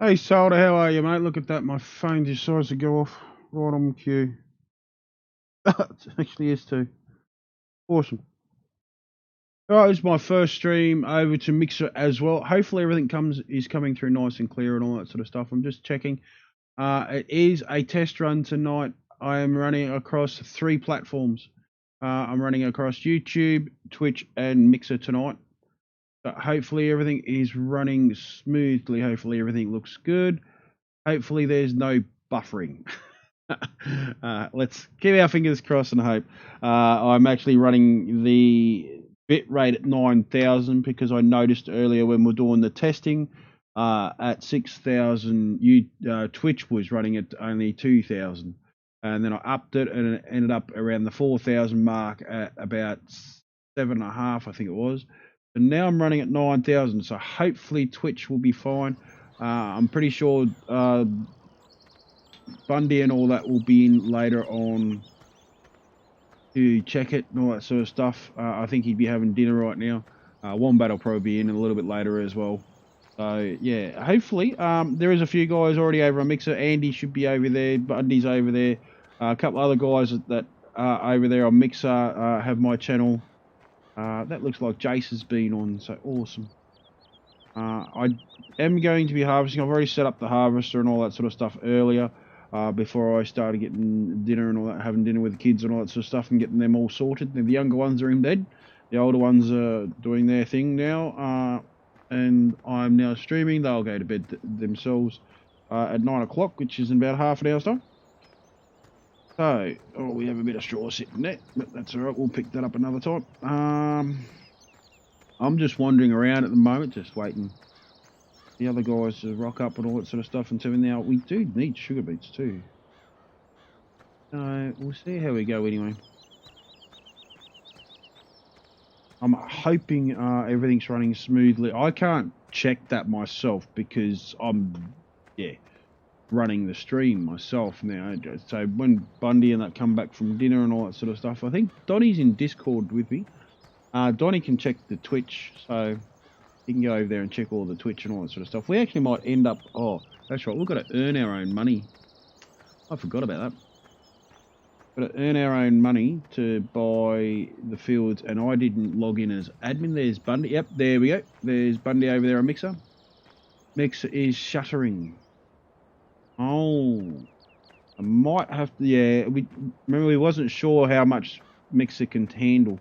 Hey Solder, how are you, mate? Look at that, my phone decides to go off right on cue. It actually is too. Awesome. Alright, this is my first stream over to Mixer as well. Hopefully everything is coming through nice and clear and all that sort of stuff. I'm just checking. It is a test run tonight. I am running across 3 platforms. I'm running across YouTube, Twitch, and Mixer tonight. So hopefully everything is running smoothly. Hopefully everything looks good. Hopefully there's no buffering. Let's keep our fingers crossed and hope. I'm actually running the bit rate at 9,000 because I noticed earlier when we're doing the testing at 6,000, Twitch was running at only 2,000, and then I upped it and it ended up around the 4,000 mark at about 7.5, I think it was. So now I'm running at 9,000, so hopefully Twitch will be fine. I'm pretty sure Bundy and all that will be in later on to check it and all that sort of stuff. I think he'd be having dinner right now. Wombat will probably be in a little bit later as well. So yeah, hopefully there is a few guys already over on Mixer. Andy should be over there. Bundy's over there. A couple other guys that are over there on Mixer have my channel. That looks like Jace has been on, so awesome. I am going to be harvesting. I've already set up the harvester and all that sort of stuff earlier. Before I started getting dinner and all that, having dinner with the kids and all that sort of stuff and getting them all sorted. The younger ones are in bed. The older ones are doing their thing now. And I'm now streaming. They'll go to bed themselves at 9 o'clock, which is in about half an hour's time. So, we have a bit of straw sitting there, but that's alright. We'll pick that up another time. I'm just wandering around at the moment, just waiting the other guys to rock up and all that sort of stuff. And so now we do need sugar beets too. We'll see how we go anyway. I'm hoping everything's running smoothly. I can't check that myself because I'm, running the stream myself now. So when Bundy and that come back from dinner and all that sort of stuff, I think Donnie's in Discord with me. Donnie can check the Twitch, so he can go over there and check all the Twitch and all that sort of stuff. We actually might end up... Oh, that's right. We've got to earn our own money. I forgot about that. Got to earn our own money to buy the fields, and I didn't log in as admin. There's Bundy. Yep, there we go. There's Bundy over there on Mixer. Mixer is shuttering. Oh. I might have to... Yeah, remember we wasn't sure how much Mixer can handle.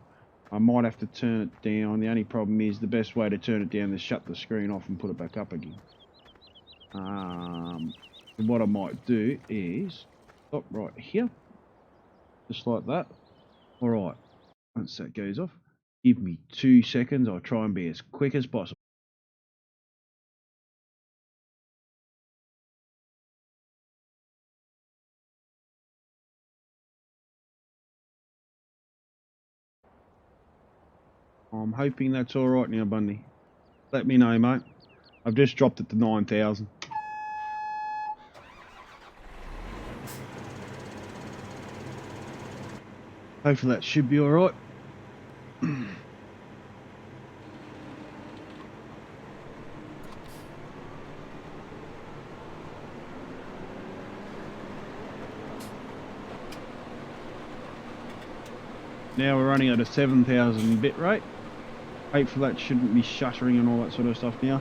I might have to turn it down. The only problem is the best way to turn it down is shut the screen off and put it back up again. What I might do is stop right here. Just like that. Alright. Once that goes off, give me 2 seconds. I'll try and be as quick as possible. I'm hoping that's alright now, Bundy. Let me know, mate. I've just dropped it to 9,000. Hopefully that should be alright. Now we're running at a 7,000 bit rate. Hopefully that shouldn't be shuttering and all that sort of stuff now.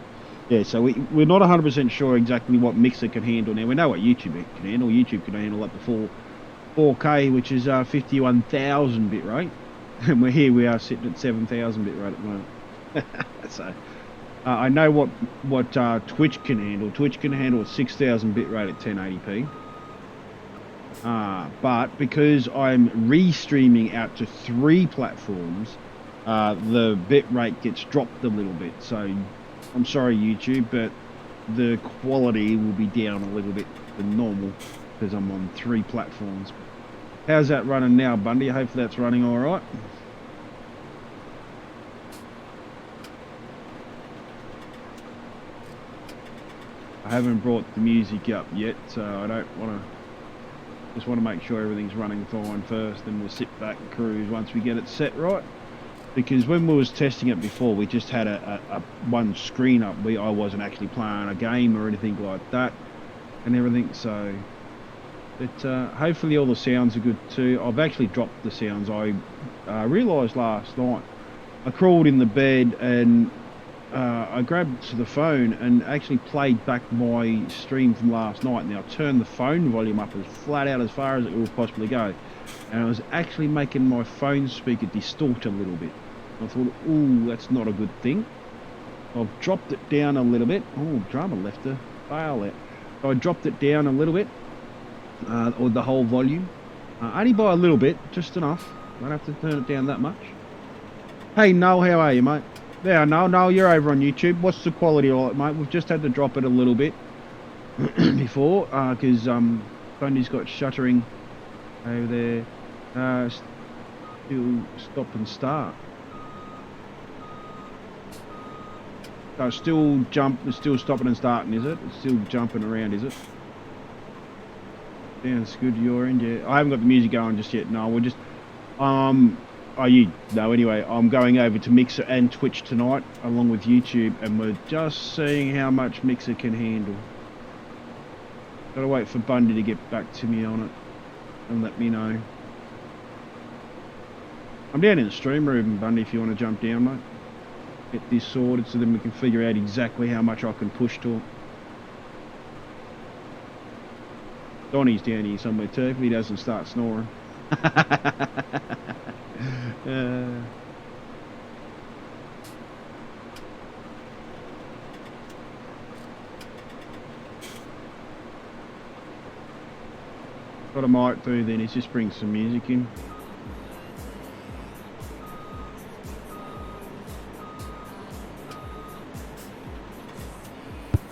Yeah, so we're not 100% sure exactly what Mixer can handle now. We know what YouTube can handle. YouTube can handle up to 4K, which is 51,000 bit rate. And we are sitting at 7,000 bit rate at the moment. So I know what Twitch can handle. Twitch can handle a 6,000 bit rate at 1080p. But because I'm restreaming out to 3 platforms, the bit rate gets dropped a little bit. So I'm sorry, YouTube, but the quality will be down a little bit than normal because I'm on 3 platforms. How's that running now, Bundy? Hopefully that's running all right. I haven't brought the music up yet, so I don't want to... Just want to make sure everything's running fine first, then we'll sit back and cruise once we get it set right. because when we was testing it before, we just had a one screen up. I wasn't actually playing a game or anything like that and everything. So, but hopefully all the sounds are good too. I've actually dropped the sounds. I realised last night I crawled in the bed and I grabbed the phone and actually played back my stream from last night. Now I turned the phone volume up as flat out as far as it will possibly go, and I was actually making my phone speaker distort a little bit. I thought, ooh, that's not a good thing. I've dropped it down a little bit. Oh, drummer left a fail there. So I dropped it down a little bit, or the whole volume, only by a little bit, just enough. I don't have to turn it down that much. Hey Noel, how are you, mate? There, Noel, you're over on YouTube. What's the quality like, mate? We've just had to drop it a little bit before, because Bundy's got shuttering over there. Still stop and start. So still stopping and starting, is it? It's still jumping around, is it? Sounds good to your end, yeah. I haven't got the music going just yet. No, we're just oh, you know, anyway, I'm going over to Mixer and Twitch tonight, along with YouTube, and we're just seeing how much Mixer can handle. Gotta wait for Bundy to get back to me on it and let me know. I'm down in the stream room, Bundy, if you want to jump down, mate. Get this sorted so then we can figure out exactly how much I can push to it. Donnie's down here somewhere too, if he doesn't start snoring. What I might do then is just bring some music in.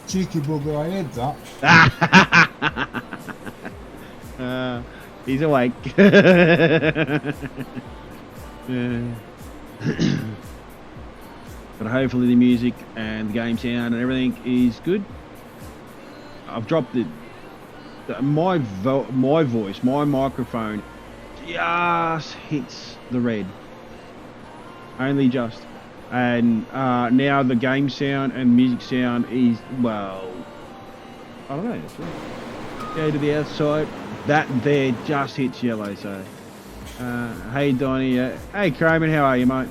Cheeky bugger, I heard that. He's awake. But hopefully the music and the game sound and everything is good. I've dropped it. My voice, my microphone just hits the red. Only just. And now the game sound and music sound is, well, I don't know. Go to the outside. That there just hits yellow. So, hey Donnie, hey Kramen, how are you, mate?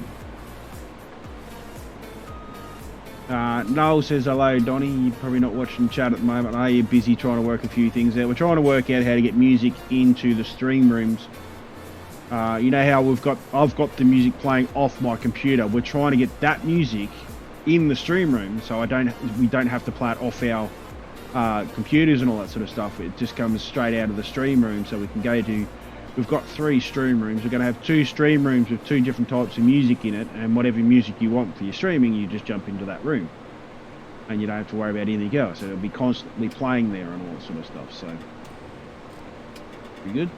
Noel says hello, Donnie. You're probably not watching chat at the moment. Are you busy trying to work a few things out? We're trying to work out how to get music into the stream rooms. You know how I've got the music playing off my computer. We're trying to get that music in the stream room, so we don't have to play it off our computers and all that sort of stuff. It just comes straight out of the stream room, so we can go to. We've got 3 stream rooms. We're going to have 2 stream rooms with 2 different types of music in it, and whatever music you want for your streaming, you just jump into that room, and you don't have to worry about anything else. It'll be constantly playing there and all that sort of stuff. So, pretty good.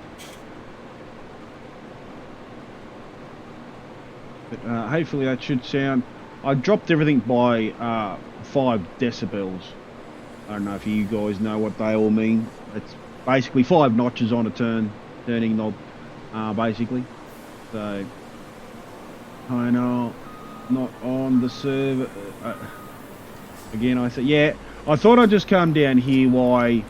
But hopefully that should sound. I dropped everything by 5 decibels. I don't know if you guys know what they all mean. It's basically 5 notches on a turning knob, basically. So I know, not on the server. Again, I said, yeah. I thought I'd just come down here while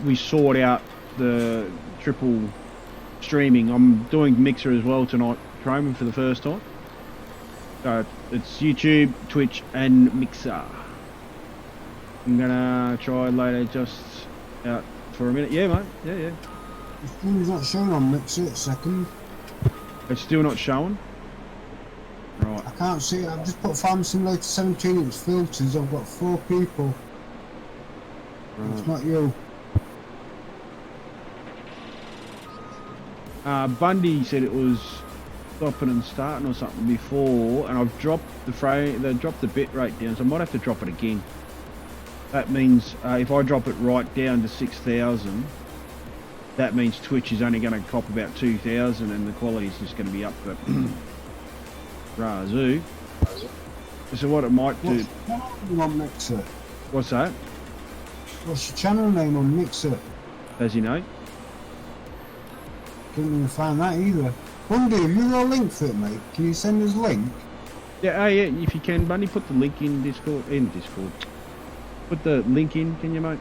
we sort out the triple streaming. I'm doing Mixer as well tonight. Chrome for the first time. So it's YouTube, Twitch and Mixer. I'm gonna try later just out for a minute. Yeah, mate. Yeah. The thing's not showing on Mixer at second. It's still not showing? Right. I can't see it. I've just put Farm Simulator 17 its filters. I've got 4 people. Right. It's not you. Bundy said it was stopping and starting or something before, and I've dropped the bit rate down, so I might have to drop it again. That means if I drop it right down to 6,000, that means Twitch is only going to cop about 2,000 and the quality is just going to be up to Razoo. So what it might do... What's your channel name on Mixer? What's that? What's your channel name on Mixer? TazzieNate. Couldn't even find that either. Bundy, have you got a link for it, mate? Can you send us a link? Yeah, yeah, if you can, Bundy, put the link in Discord. Put the link in, can you, mate?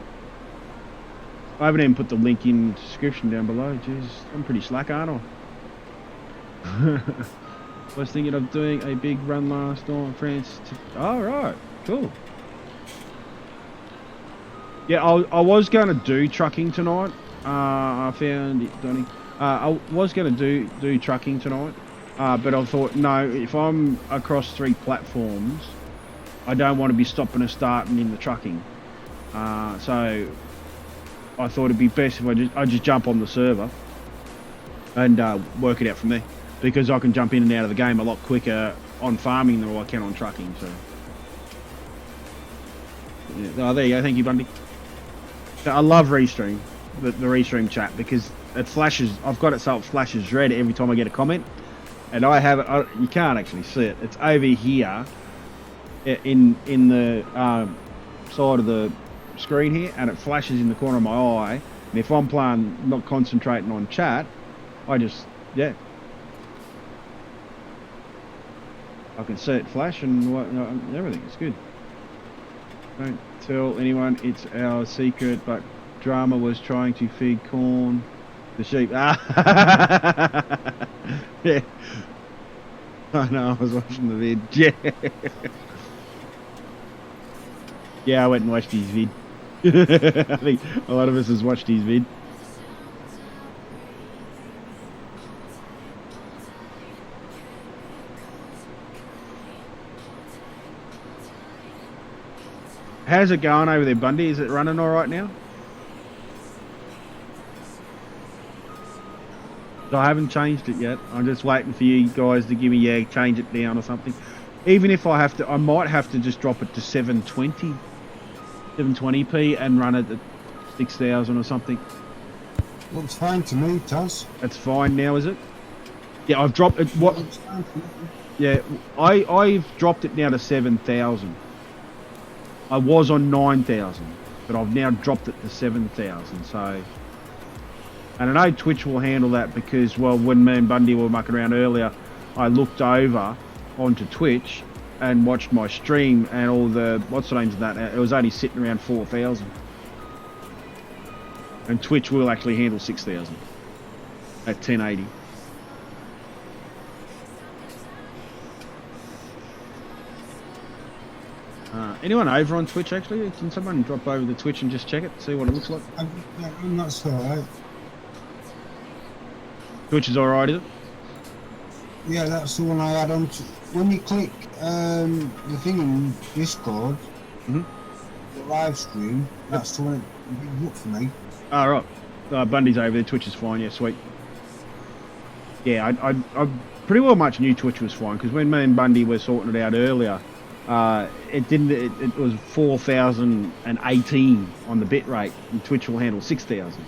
I haven't even put the link in the description down below. Jeez, I'm pretty slack, aren't I? Was thinking of doing a big run last night in France. Oh, right, cool. Yeah, I was going to do trucking tonight. I found it, Donny. I was going to do trucking tonight, but I thought, no, if I'm across 3 platforms, I don't want to be stopping and starting in the trucking. So I thought it'd be best if I just jump on the server and work it out from there, because I can jump in and out of the game a lot quicker on farming than I can on trucking. So, yeah. Oh, there you go. Thank you, Bundy. I love Restream, the Restream chat, because it flashes. I've got it so it flashes red every time I get a comment, and I have it. You can't actually see it. It's over here in the side of the screen here, and it flashes in the corner of my eye. And if I'm playing, not concentrating on chat, I just I can see it flash and everything. It's good. Don't tell anyone it's our secret, but Drama was trying to feed corn the sheep. Yeah. I know, I was watching the vid. Yeah. Yeah, I went and watched his vid. I think a lot of us has watched his vid. How's it going over there, Bundy? Is it running all right now? I haven't changed it yet. I'm just waiting for you guys to give me, change it down or something. Even if I have to, I might have to just drop it to 720p and run it at 6,000 or something. Looks fine to me, Taz. That's fine now, is it? Yeah, I've dropped it. What? Yeah, I've dropped it now to 7,000. I was on 9,000, but I've now dropped it to 7,000. So, and I know Twitch will handle that because, well, when me and Bundy were mucking around earlier, I looked over onto Twitch and watched my stream, and all the what's the names of that? It was only sitting around 4,000, and Twitch will actually handle 6,000 at 1080. Anyone over on Twitch actually? Can someone drop over the Twitch and just check it, see what it looks like? I'm not sure, right? Twitch is alright, is it? Yeah, that's the one I had on. When you click the thing in Discord, the live stream, that's the one it look for me. Oh, right. Bundy's over there. Twitch is fine. Yeah, sweet. Yeah, I pretty well much knew Twitch was fine, because when me and Bundy were sorting it out earlier, it was 4,018 on the bit rate, and Twitch will handle 6,000.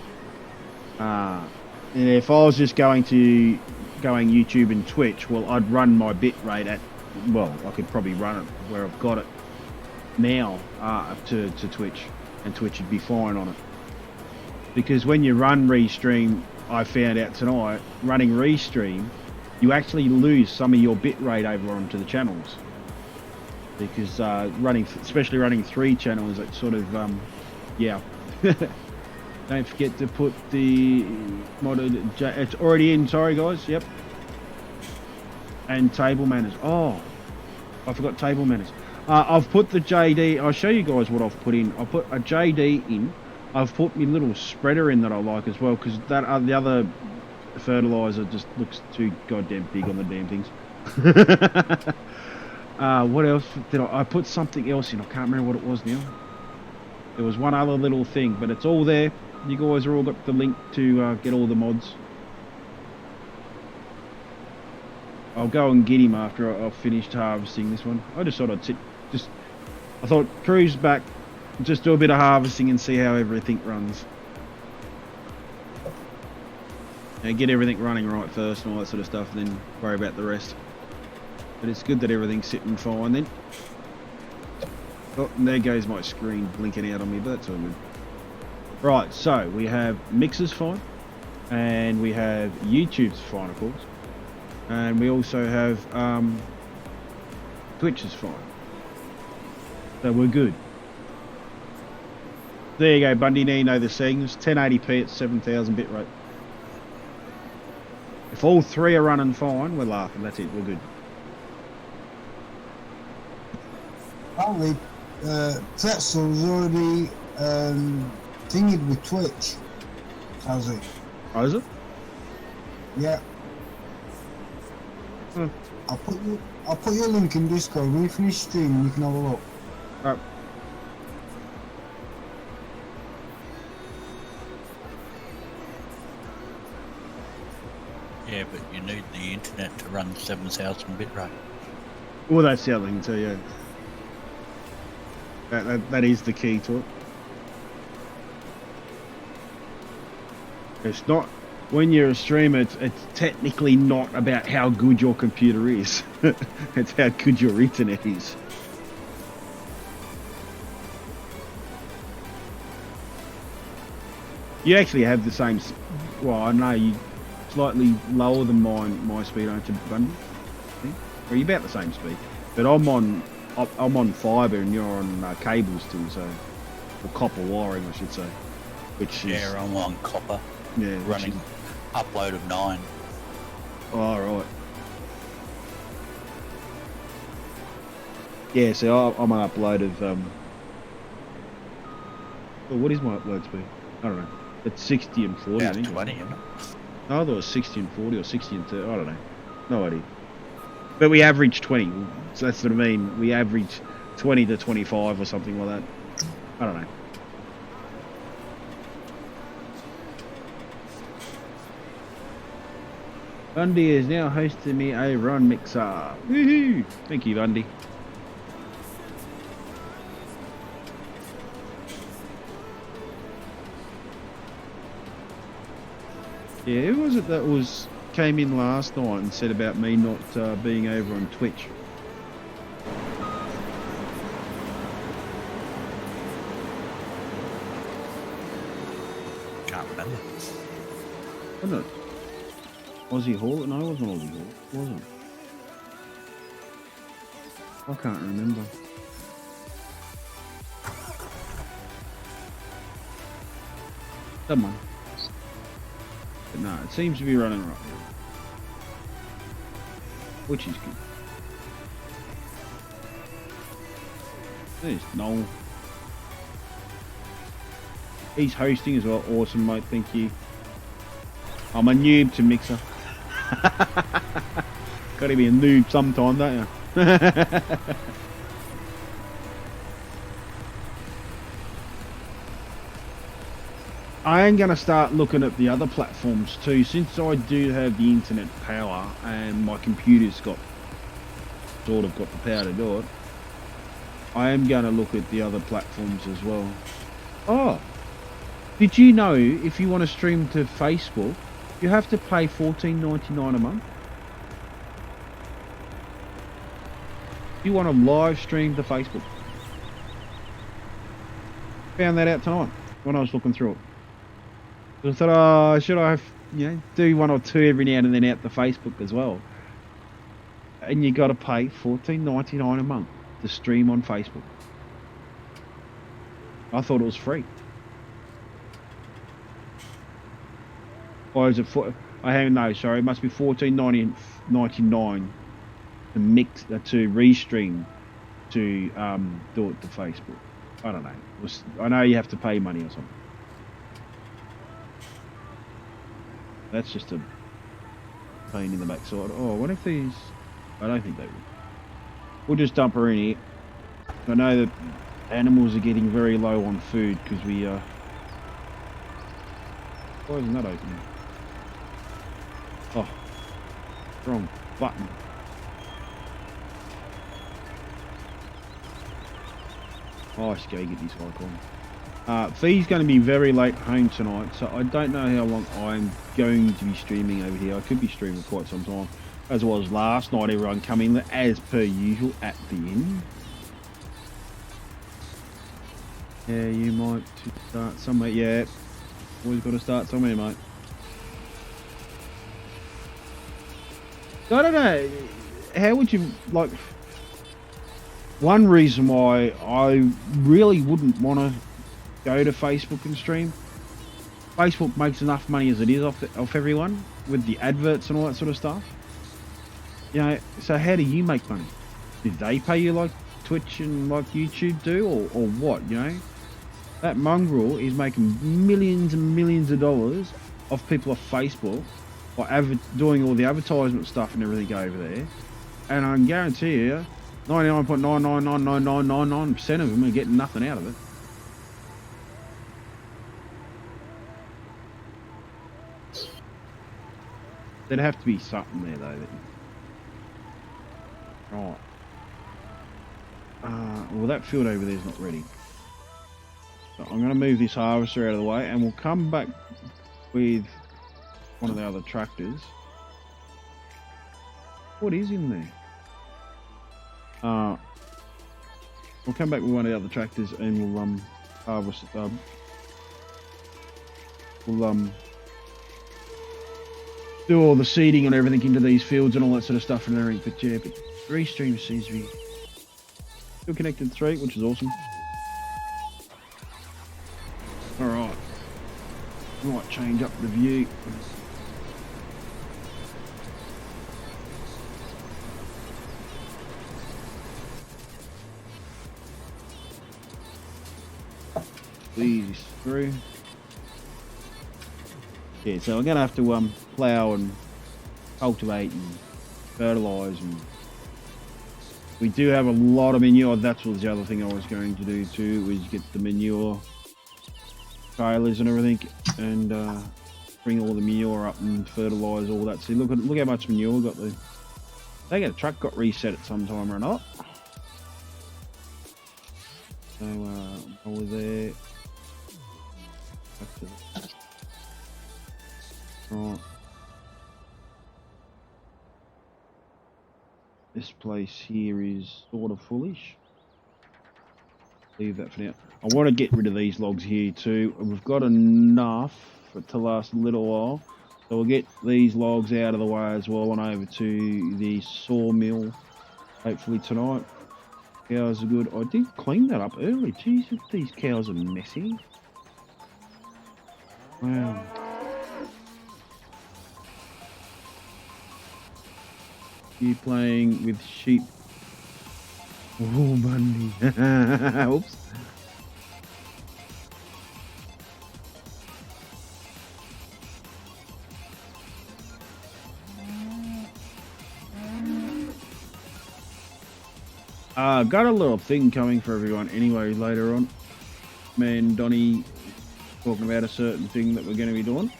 And if I was just going YouTube and Twitch, well, I'd run my bit rate at, well, I could probably run it where I've got it now to Twitch, and Twitch would be fine on it. Because when you run Restream, I found out tonight, running Restream, you actually lose some of your bit rate over onto the channels. Because especially running 3 channels, it sort of, Don't forget to put the modded, it's already in, sorry guys, yep. And table manners. Oh, I forgot table manners. I've put the JD, I'll show you guys what I've put in. I've put a JD in. I've put my little spreader in that I like as well, because that the other fertilizer just looks too goddamn big on the damn things. What else did I put something else in? I can't remember what it was now. There was one other little thing, but it's all there. You guys are all got the link to get all the mods. I'll go and get him after I've finished harvesting this one. I just thought I'd I thought cruise back, just do a bit of harvesting and see how everything runs. And get everything running right first and all that sort of stuff, and then worry about the rest. But it's good that everything's sitting fine then. Oh, and there goes my screen blinking out on me, but that's all good. Right, so we have Mixer's fine, and we have YouTube's fine, of course. And we also have Twitch is fine. So we're good. There you go, Bundy. Now you know the settings. 1080p at 7,000 bit rate. If all three are running fine, we're laughing. That's it. We're good. Apparently, Pretzel's already thingied with Twitch. How's it? Oh, is it? Yeah. I'll put your link in Discord. When you finish streaming, you can have a look. Right. Yeah, but you need the internet to run 7,000 bit rate. Well, that's the other thing too, yeah. That is the key to it. It's not, when you're a streamer, it's technically not about how good your computer is. It's how good your internet is. You actually have the same, well, I know you slightly lower than my speed, aren't you, Bundy? Or you're about the same speed. But I'm on fibre and you're on cable still, so, or copper wiring, I should say. Which is, yeah, I'm on copper. Yeah, running upload of 9. Oh, right. Yeah, so I'm an upload of well, what is my upload speed? I don't know. It's 60 and 40. About I think. 20, isn't it? I thought it was 60 and 40 or 60 and 30. I don't know. No idea. But we average 20. So that's what I mean. We average 20 to 25 or something like that. I don't know. Bundy is now hosting me a run mixer. Woohoo! Thank you, Bundy. Yeah, who was it that came in last night and said about me not being over on Twitch? Can't remember. Wasn't it? Aussie Hall? No, it wasn't Aussie Hall. Was it? I can't remember. Someone. But no, it seems to be running right now. Which is good. There's Noel. He's hosting as well. Awesome, mate. Thank you. I'm a noob to Mixer. Gotta be a noob sometime, don't you? I am going to start looking at the other platforms too, since I do have the internet power and my computer's got the power to do it. I am going to look at the other platforms as well. Oh, did you know if you want to stream to Facebook, you have to pay $14.99 a month? You want to live stream to Facebook? Found that out tonight when I was looking through it. I thought, oh, should I have, do one or two every now and then out to Facebook as well? And you got to pay $14.99 a month to stream on Facebook. I thought it was free. Or is it sorry, it must be $14.99 to restream to do it to Facebook. I don't know. I know you have to pay money or something. That's just a pain in the backside. Oh, what if these... I don't think they will. We'll just dump her in here. I know that animals are getting very low on food because we... Why isn't that opening? Oh, wrong button. Oh, I should go get this icon. Fee's going to be very late home tonight, so I don't know how long I'm going to be streaming over here. I could be streaming quite some time. As was last night, everyone coming as per usual at the end. Yeah, you might start somewhere. Yeah, always got to start somewhere, mate. I don't know. How would you like? One reason why I really wouldn't want to go to Facebook and stream. Facebook makes enough money as it is off everyone with the adverts and all that sort of stuff. You know, so how do you make money? Did they pay you like Twitch and like YouTube do, or what? You know, that mongrel is making millions and millions of dollars off people off Facebook by doing all the advertisement stuff and everything over there. And I can guarantee you, 99.999999% of them are getting nothing out of it. There'd have to be something there though. Right. Well, that field over there is not ready. So I'm going to move this harvester out of the way, and we'll come back with one of the other tractors. What is in there? We'll come back with one of the other tractors, and we'll harvest. We'll do all the seeding and everything into these fields and all that sort of stuff and everything. But yeah, but 3 streams seems to be still connected to 3, which is awesome. Alright. Might change up the view. These through. Yeah, so I'm gonna have to plough and cultivate and fertilise, and we do have a lot of manure. That was the other thing I was going to do too, was get the manure trailers and everything, and bring all the manure up and fertilise all that. See, look how much manure we got there. I think the truck got reset at some time or not. So over there. Right. This place here is sort of foolish. Leave that for now. I want to get rid of these logs here too. We've got enough to last a little while. So we'll get these logs out of the way as well and over to the sawmill hopefully tonight. Cows are good. I did clean that up early. Jeez, these cows are messy. Wow. You playing with sheep? Oh, Bundy. Oops. Got a little thing coming for everyone anyway later on. Me and Donnie talking about a certain thing that we're going to be doing.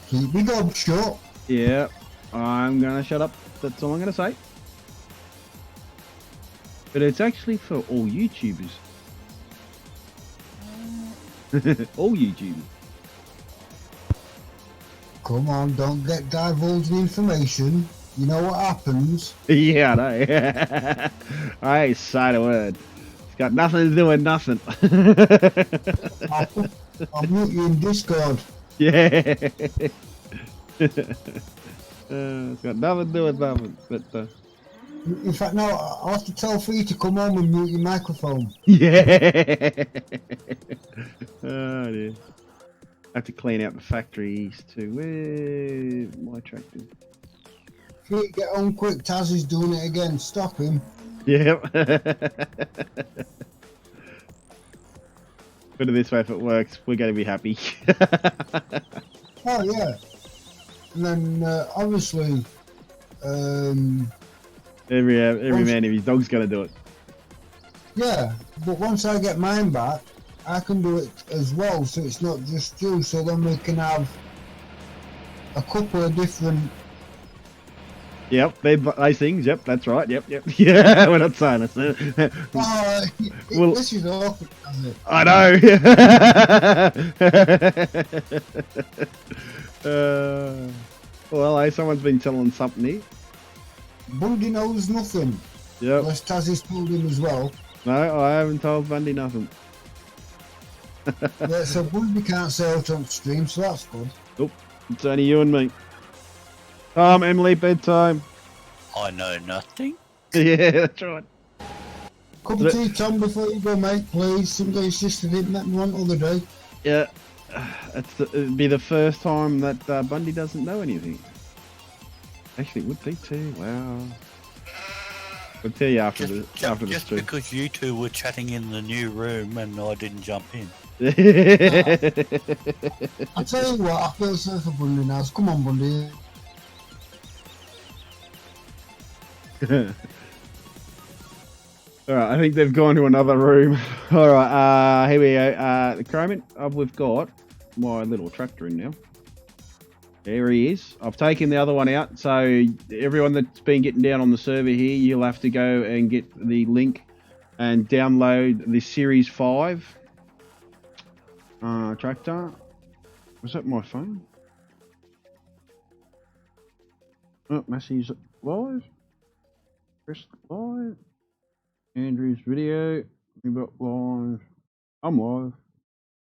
Keep your gob shut. Yeah, I'm going to shut up. That's all I'm going to say. But it's actually for all YouTubers. All YouTubers. Come on, don't get divulging information. You know what happens? Yeah, I know. I ain't saying a word. It's got nothing to do with nothing. I'll mute you in Discord. Yeah. It's got nothing to do with nothing. But in fact, no, I'll have to tell Free to come home and mute your microphone. Yeah. Oh dear. I have to clean out the factories too. Where's my tractor? Free, get on quick. Tazz is doing it again. Stop him. Yep. Put it this way, if it works, we're going to be happy. Oh yeah. And then obviously, every man of his dog's going to do it. yeah. But once I get mine back, I can do it as well. So it's not just you. So then we can have a couple of different. Yep, those things. Yep, that's right. Yep. Yeah, we're not saying it. Oh, Well, this is awkward, isn't it? I know. Well, someone's been telling something here. Bundy knows nothing. Yep. Unless Tazzy's told him as well. No, I haven't told Bundy nothing. Yeah, so Bundy can't say out on stream, so that's good. Nope, it's only you and me. Emily, bedtime. I know nothing. Yeah, that's right. Cup of tea, Tom, before you go, mate, please. Some of your sister didn't let me one other day. Yeah, it'd be the first time that Bundy doesn't know anything. Actually, it would be too. Wow. I'll tell you after the Just stream. because you two were chatting in the new room and I didn't jump in. I'll tell you what, I feel sorry for Bundy now. So come on, Bundy. Alright, I think they've gone to another room. Alright, here we go. The Croman, we've got my little tractor in now. There he is. I've taken the other one out, so everyone that's been getting down on the server here, you'll have to go and get the link and download the Series 5 tractor. Was that my phone? Oh, Massey's live. Press live. Andrew's video. We've got live. I'm live.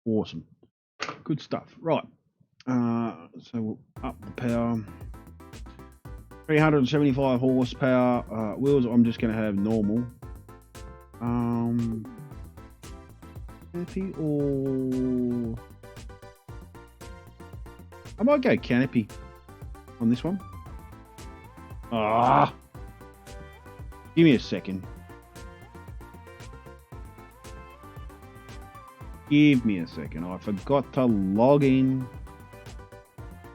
Awesome. Good stuff. Right. So we'll up the power. 375 horsepower. Wheels, I'm just going to have normal. Canopy or... I might go canopy on this one. Give me a second. Give me a second. I forgot to log in.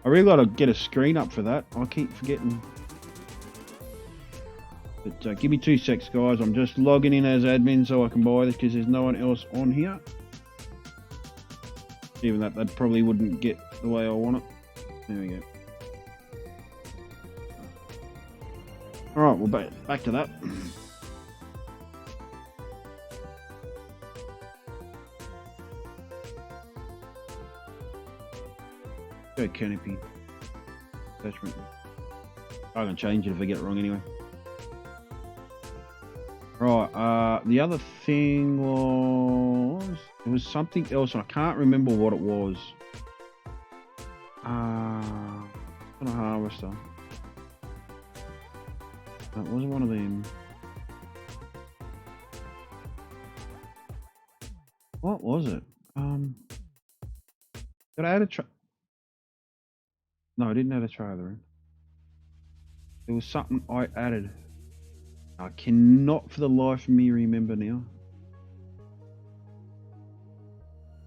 I really got to get a screen up for that. I keep forgetting. But give me 2 secs, guys. I'm just logging in as admin so I can buy this because there's no one else on here. Even that probably wouldn't get the way I want it. There we go. Alright, well, back to that. Go canopy. Attachment. I'm going to change it if I get it wrong anyway. Right, the other thing was... There was something else and I can't remember what it was. On a harvester. That wasn't one of them. What was it? Did I add a No, I didn't add a trailer in. There was something I added. I cannot for the life of me remember now.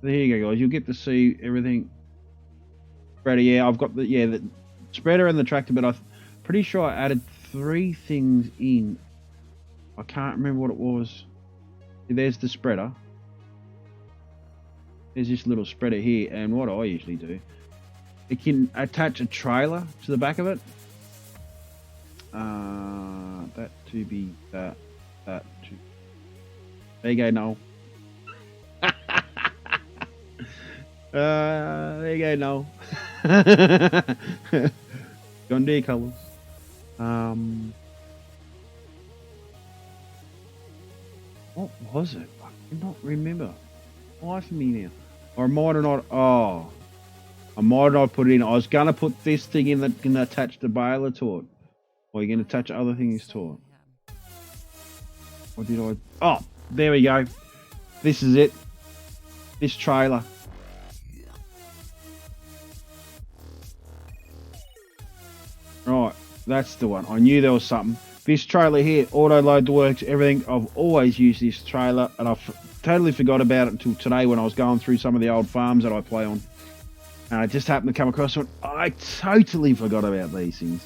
There you go, guys. You'll get to see everything. Spreader, yeah, I've got the spreader and the tractor, but I'm pretty sure I added 3 things in. I can't remember what it was. There's the spreader. There's this little spreader here, and what I usually do, it can attach a trailer to the back of it. That to be that to. There you go, Noel. There you go, Noel. John Deere colours. What was it? I cannot remember. Why for me now? Or might have not. Oh, I might not put it in. I was gonna put this thing in that can attach the baler to it. Or you're gonna attach other things to it. Or did I? Oh, there we go. This is it. This trailer. Right, that's the one. I knew there was something. This trailer here, auto load the works, everything. I've always used this trailer, and I've totally forgot about it until today when I was going through some of the old farms that I play on. And I just happened to come across one. I totally forgot about these things.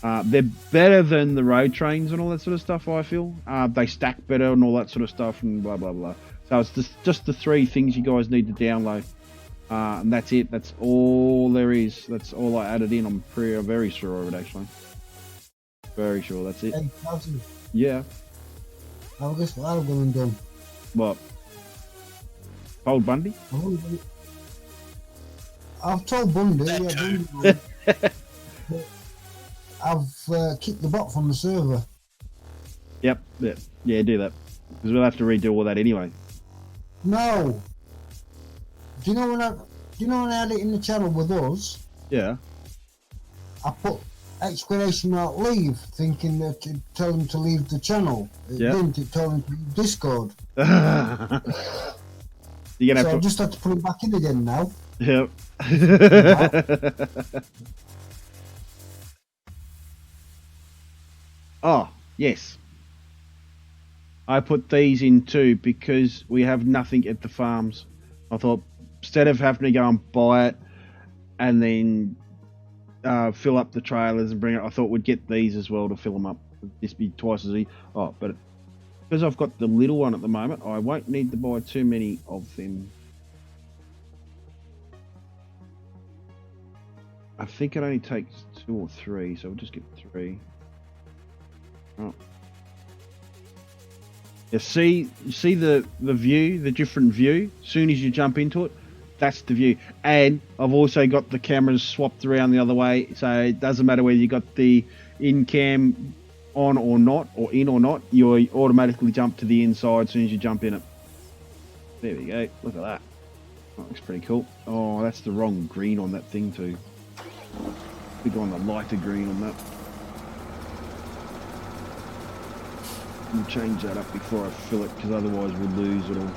They're better than the road trains and all that sort of stuff, I feel. They stack better and all that sort of stuff and blah, blah, blah. So it's just the 3 things you guys need to download. And that's it. That's all there is. That's all I added in. I'm very sure of it, actually. Very sure. That's it. Hey, Tazzie, Yeah. I guess what I'm going to do. What? Old Bundy? I've told Bundy, yeah, Bundy, I've kicked the bot from the server. Yep. Yeah, do that. Because we'll have to redo all that anyway. No. Do you know when I had it in the channel with us? Yeah. I put exclamation mark leave, thinking that it'd tell them to leave the channel. It didn't. It told them to leave Discord. You're gonna So have I just had to put it back in again now. Yep. Oh, yes. I put these in too because we have nothing at the farms. I thought instead of having to go and buy it and then fill up the trailers and bring it, I thought we'd get these as well to fill them up. This be twice as easy. Oh, but because I've got the little one at the moment, I won't need to buy too many of them. I think it only takes 2 or 3, so we'll just get 3. Oh. You see the view, the different view. As soon as you jump into it, that's the view. And I've also got the cameras swapped around the other way, so it doesn't matter whether you got the in cam on or not, or in or not. You automatically jump to the inside as soon as you jump in it. There we go. Look at that. That looks pretty cool. Oh, that's the wrong green on that thing too. We go on the lighter green on that. We'll change that up before I fill it, because otherwise we'll lose it all.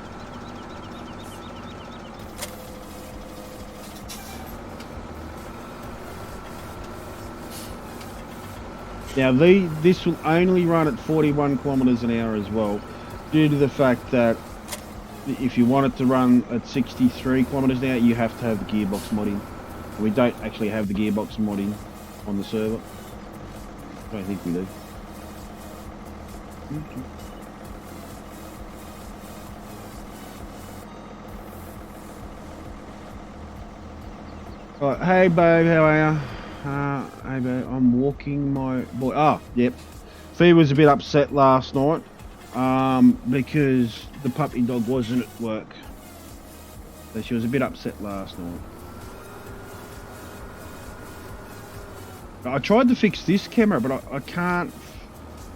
Now this will only run at 41 kilometers an hour as well, due to the fact that if you want it to run at 63 kilometers an hour, you have to have the gearbox mod in. We don't actually have the gearbox mod in on the server. I don't think we do. Right, hey babe, how are you? Hey babe, I'm walking my boy. Oh, yep. Fee was a bit upset last night because the puppy dog wasn't at work. So she was a bit upset last night. I tried to fix this camera, but I can't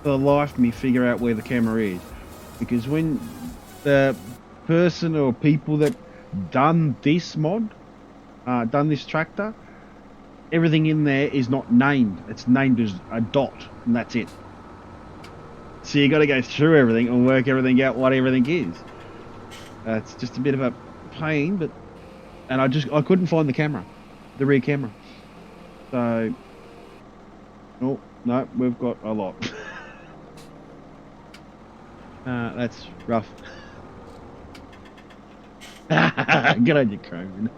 for the life of me figure out where the camera is, because when the person or people that done this mod, done this tractor, everything in there is not named. It's named as a dot, and that's it. So you got to go through everything and work everything out what everything is. It's just a bit of a pain, but I couldn't find the camera, the rear camera. So. Oh, no, we've got a lot. That's rough. Good on you, Croman.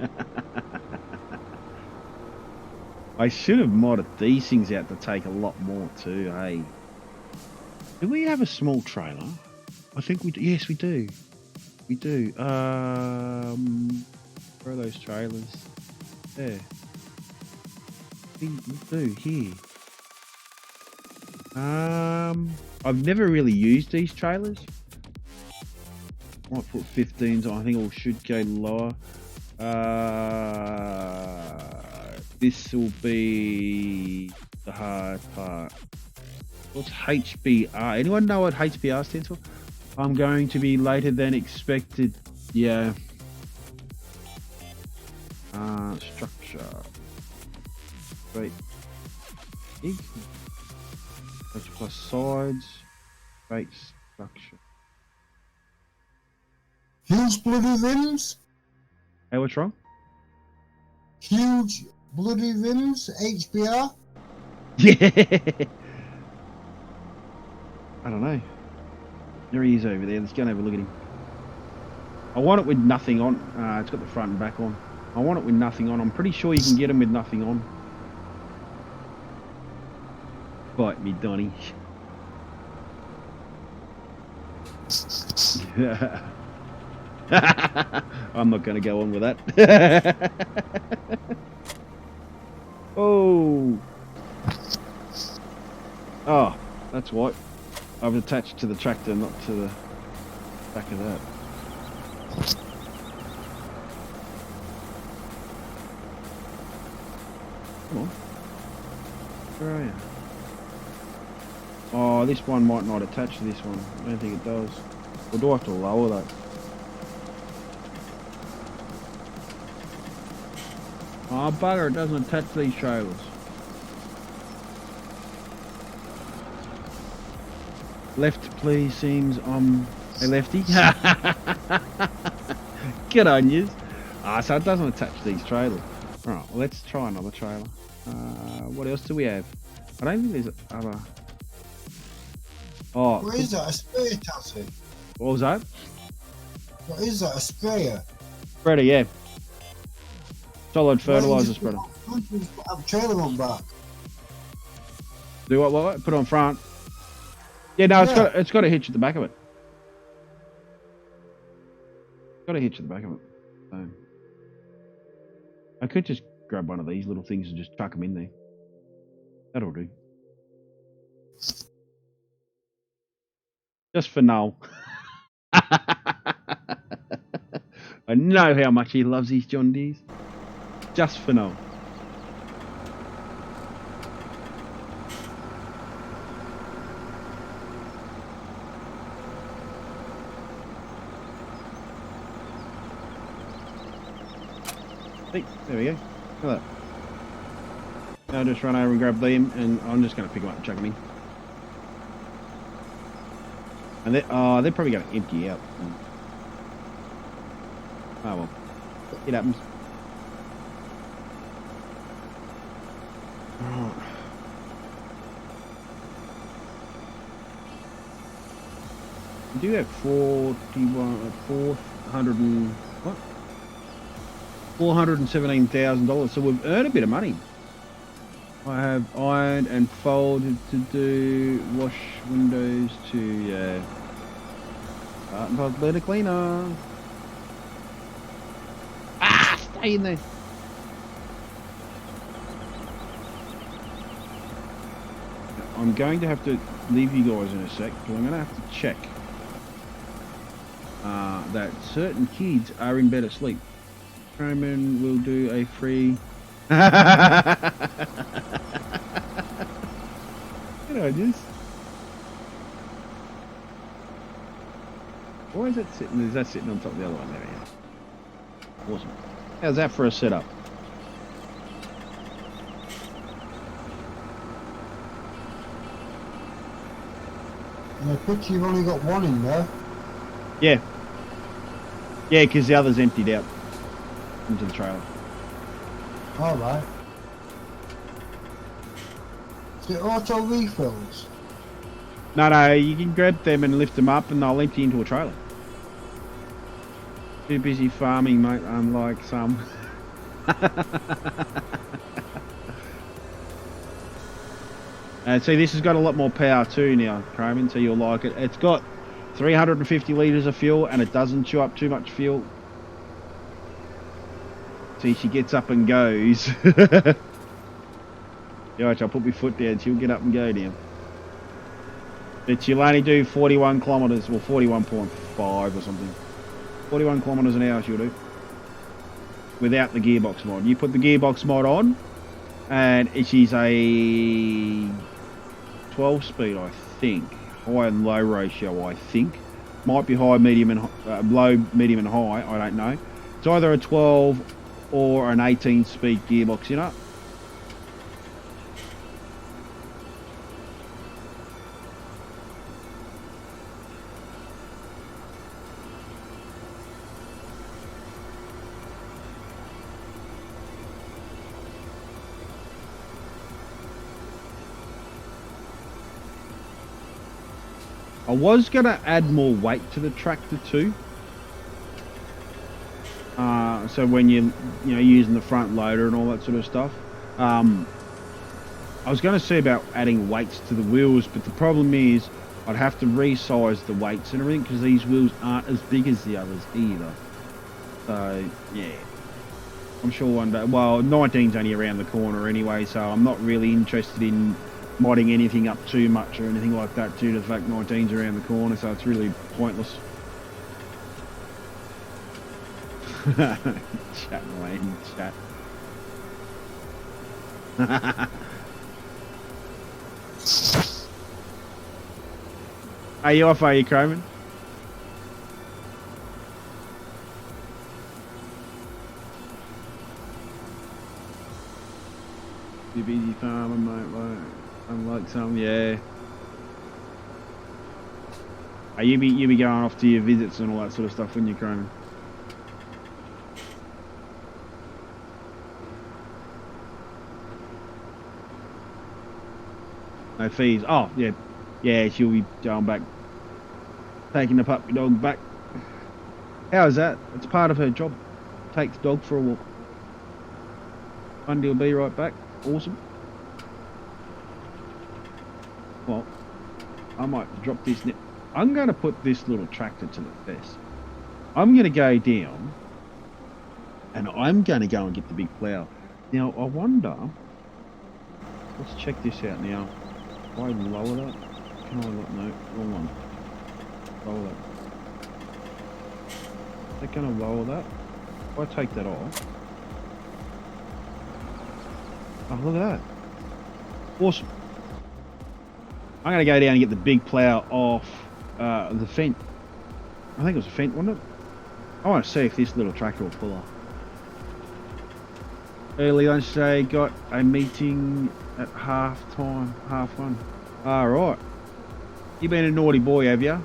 I should have modded these things out to take a lot more too, hey? Do we have a small trailer? I think we do. Yes, we do. We do. Where are those trailers? There. We do, here. I've never really used these trailers. Might put 15s on. I think it should go lower. This will be the hard part. What's HBR? Anyone know what HBR stands for? I'm going to be later than expected. Yeah. Structure. Wait. Big. Plus sides, bait structure. Huge bloody rims. Hey, what's wrong? Huge bloody rims, HBR. Yeah. I don't know. There he is over there. Let's go and have a look at him. I want it with nothing on. It's got the front and back on. I want it with nothing on. I'm pretty sure you can get him with nothing on. Bite me, Donny. I'm not going to go on with that. Oh. Oh, that's white. I've attached to the tractor, not to the back of that. Come on. Where are you? Oh, this one might not attach to this one. I don't think it does. Or do I have to lower that? Oh, bugger, it doesn't attach to these trailers. Left, please. Seems I'm a lefty. Good on you. So it doesn't attach these trailers. All right, well, let's try another trailer. What else do we have? I don't think there's other. Oh, What is that? A sprayer, Tazzy? what was that? What is that? A sprayer? Spreader, yeah. Solid Why don't you fertilizer just spreader. put a trailer on back. Do what? Put it on front. Yeah, no, it's got a hitch at the back of it. Got a hitch at the back of it. So I could just grab one of these little things and just chuck them in there. That'll do. Just for Noel. I know how much he loves these John Deeres. Just for Noel. See, there we go. Look at that. Now I'll just run over and grab them, and I'm just going to pick them up and chuck them in. And they're probably going to empty out. Oh well, it happens. Right. We do have 417,000 so we've earned a bit of money. I have ironed and folded to do, wash windows to, start and possibly cleaner. Stay in there. I'm going to have to leave you guys in a sec, because I'm going to have to check that certain kids are in bed asleep. Roman will do a free... You know, just... Why is that sitting? Is that sitting on top of the other one? There we go. Awesome. How's that for a setup? In the picture, you've only got one in there. Yeah. Yeah, because the other's emptied out into the trailer. Alright. Is it auto refills? No, you can grab them and lift them up and they'll empty into a trailer. Too busy farming, mate, unlike some. And see, this has got a lot more power too now, Kramen, so you'll like it. It's got 350 litres of fuel and it doesn't chew up too much fuel. See, she gets up and goes. Yeah, I'll put my foot down, she'll get up and go now. But she'll only do 41 kilometres, well 41.5 or something. 41 kilometres an hour she'll do. Without the gearbox mod. You put the gearbox mod on, and she's a 12 speed, I think. High and low ratio, I think. Might be high, medium, and low, medium, and high. I don't know. It's either a 12 or an 18 speed gearbox, you know. I was going to add more weight to the tractor too. So when you're using the front loader and all that sort of stuff. I was going to say about adding weights to the wheels, but the problem is I'd have to resize the weights and everything because these wheels aren't as big as the others either. So, yeah. I'm sure one day, well, 19's only around the corner anyway, so I'm not really interested in modding anything up too much or anything like that due to the fact 19's around the corner, so it's really pointless. Chat, Wayne, chat. Are you off, are you, Croman? You busy farming, mate, like, unlike some, yeah. You be going off to your visits and all that sort of stuff when you're Cronin. No fees. Oh, yeah. Yeah, she'll be going back. Taking the puppy dog back. How is that? It's part of her job. Take the dog for a walk. Monday will be right back. Awesome. Well, I might drop this. I'm going to put this little tractor to the test. I'm going to go down and I'm going to go and get the big plough. Now, I wonder. Let's check this out now. If I lower that, can I look? No, wrong one. Lower that. Is that going to lower that? If I take that off. Oh, look at that. Awesome. I'm going to go down and get the big plough off the fence. I think it was a fence, wasn't it? I want to see if this little tractor will pull off. Early lunch today, got a meeting at half one. Alright. You been a naughty boy, have you?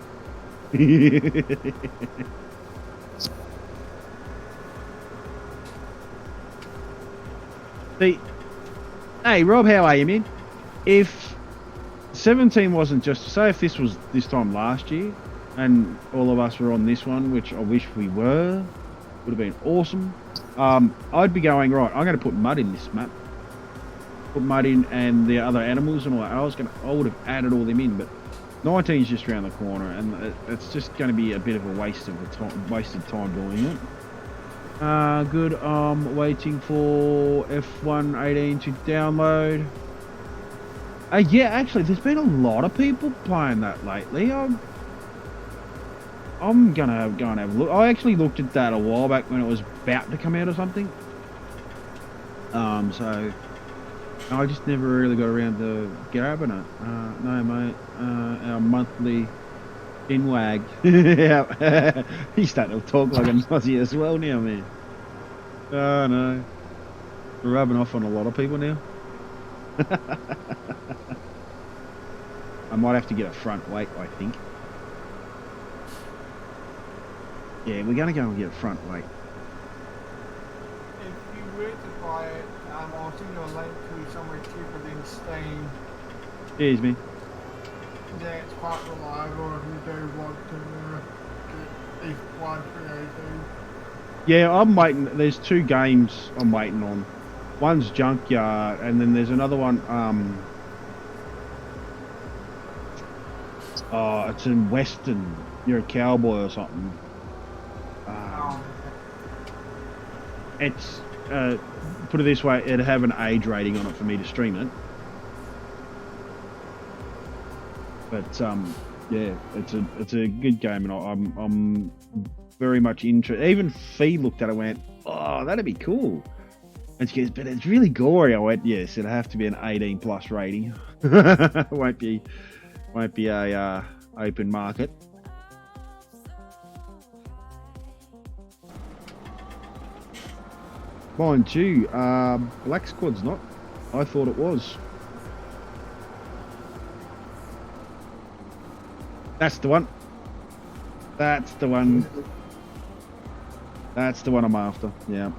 See, hey Rob, how are you, man? If 17 wasn't just, say if this was this time last year and all of us were on this one, which I wish we were, would have been awesome. I'd be going, right, I'm going to put mud in this map. Put mud in and the other animals and all that. I would have added all them in, but 19 is just around the corner and it's just going to be a bit of a wasted time doing it. Good. Waiting for F118 to download. Yeah, actually, there's been a lot of people playing that lately. I'm gonna go and have a look. I actually looked at that a while back when it was about to come out or something. So I just never really got around to grabbing it. No, mate. Our monthly inwag. He's starting to talk like an Aussie as well now, man. Oh no, we're rubbing off on a lot of people now. I might have to get a front weight, I think. Yeah, we're gonna go and get a front weight. If you were to buy it, I'll send you a link to somewhere cheaper than Steam. Cheers, me. Yeah, it's quite reliable if you do want to get F1 382. Yeah, I'm waiting. There's two games I'm waiting on. One's Junkyard, and then there's another one. It's in Western. You're a cowboy or something. It's put it this way, it'd have an age rating on it for me to stream it. But yeah, it's a good game, and I'm very much interested. Even Fee looked at it and went, "Oh, that'd be cool." And she goes, "But it's really gory." I went, "Yes, it'll have to be an 18 plus rating. won't be a open market." Mind you, Black Squad's not. I thought it was. That's the one. That's the one. That's the one I'm after. Yeah.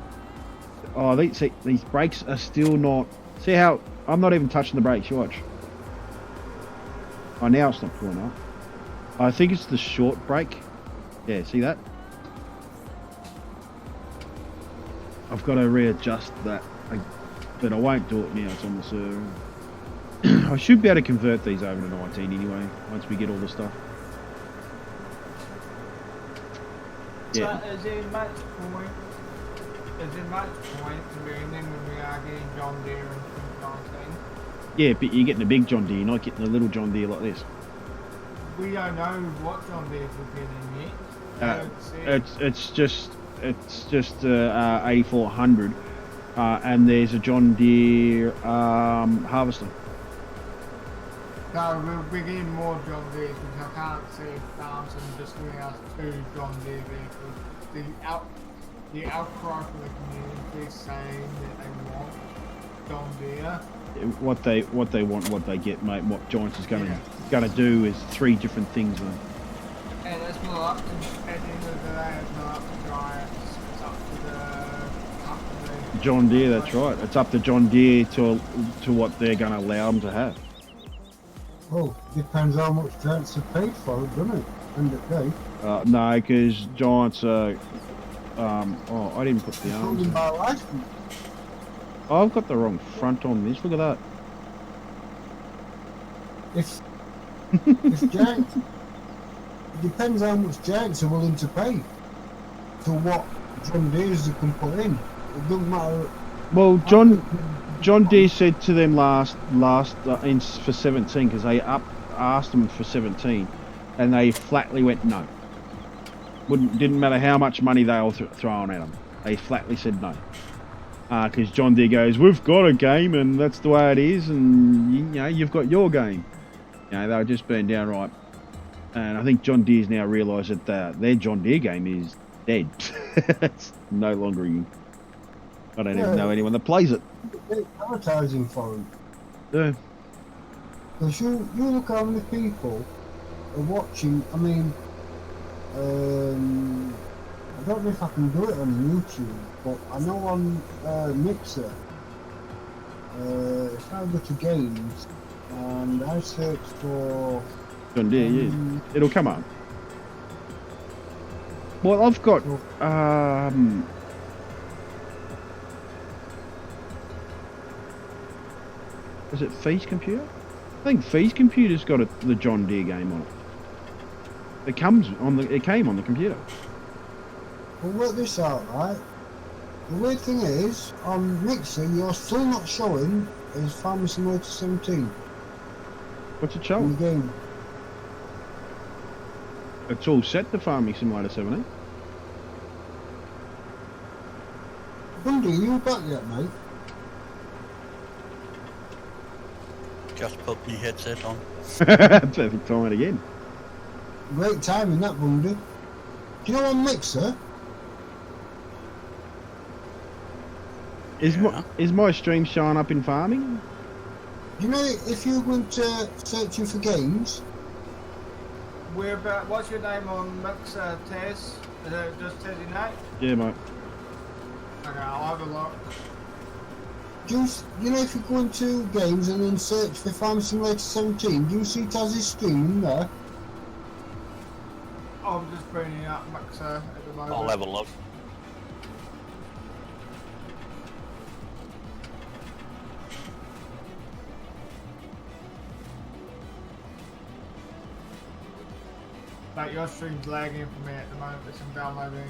Oh, these brakes are still not. See how I'm not even touching the brakes. You watch. Oh, now it's not pulling up. I think it's the short brake. Yeah, see that? I've got to readjust that, but I won't do it now. It's on the server. I should be able to convert these over to 19 anyway, once we get all the stuff. Yeah. So is there much point learning when we are getting John Deere in 2019? Yeah, but you're getting a big John Deere, you're not getting a little John Deere like this. We don't know what John Deere we're getting yet. It's just 8400, and there's a John Deere harvester. No, we'll be getting more John Deeres because I can't see Samson just giving us 2 John Deere vehicles. The outcry from the community saying that they want John Deere. What they want, what they get, mate. What Giants is gonna do is 3 different things, man. up to, at the end of the day, it's not up to Giants, it's up to the company. John Deere, that's right. It's up to John Deere to what they're going to allow them to have. Well, depends how much Giants have paid for it, doesn't it? End of the day. No, because Giants are... oh, I didn't put the arms Talking in. about license. Oh, I've got the wrong front on this. Look at that. If Giants... It depends how much Giants are willing to pay to what John Deere's they can put in. It doesn't matter. Well, John Deere said to them last for 17 because they asked them for 17, and they flatly went no. Didn't matter how much money they were throwing at them. They flatly said no. Because John Deere goes, we've got a game and that's the way it is, and you know you've got your game. You know, they were just being downright. And I think John Deere's now realised that their John Deere game is dead. It's no longer in. I don't even know anyone that plays it. They're advertising for them. Yeah. Because you look how many people are watching. I mean, I don't know if I can do it on YouTube, but I know on Mixer, if I go to games and I search for John Deere, yeah. It'll come up. Well, I've got is it Fee's computer? I think Fee's computer's got the John Deere game on it. It came on the computer. Well, work this out, right? The weird thing is, on Mixer, you're still not showing as Farming Simulator 17 What's it in showing? the game. It's all set to Farming Simulator 17. Bundy, are you back yet, mate? Just put my headset on. Perfect time again. Great timing, that Bundy. Do you know on Mixer? Is my stream showing up in farming? You know, if you're going to searching for games, What's your name on Mixer, Tazz? Is it just TazzieNate? Yeah, mate. Okay, I'll have a look. you know, if you go into games and then search for Farm Simulator 17, do you see Tazzie's stream there? I'm just bringing up Mixer at the moment. I'll have a look. Like your stream's lagging for me at the moment because I'm downloading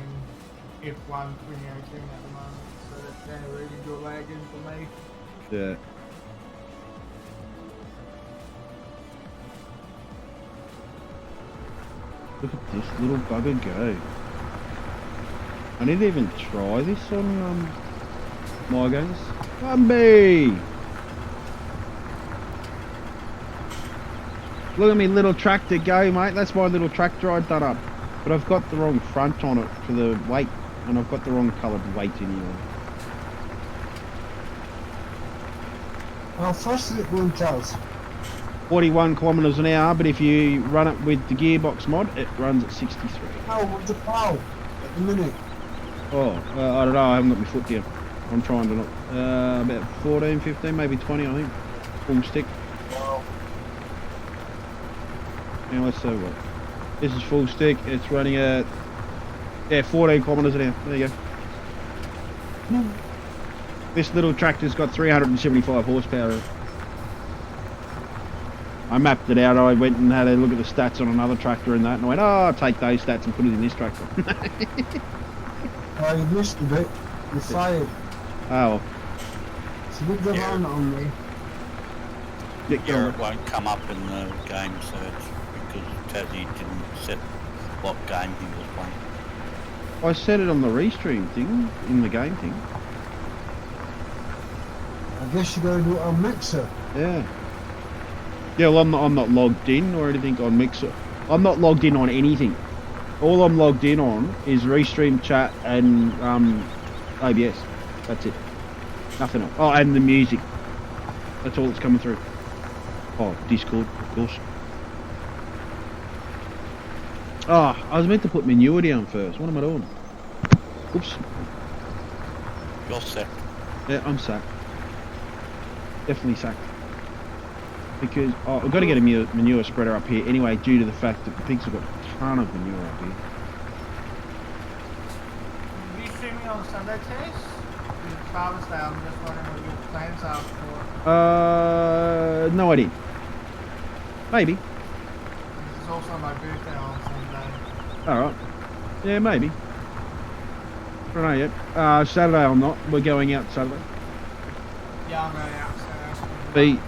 F1 2018 at the moment, so that's the only reason you're lagging for me. Yeah. Look at this little bugger go. I need to even try this on my games. Bambi! Look at me little tractor go, mate. That's my little tractor I done up. But I've got the wrong front on it for the weight, and I've got the wrong coloured weight in here. How fast is it going, Tazz? 41 kilometres an hour, but if you run it with the gearbox mod, it runs at 63. How with the plow at the minute? Oh, I don't know. I haven't got my foot down. I'm trying to not. About 14, 15, maybe 20, I think. Full stick. Wow. Now let's see what. This is full stick. It's running at 14 kilometres an hour. There you go. This little tractor's got 375 horsepower in it. I mapped it out. I went and had a look at the stats on another tractor and that, and I went, oh, I'll take those stats and put it in this tractor. Oh, you missed a bit. You fired. Oh, It's a bit of Yeah. on me. Yeah, it won't come up in the game search because Tazzie didn't set what game he was playing. I set it on the restream thing, in the game thing. I guess you gotta do it on Mixer. Yeah. Yeah, well, I'm not logged in or anything on Mixer. I'm not logged in on anything. All I'm logged in on is Restream chat and OBS. That's it. Nothing else. Oh, and the music. That's all that's coming through. Oh, Discord, of course. Oh, I was meant to put manure down first. What am I doing? Oops. You're set. Yeah, I'm sacked. Definitely sacked. Because I've got to get a manure spreader up here anyway, due to the fact that the pigs have got a ton of manure up here. Are you streaming on Sunday, Tess? It's Father's Day. I'm just wondering what your plans are for. No idea. Maybe. It's also my birthday on Sunday. Alright. Yeah, maybe. I don't know yet. Saturday I'm not. We're going out Saturday. Yeah, I'm going out Saturday.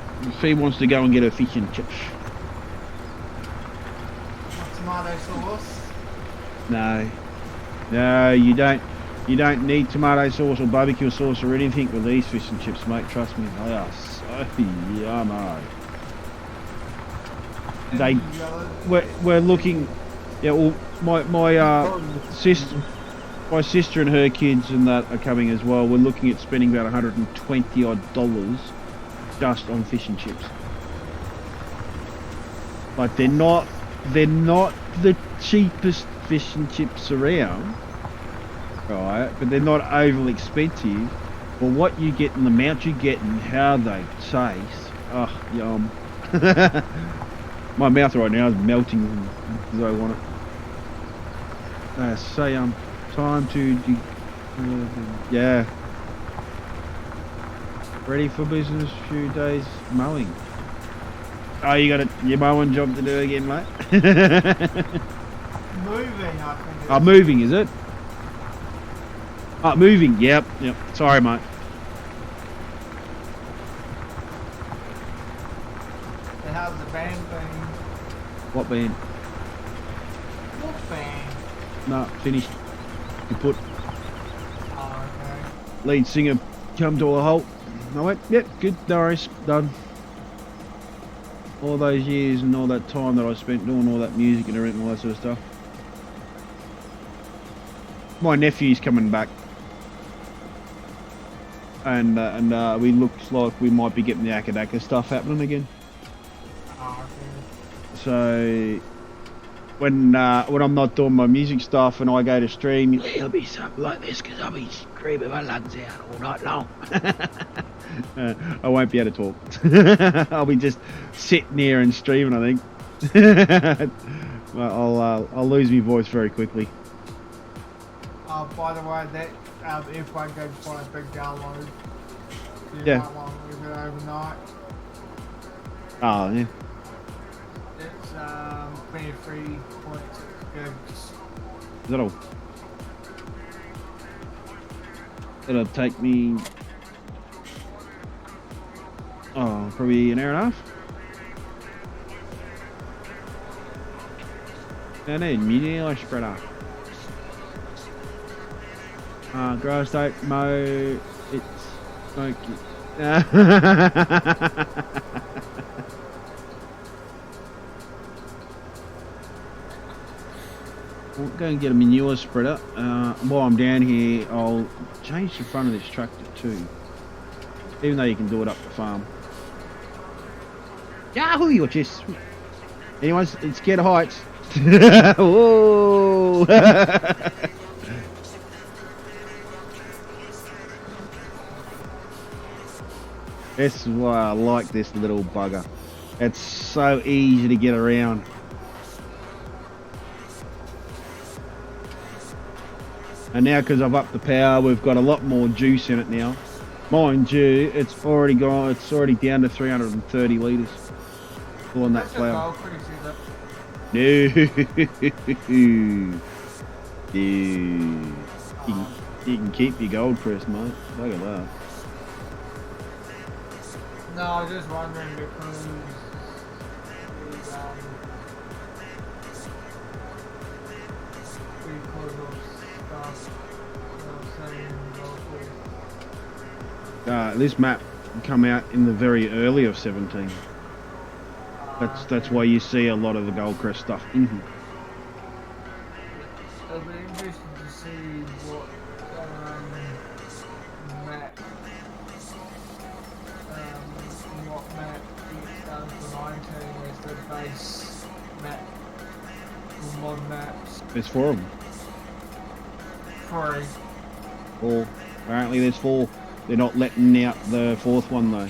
Fee wants to go and get her fish and chips. Tomato sauce? No. No, you don't. You don't need tomato sauce or barbecue sauce or anything with these fish and chips, mate. Trust me, they are so yummy. We're looking. Yeah, well, my sister and her kids and that are coming as well. We're looking at spending about $120 odd just on fish and chips. But they're not the cheapest fish and chips around, right? But they're not overly expensive. But what you get and the amount you get and how they taste, oh, yum. My mouth right now is melting because I want to say time to yeah, ready for business, few days mowing. Oh, you got your mowing job to do again, mate? Moving, I think. Oh, moving, is it? Oh, moving, yep. Sorry, mate. And how's the band been? What band? What band? No, finished. You put Oh, okay. lead singer come to a halt. I went, yep, good, no worries, done. All those years and all that time that I spent doing all that music and everything, all that sort of stuff. My nephew's coming back. And we looks like we might be getting the Akadaka stuff happening again. Oh, okay. So when I'm not doing my music stuff and I go to stream, it'll be something like this because I'll be screaming my lungs out all night long. I won't be able to talk. I'll be just sitting here and streaming, I think. Well, I'll lose my voice very quickly. By the way, that airplane gave quite a big download. You Yeah. might want to leave it overnight. Oh, yeah. It's 23.6 gigs. Is that all? It'll take me probably an hour and a half. And then manure spreader. Grass don't mow, it's smoky. We'll go and get a manure spreader. While I'm down here, I'll change the front of this tractor too. Even though you can do it up the farm. Yahoo, your chest. Anyways, it's scared of heights. Whoa! This is why I like this little bugger. It's so easy to get around. And now because I've upped the power, we've got a lot more juice in it now. Mind you, it's already down to 330 litres. Pulling that flour. No. You can keep your gold press, mate. Look at that. No, I was just wondering because this map come out in the very early of 17. That's why you see a lot of the Goldcrest stuff in here. It'll be interesting to see what map gets done for 19 as the base map. on mod maps. There's 4 of them. 3. 4. Apparently there's 4. They're not letting out the 4th one though.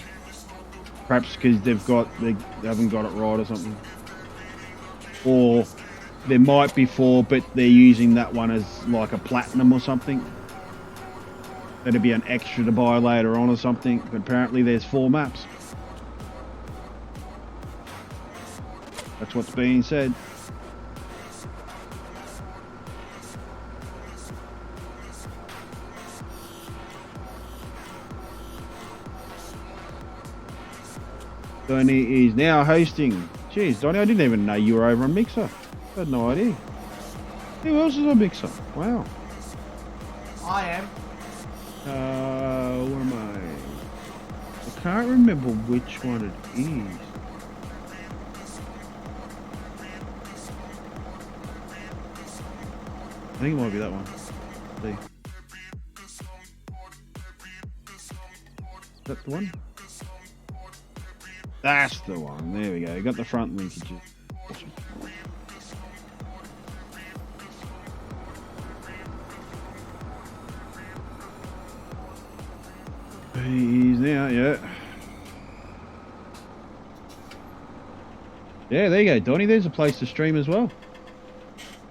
Perhaps because they haven't got it right or something. Or there might be 4, but they're using that one as like a platinum or something. That'd be an extra to buy later on or something. But apparently there's 4 maps. That's what's being said. Donnie is now hosting. Jeez, Donnie, I didn't even know you were over on Mixer. I had no idea. Who else is on Mixer? Wow. I am. Where am I? I can't remember which one it is. I think it might be that one. Let's see. Is that the one? That's the one. There we go. You got the front linkages. Awesome. He's now, yeah. Yeah, there you go, Donnie. There's a place to stream as well.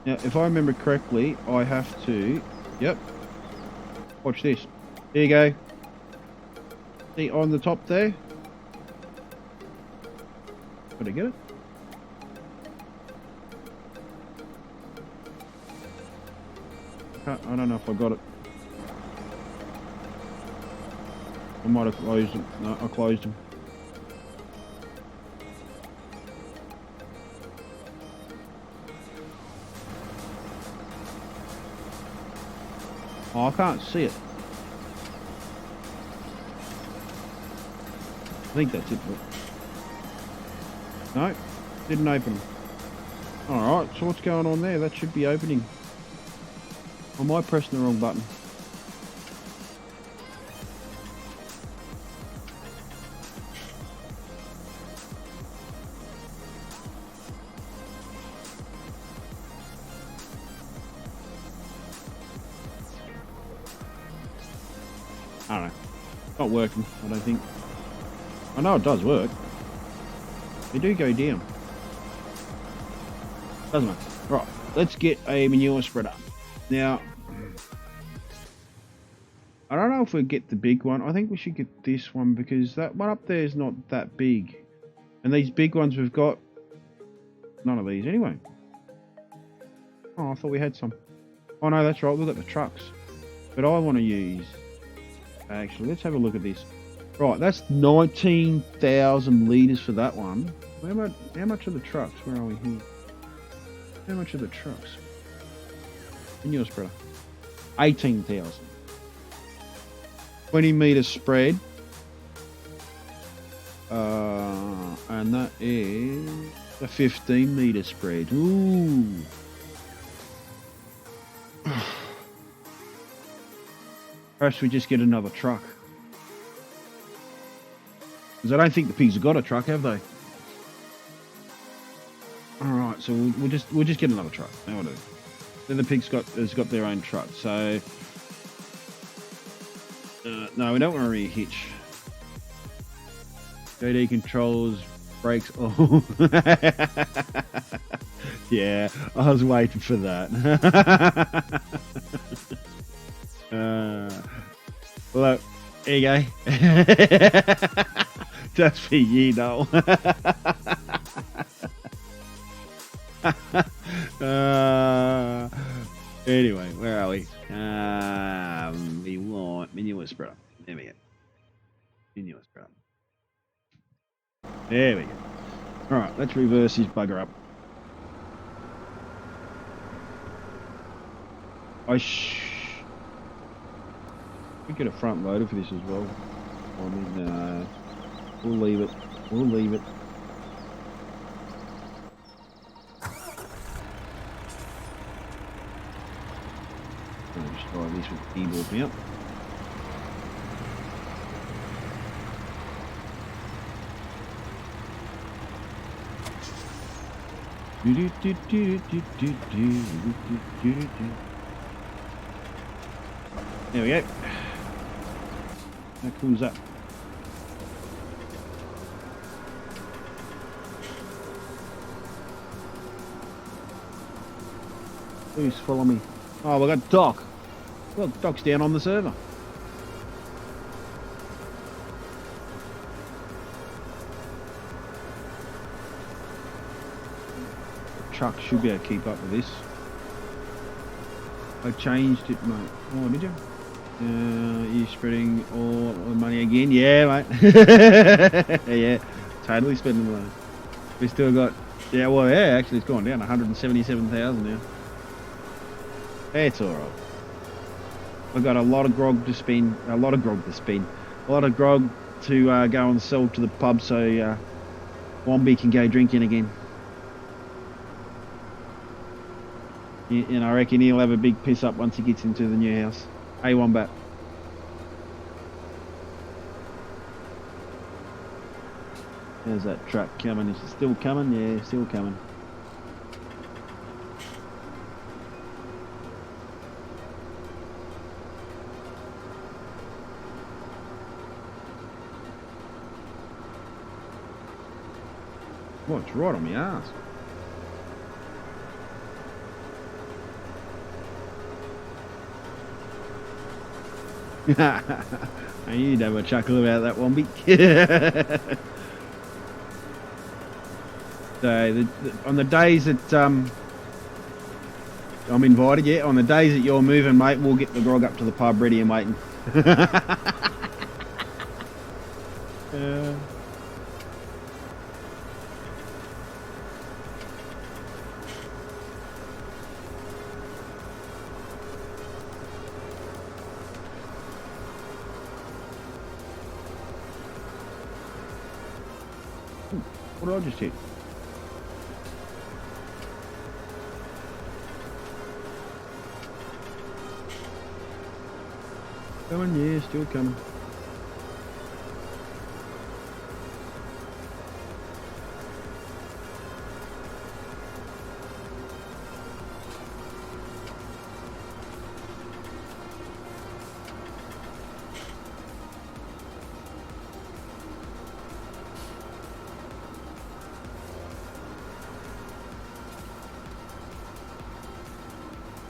Now, if I remember correctly, I have to... Yep. Watch this. There you go. See on the top there? Did I get it? I don't know if I got it. I might have closed them. No, I closed them. Oh, I can't see it. I think that's it. No, didn't open. Alright, so what's going on there? That should be opening. Or am I pressing the wrong button? I don't know. Not working, I don't think. I know it does work. They do go down. Doesn't matter. Right, let's get a manure spreader. Now, I don't know if we get the big one. I think we should get this one because that one up there is not that big. And these big ones we've got, none of these anyway. Oh, I thought we had some. Oh no, that's right, we've got the trucks. But I want to use... Actually, let's have a look at this. Right, that's 19,000 litres for that one. How much are the trucks? Where are we here? How much are the trucks? Manure spreader. 18,000. 20 metre spread. And that is a 15 metre spread. Ooh. Perhaps we just get another truck. Because I don't think the pigs have got a truck, have they? Alright, so we'll just get another truck. That'll do. Then the pig's has got their own truck, so... no, we don't want to re-hitch. JD controls, brakes... Oh. Yeah, I was waiting for that. Look, here you go. Just for you, Noel. Anyway, where are we? We want manure spreader. There we go. Manure spreader. There we go. Alright, let's reverse his bugger up. We get a front loader for this as well. I mean, we'll leave it. We'll leave it. I'll just try this with the keyboard mount. There we go. How cool is that? Please follow me. Oh, we got Doc. Well, Doc's down on the server. Chuck should be able to keep up with this. I changed it, mate. Oh, did you? You spreading all the money again? Yeah, mate. Yeah, totally spending the money. We still got, yeah, well, yeah, actually it's gone down 177,000 now. It's all right. I've got a lot of grog to spend, a lot of grog to go and sell to the pub so Wombi can go drinking again. And I reckon he'll have a big piss up once he gets into the new house. Hey, Wombat. There's that truck coming. Is it still coming? Yeah, still coming. Oh, it's right on my ass. You'd have a chuckle about that one, Wombi. So, on the days that I'm invited, yeah, on the days that you're moving, mate, we'll get the grog up to the pub ready and waiting. What did I just hit? Coming, yeah, still coming.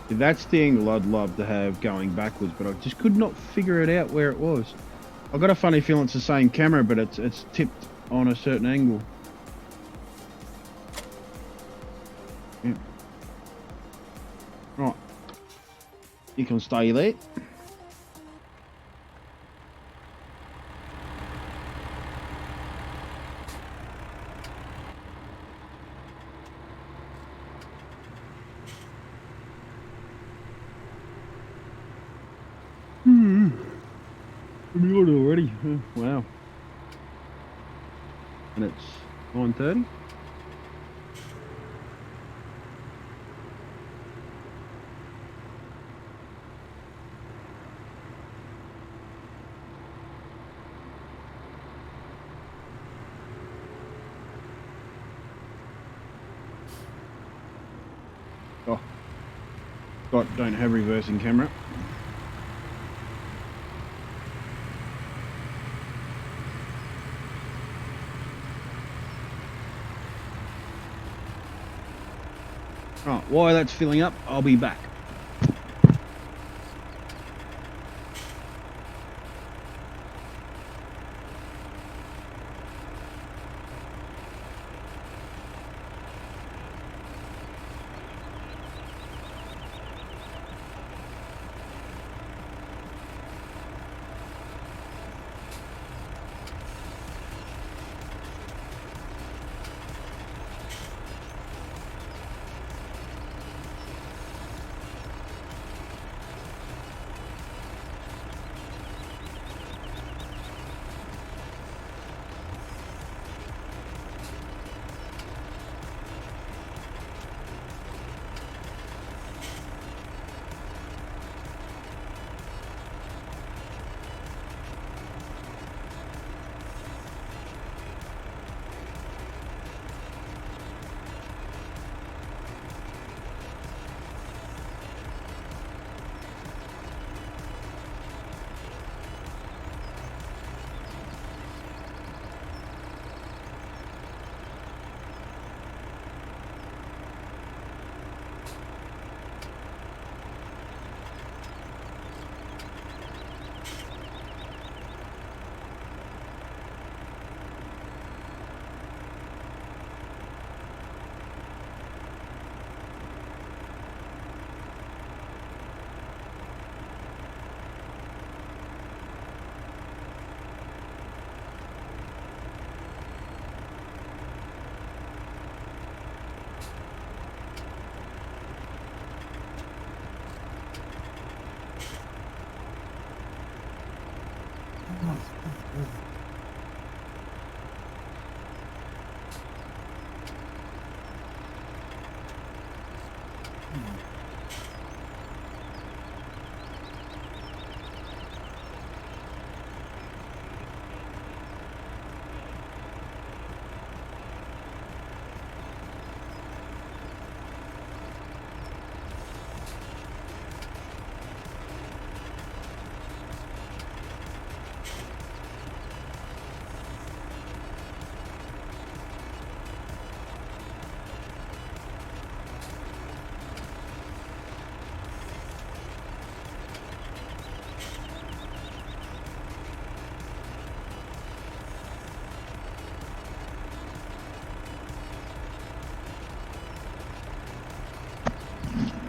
That's the angle I'd love to have going backwards, but I just could not figure it out where it was. I've got a funny feeling it's the same camera, but it's tipped on a certain angle. Yeah. Right. You can stay there. Already. Wow. And it's 9:30. Oh, don't have reversing camera. Right, while that's filling up, I'll be back.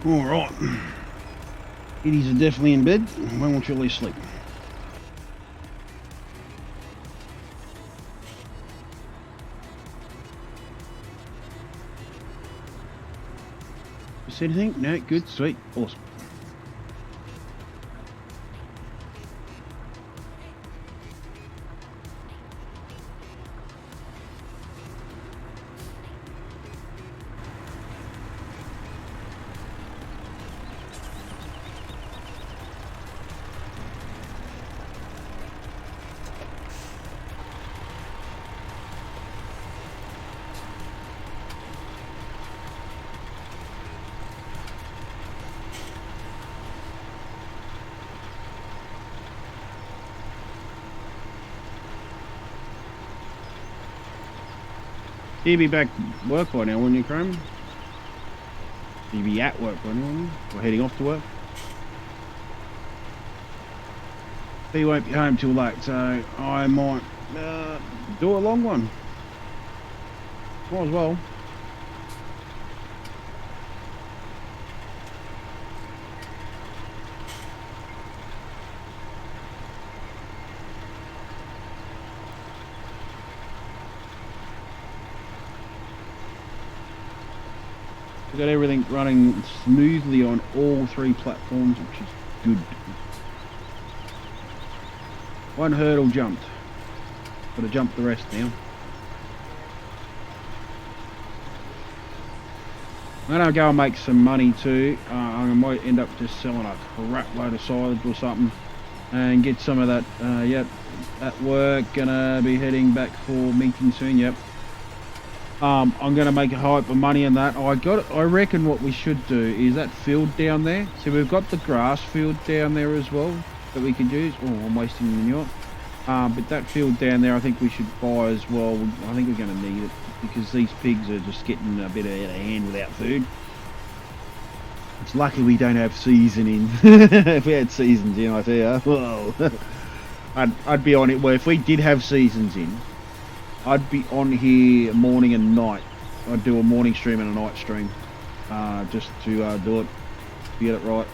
Alright. Kitties are definitely in bed. When will Chili sleep? Just anything? No, good, sweet, awesome. You'd be back work by now, wouldn't you, Chrome? You'd be at work by now, wouldn't you? Or heading off to work? He won't be home till late, so I might do a long one. Might as well. We've got everything running smoothly on all three platforms, which is good. One hurdle jumped. Got to jump the rest now. Then I'll go and make some money too. I might end up just selling a crap load of silage or something and get some of that. Yep, at work. Gonna be heading back for meeting soon. Yep. I'm gonna make a hype of money on that. I reckon what we should do is that field down there. So we've got the grass field down there as well that we could use. Oh, I'm wasting manure. But that field down there, I think we should buy as well. I think we're going to need it because these pigs are just getting a bit out of hand without food. It's lucky we don't have seasoning. If we had seasons in, I tell you, whoa. I'd be on it. Well, if we did have seasons in, I'd be on here morning and night. I'd do a morning stream and a night stream, just to do it, get it right.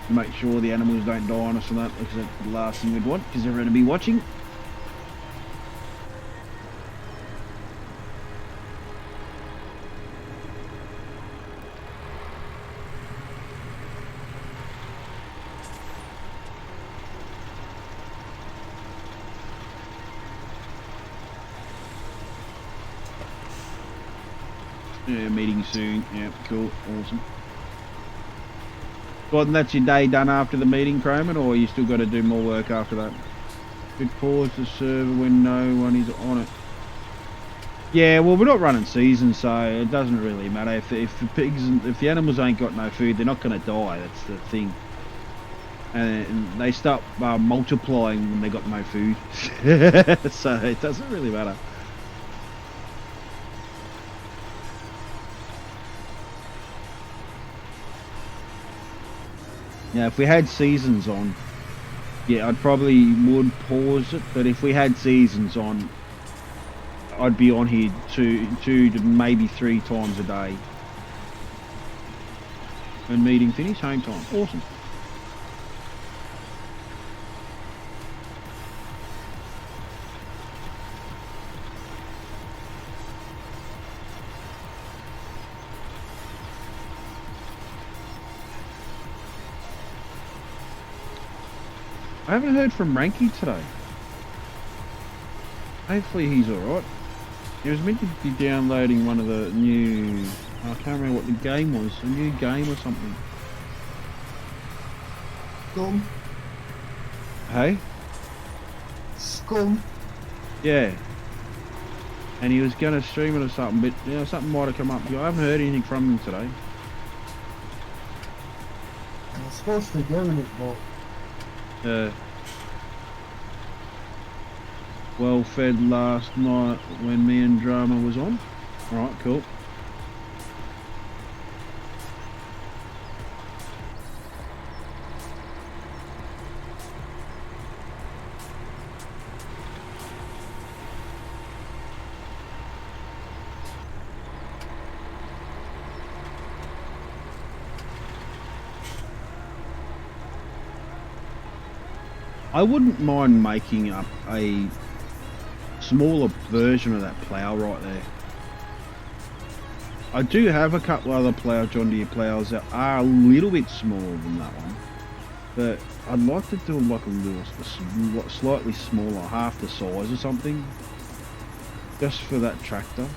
Make sure the animals don't die on us and that, because that's the last thing we'd want, because everyone will be watching. Yeah, meeting soon. Yeah, cool, awesome. Well, and that's your day done after the meeting, Croman, or you still got to do more work after that? Could pause the server when no one is on it. Yeah, well, we're not running seasons, so it doesn't really matter. If the pigs, if the animals ain't got no food, they're not going to die. That's the thing. And they start multiplying when they got no food, so it doesn't really matter. Now, if we had seasons on, yeah, I'd probably would pause it. But if we had seasons on, I'd be on here two to maybe 3 times a day. And meeting finish, home time. Awesome. I haven't heard from Ranky today. Hopefully he's alright. He was meant to be downloading one of the new... I can't remember what the game was. A new game or something. Scum. Hey? Scum. Yeah. And he was going to stream it or something, but you know, something might have come up. I haven't heard anything from him today. I was supposed to be doing it, but... Well fed last night when me and Drama was on. Alright, cool. I wouldn't mind making up a smaller version of that plough right there. I do have a couple other John Deere ploughs that are a little bit smaller than that one, but I'd like to do like a slightly smaller, half the size or something, just for that tractor,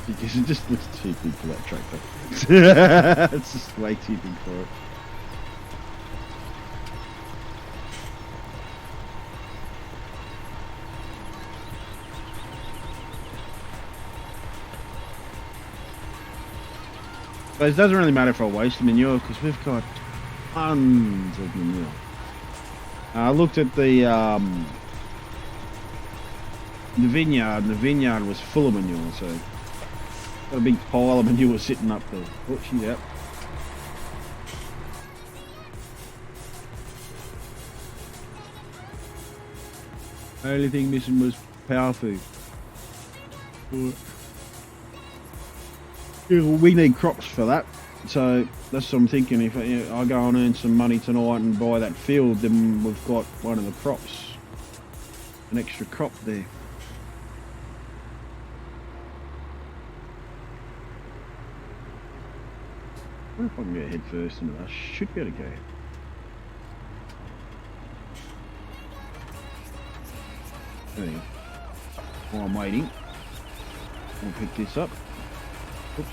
because it just looks too big for that tractor. It's just way too big for it. But it doesn't really matter if I waste manure because we've got tons of manure. I looked at the vineyard, and the vineyard was full of manure, so got a big pile of manure sitting up there. Oh, she's out. Only thing missing was power food. We need crops for that, so that's what I'm thinking. If I go and earn some money tonight and buy that field, then we've got one of the crops, an extra crop there. I wonder if I can get head first into that. I should be able to go. There you go. While I'm waiting, I'll pick this up. Oops.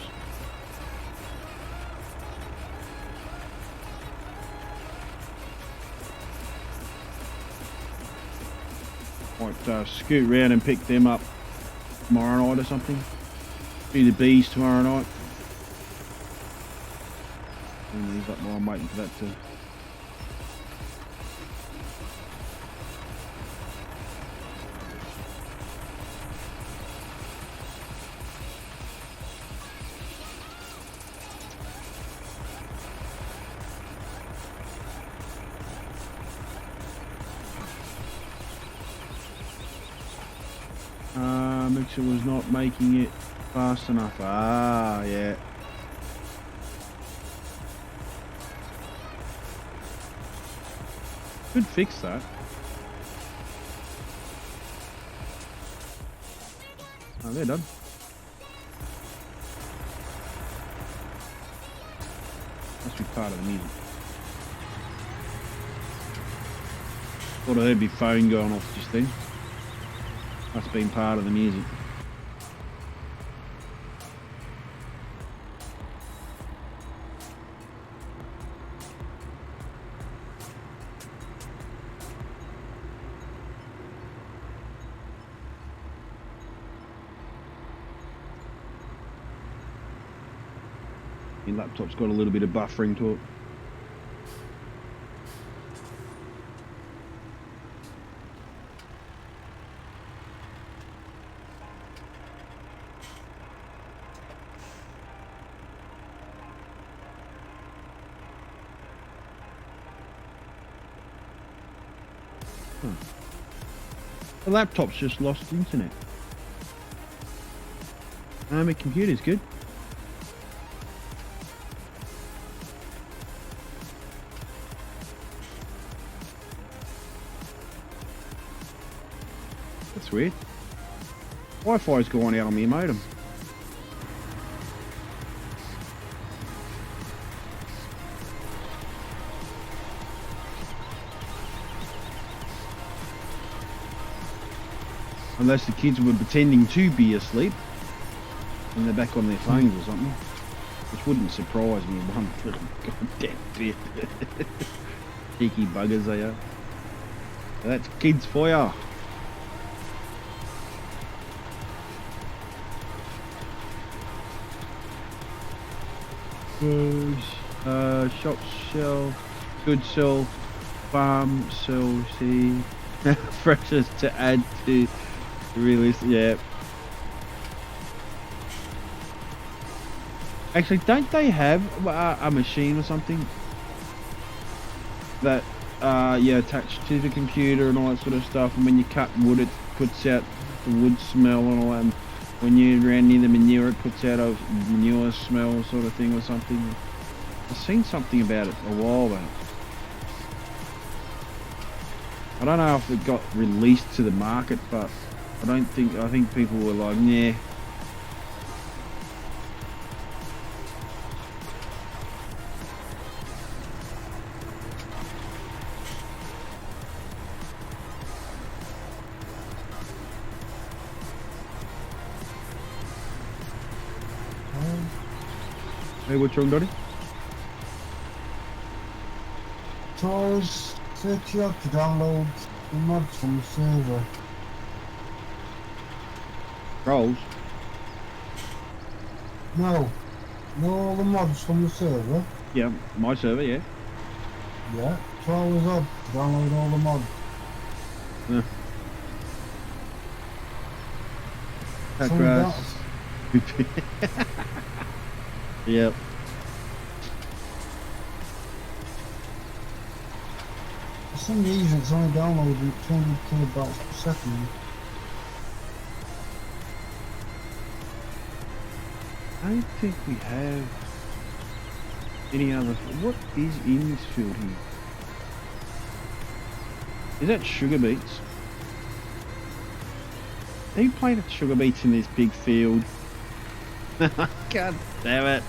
Might scoot round and pick them up tomorrow night or something. Do the bees tomorrow night. And these up while I'm waiting for that to... Mixer was not making it fast enough. Ah, yeah. Could fix that. Oh, they're done. Must be part of the music. Thought I heard my phone going off just then. Must have been part of the music. Your laptop's got a little bit of buffering to it. The laptop's just lost internet. My computer's good. That's weird. Wi-Fi's gone out on my modem. Unless the kids were pretending to be asleep and they're back on their phones or something. Which wouldn't surprise me one little goddamn bit. Cheeky buggers they are. So that's kids for ya. Shop sell, good sell, farm sell, see, freshers to add to release, yeah. Actually, don't they have a machine or something that, yeah, attached to the computer and all that sort of stuff, and when you cut wood it puts out the wood smell and all that, and when you're around near the manure it puts out a manure smell sort of thing or something. I've seen something about it a while back. I don't know if it got released to the market, but I think people were like, yeah. Hey, what's wrong, Dotty? Tries 30 odd to download the mods from the server. Trolls? No. All the mods from the server? Yeah, my server, yeah. Yeah. 12 odd to download all the mods. Yeah. Some Yep. For some reason it's only downloading 200 kilobytes per second. I don't think we have any other. What is in this field here? Is that sugar beets? Are you planted sugar beets in this big field? God damn it.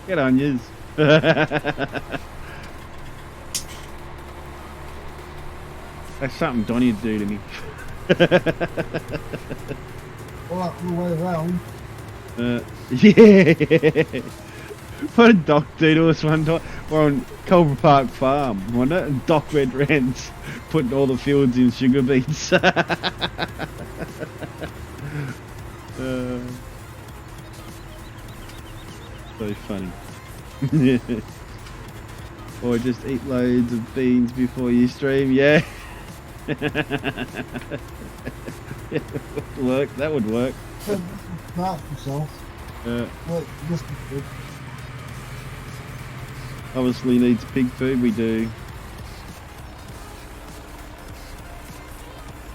Get on yous. That's something Donnie would do to me. Well, up the way around. Yeah. What did Doc do to us one time? We're on Culver Park Farm, wasn't it? And Doc went round putting all the fields in sugar beets. So funny. Or just eat loads of beans before you stream, yeah. Work, that would work. Mark myself. Look, this is good. Obviously needs pig food, we do.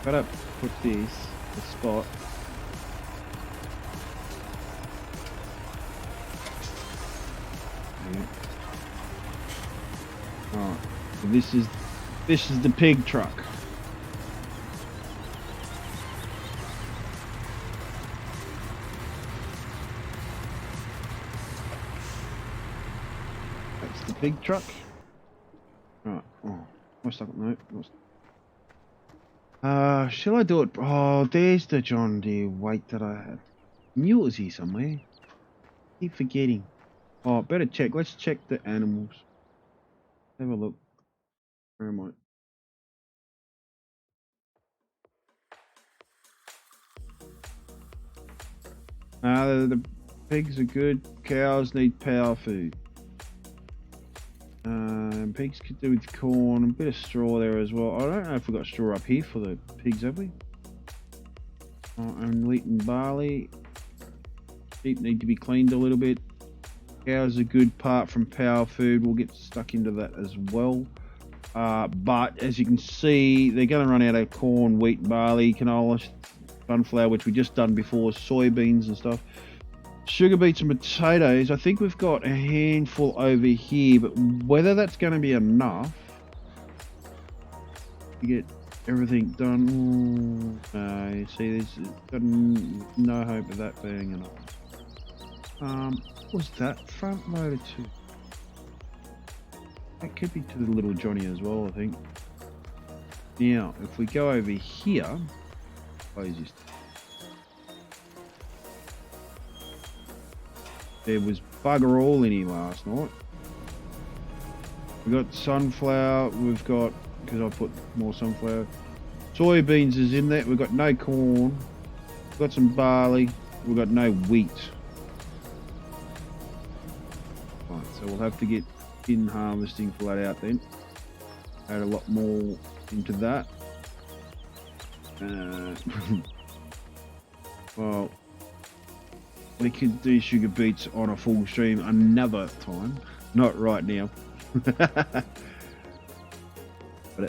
Gotta put this, the spot. Yeah. Alright, so this is the pig truck. That's the pig truck. Right, oh, what's that? No, shall I do it? Oh, there's the John Deere weight that I had. Knew it was here somewhere. Keep forgetting. Oh, better check. Let's check the animals. Have a look. Where am I? The pigs are good. Cows need power food. Pigs could do with corn and a bit of straw there as well. I don't know if we've got straw up here for the pigs, have we? And wheat and barley. Sheep need to be cleaned a little bit. Cows are good part from power food. We'll get stuck into that as well. But as you can see, they're going to run out of corn, wheat, barley, canola, sunflower, which we just done before, soybeans and stuff. Sugar beets and potatoes, I think we've got a handful over here, but whether that's going to be enough to get everything done, no, see, there's got no hope of that being enough. What was that front loader to? That could be to the little Johnny as well, I think. Now, if we go over here, close this. There was bugger all in here last night. We got sunflower, we've got, because I put more sunflower. Soybeans is in there, we've got no corn. We've got some barley, we've got no wheat. Right, so we'll have to get in harvesting flat out then. Add a lot more into that. Well, we could do sugar beets on a full stream another time. Not right now. But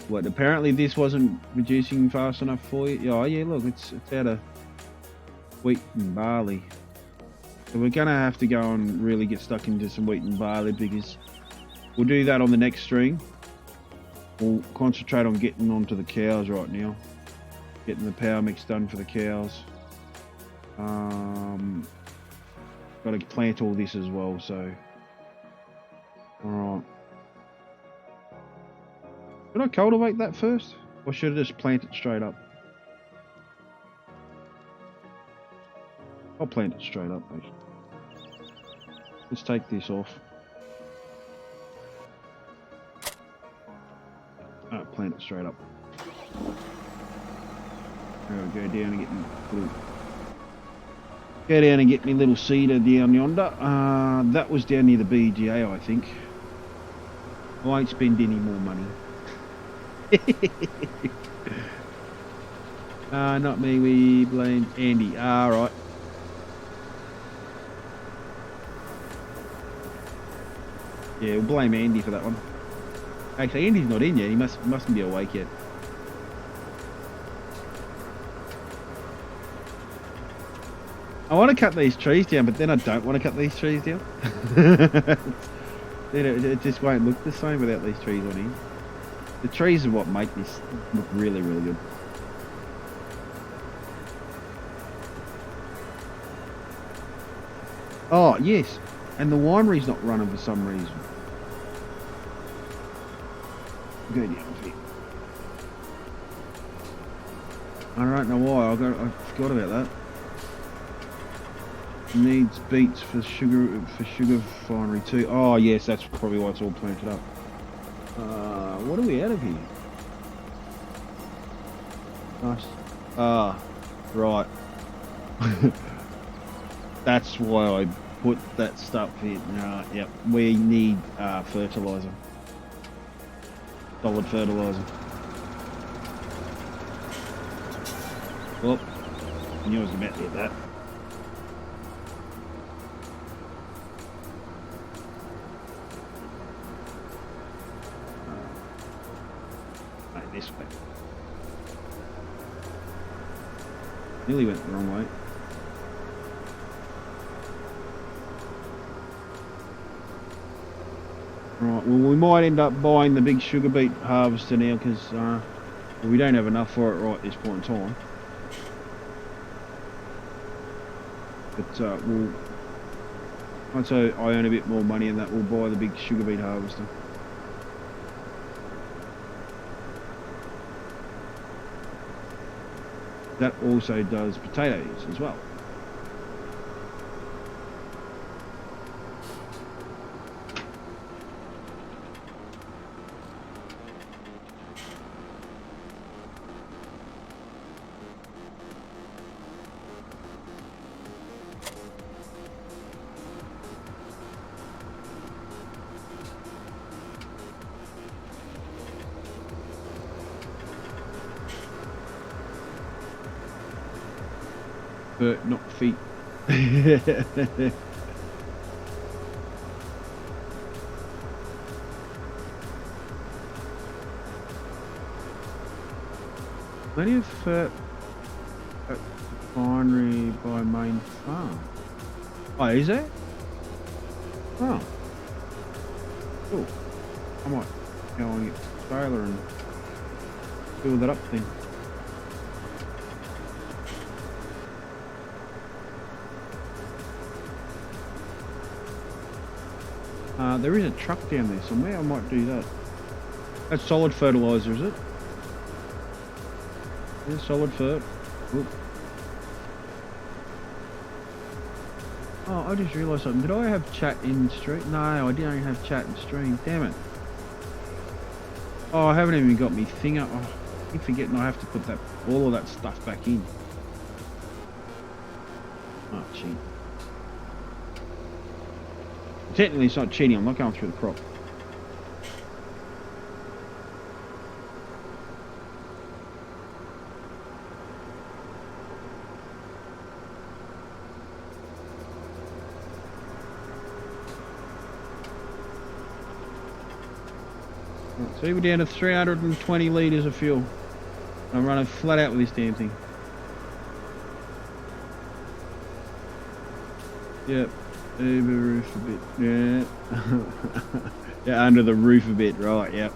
what? Apparently this wasn't reducing fast enough for you. Oh yeah, look, it's out of wheat and barley. So we're gonna have to go and really get stuck into some wheat and barley because we'll do that on the next stream. We'll concentrate on getting onto the cows right now, getting the power mix done for the cows. Got to plant all this as well. So, all right. Should I cultivate that first, or should I just plant it straight up? I'll plant it straight up, actually. Let's take this off. Plant it straight up. I'll go down and get me little cedar down yonder. That was down near the BGA, I think. I won't spend any more money. Not me, we blame Andy. Right. Yeah, we'll blame Andy for that one. Actually, Andy's not in yet. He mustn't be awake yet. I want to cut these trees down, but then I don't want to cut these trees down. It just won't look the same without these trees on here. The trees are what make this look really, really good. Oh, yes. And the winery's not running for some reason. Go down here. I don't know why. I forgot about that. Needs beets for sugar refinery too. Oh yes, that's probably why it's all planted up. What are we out of here? Nice. Right. That's why I put that stuff in. Yep. We need fertilizer. Solid fertilizer. Well, I knew I was about to hit that. This way. Nearly went the wrong way. Right, well we might end up buying the big sugar beet harvester now because we don't have enough for it right at this point in time. But once I earn a bit more money and that, we'll buy the big sugar beet harvester. That also does potatoes as well. But not feet. Plenty of refinery by main farm. Oh, is there? Oh. Cool. I might go and get the trailer and fill that up then. There is a truck down there somewhere. I might do that. That's solid fertilizer, is it? Yeah, solid foot. Oop. Oh, I just realised something. Did I have chat in stream? No, I didn't have chat in stream. Damn it. Oh, I haven't even got me thing up. Oh, I keep forgetting I have to put that all of that stuff back in. Oh, cheat. Technically, it's not cheating. I'm not going through the crop. So we're down to 320 litres of fuel. I'm running flat out with this damn thing. Yep. Over the roof a bit. Yeah. Yeah, under the roof a bit. Right, yep.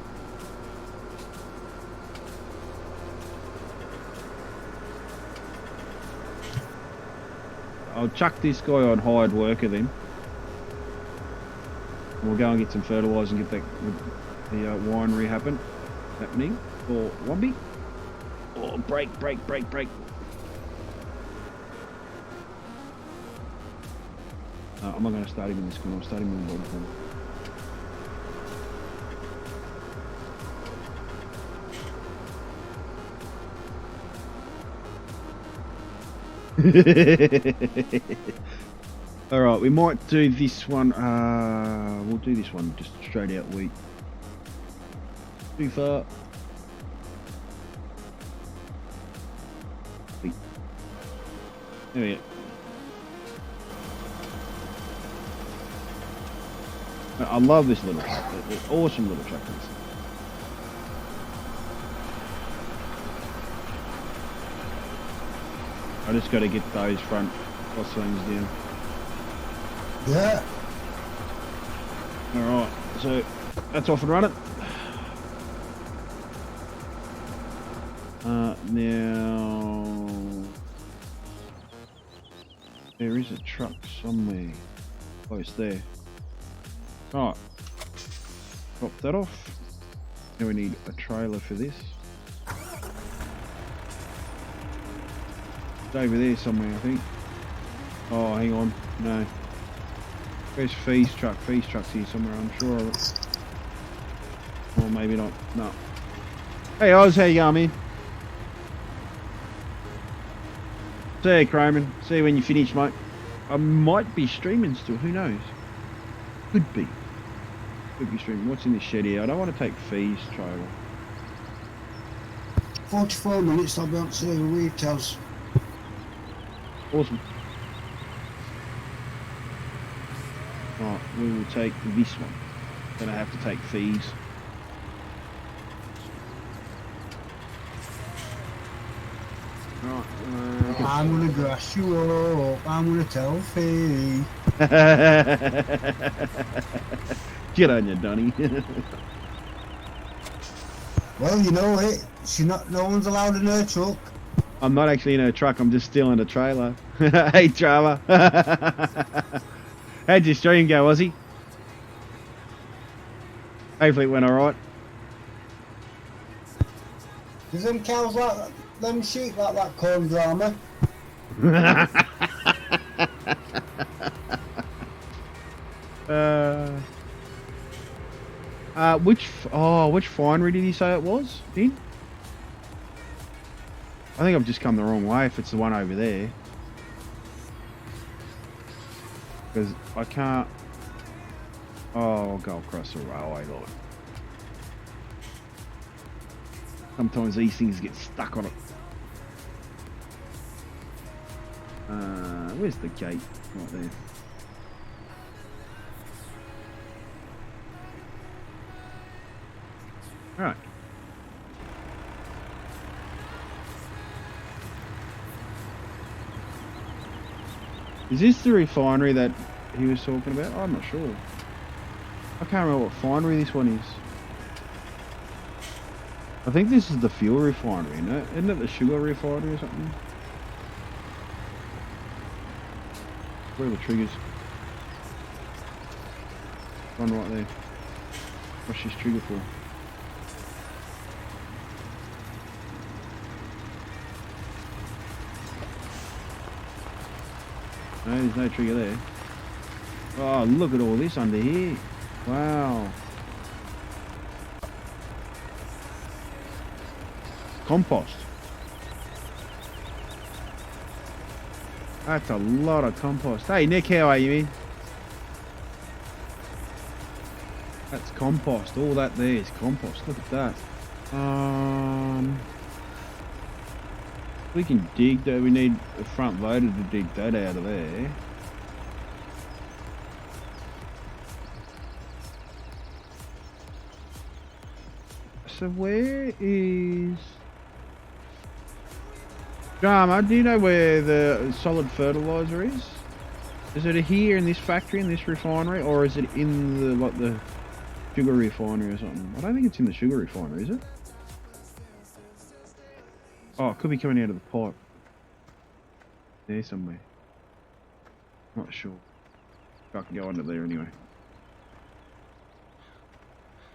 I'll chuck this guy on hired worker then. And we'll go and get some fertiliser and get the winery happening. Or Wombi. Oh, break. I'm not going to start him in this corner. I'm starting him in the bottom corner. Alright, we might do this one. We'll do this one just straight out wheat. Too far. Wheat. There we go. I love this little truck. It's an awesome little truck. I just got to get those front crosswings down. Yeah. Alright, so that's off and running. Now there is a truck somewhere. Oh, it's there. Alright, drop that off. Now we need a trailer for this. It's over there somewhere, I think. Oh, hang on, no. Where's Fee's truck? Fee's truck's here somewhere, I'm sure of it. Or maybe not, no. Hey Oz, how you going, man? See you, Croman. See you when you finish, mate. I might be streaming still, who knows? Could be. Could be streaming. What's in this shed here? I don't want to take Fee's trailer. 44 minutes, I'll be on to the weed Tazz. Awesome. Right, we will take this one. Then I have to take Fee's. Right. I'm gonna grass you up. I'm gonna tell Fee. Get on you, Donny. Well, you know it. No one's allowed in her truck. I'm not actually in a truck. I'm just stealing a trailer. Hey, Trevor. How'd your stream go, Ozzy? Hopefully it went alright. Is them cows like that? Them sheep like that corn drama? Which finery did he say it was? In? I think I've just come the wrong way if it's the one over there. Because I can't... Oh, I'll go across the railway, Lord. Sometimes these things get stuck on it. Where's the gate? Right there. Alright. Is this the refinery that he was talking about? I'm not sure. I can't remember what refinery this one is. I think this is the fuel refinery, isn't it? Isn't it the sugar refinery or something? Where are the triggers? One right there. What's this trigger for? No, there's no trigger there. Oh, look at all this under here. Wow. Compost. That's a lot of compost. Hey, Nick, how are you, man? That's compost. All that there is compost. Look at that. We can dig though. We need a front loader to dig that out of there. So where is Drama? Do you know where the solid fertilizer is? Is it here in this factory, in this refinery, or is it in the the sugar refinery or something? I don't think it's in the sugar refinery, is it? Oh, it could be coming out of the pipe. There somewhere. Not sure. I can go under there anyway.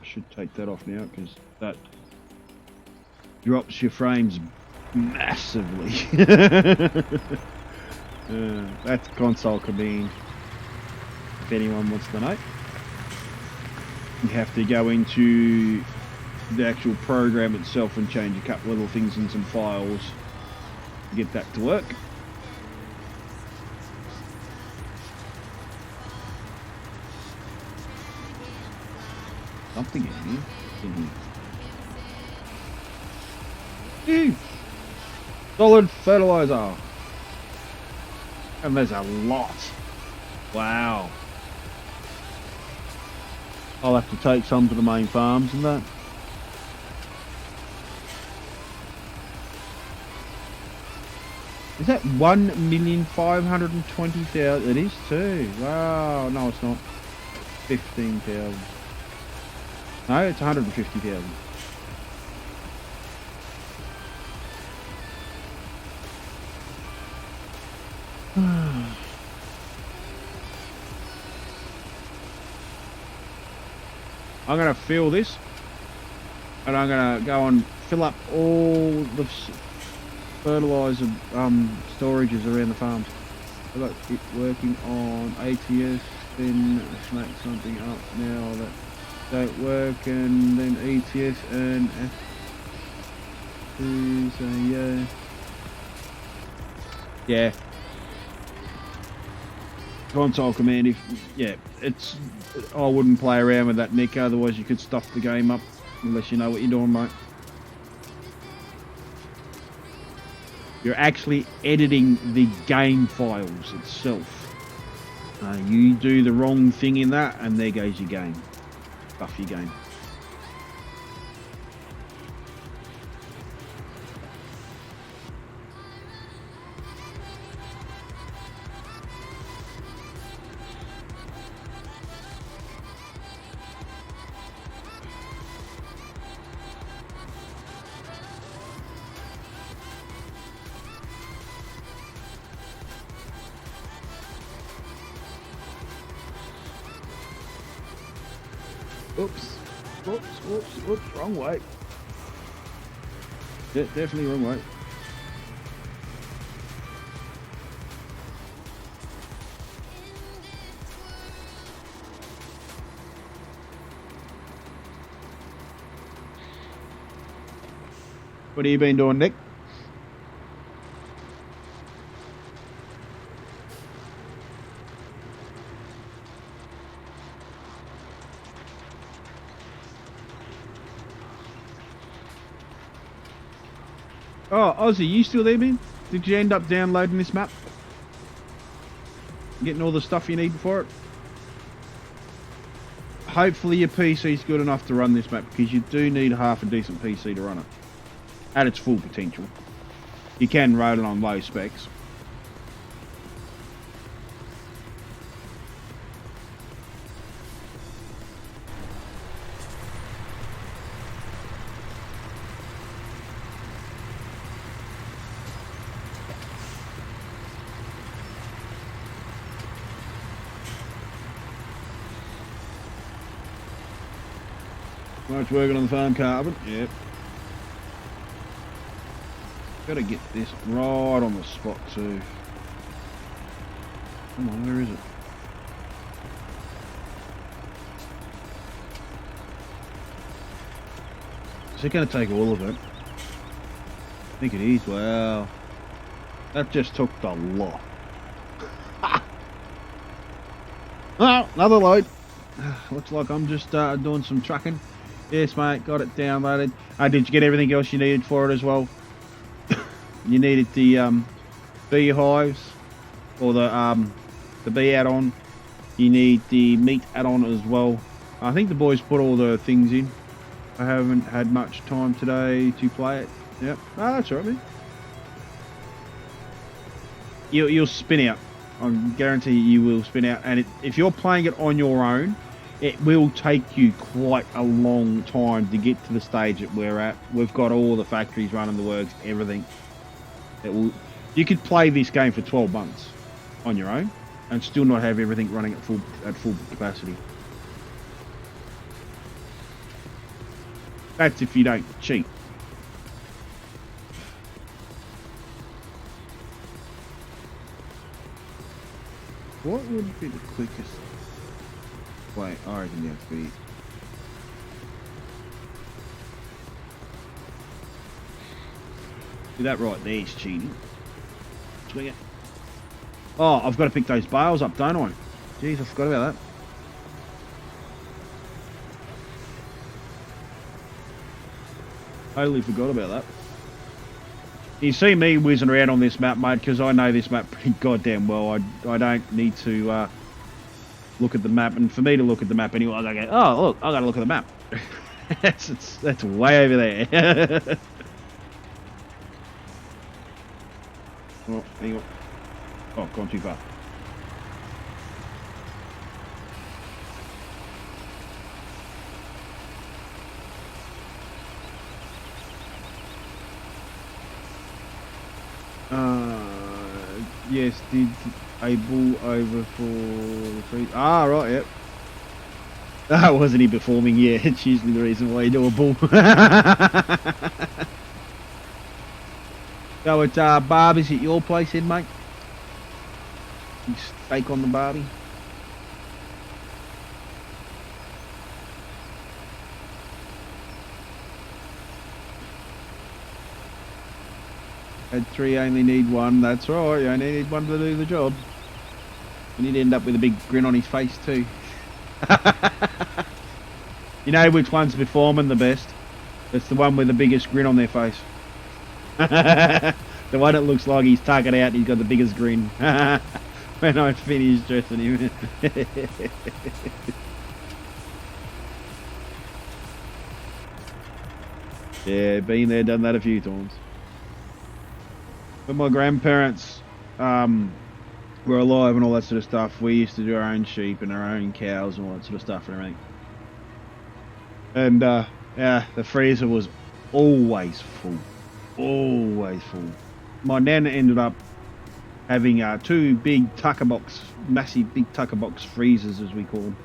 I should take that off now because that drops your frames massively. That's console command. If anyone wants to know, you have to go into the actual program itself and change a couple little things in some files to get that to work. Something in here. Solid fertilizer. And there's a lot. Wow. I'll have to take some to the main farms and that. Is that 1,520,000? It is too. Wow. No, it's not. 15,000. No, it's 150,000. I'm going to fill this and I'm going to go and fill up all the fertilizer storages around the farms. I've got it working on ATS, then snap something up now that don't work, and then ETS and so yeah. Console command, it's I wouldn't play around with that, Nick, otherwise you could stuff the game up unless you know what you're doing, mate. You're actually editing the game files itself. You do the wrong thing in that and there goes your game. Buff your game. Oops, wrong way. Definitely wrong way. What have you been doing, Nick? Oh, Ozzy, you still there, man? Did you end up downloading this map? Getting all the stuff you need for it? Hopefully your PC's good enough to run this map, because you do need half a decent PC to run it. At its full potential. You can run it on low specs. Much working on the farm carbon, yep. Gotta get this right on the spot too. Come on, where is it? Is it going to take all of it? I think it is. Wow. That just took the lot. Oh, another load. Looks like I'm just doing some trucking. Yes, mate. Got it downloaded. Did you get everything else you needed for it as well? You needed the beehives or the bee add-on. You need the meat add-on as well. I think the boys put all the things in. I haven't had much time today to play it. Yep. Oh, that's all right, man. You'll spin out. I guarantee you will spin out. And if you're playing it on your own, it will take you quite a long time to get to the stage that we're at. We've got all the factories running the works, everything. You could play this game for 12 months on your own and still not have everything running at full capacity. That's if you don't cheat. What would be the quickest way? I reckon you have to be. See, that right there is cheating. Swing it. Oh, I've got to pick those bales up, don't I? Jeez, I forgot about that. Totally forgot about that. You see me whizzing around on this map, mate, because I know this map pretty goddamn well. I don't need to look at the map, and for me to look at the map anyway, I go, oh, look, I got to look at the map. that's way over there. Oh, hang on. Oh, gone too far. Yes, did a bull over for the free? Ah, right, yep. That wasn't he performing? Yeah, it's usually the reason why you do a bull. So it's Barbie's at your place then, mate? You steak on the Barbie? Had three, only need one. That's right, you only need one to do the job. You need to end up with a big grin on his face too. You know which one's performing the best? It's the one with the biggest grin on their face. The one that looks like he's tugging out and he's got the biggest grin. When I finish dressing him. Yeah, been there, done that a few times. When my grandparents were alive and all that sort of stuff, we used to do our own sheep and our own cows and all that sort of stuff and everything. And yeah, the freezer was always full. Always full. My nan ended up having two big tucker box, massive big tucker box freezers as we call them,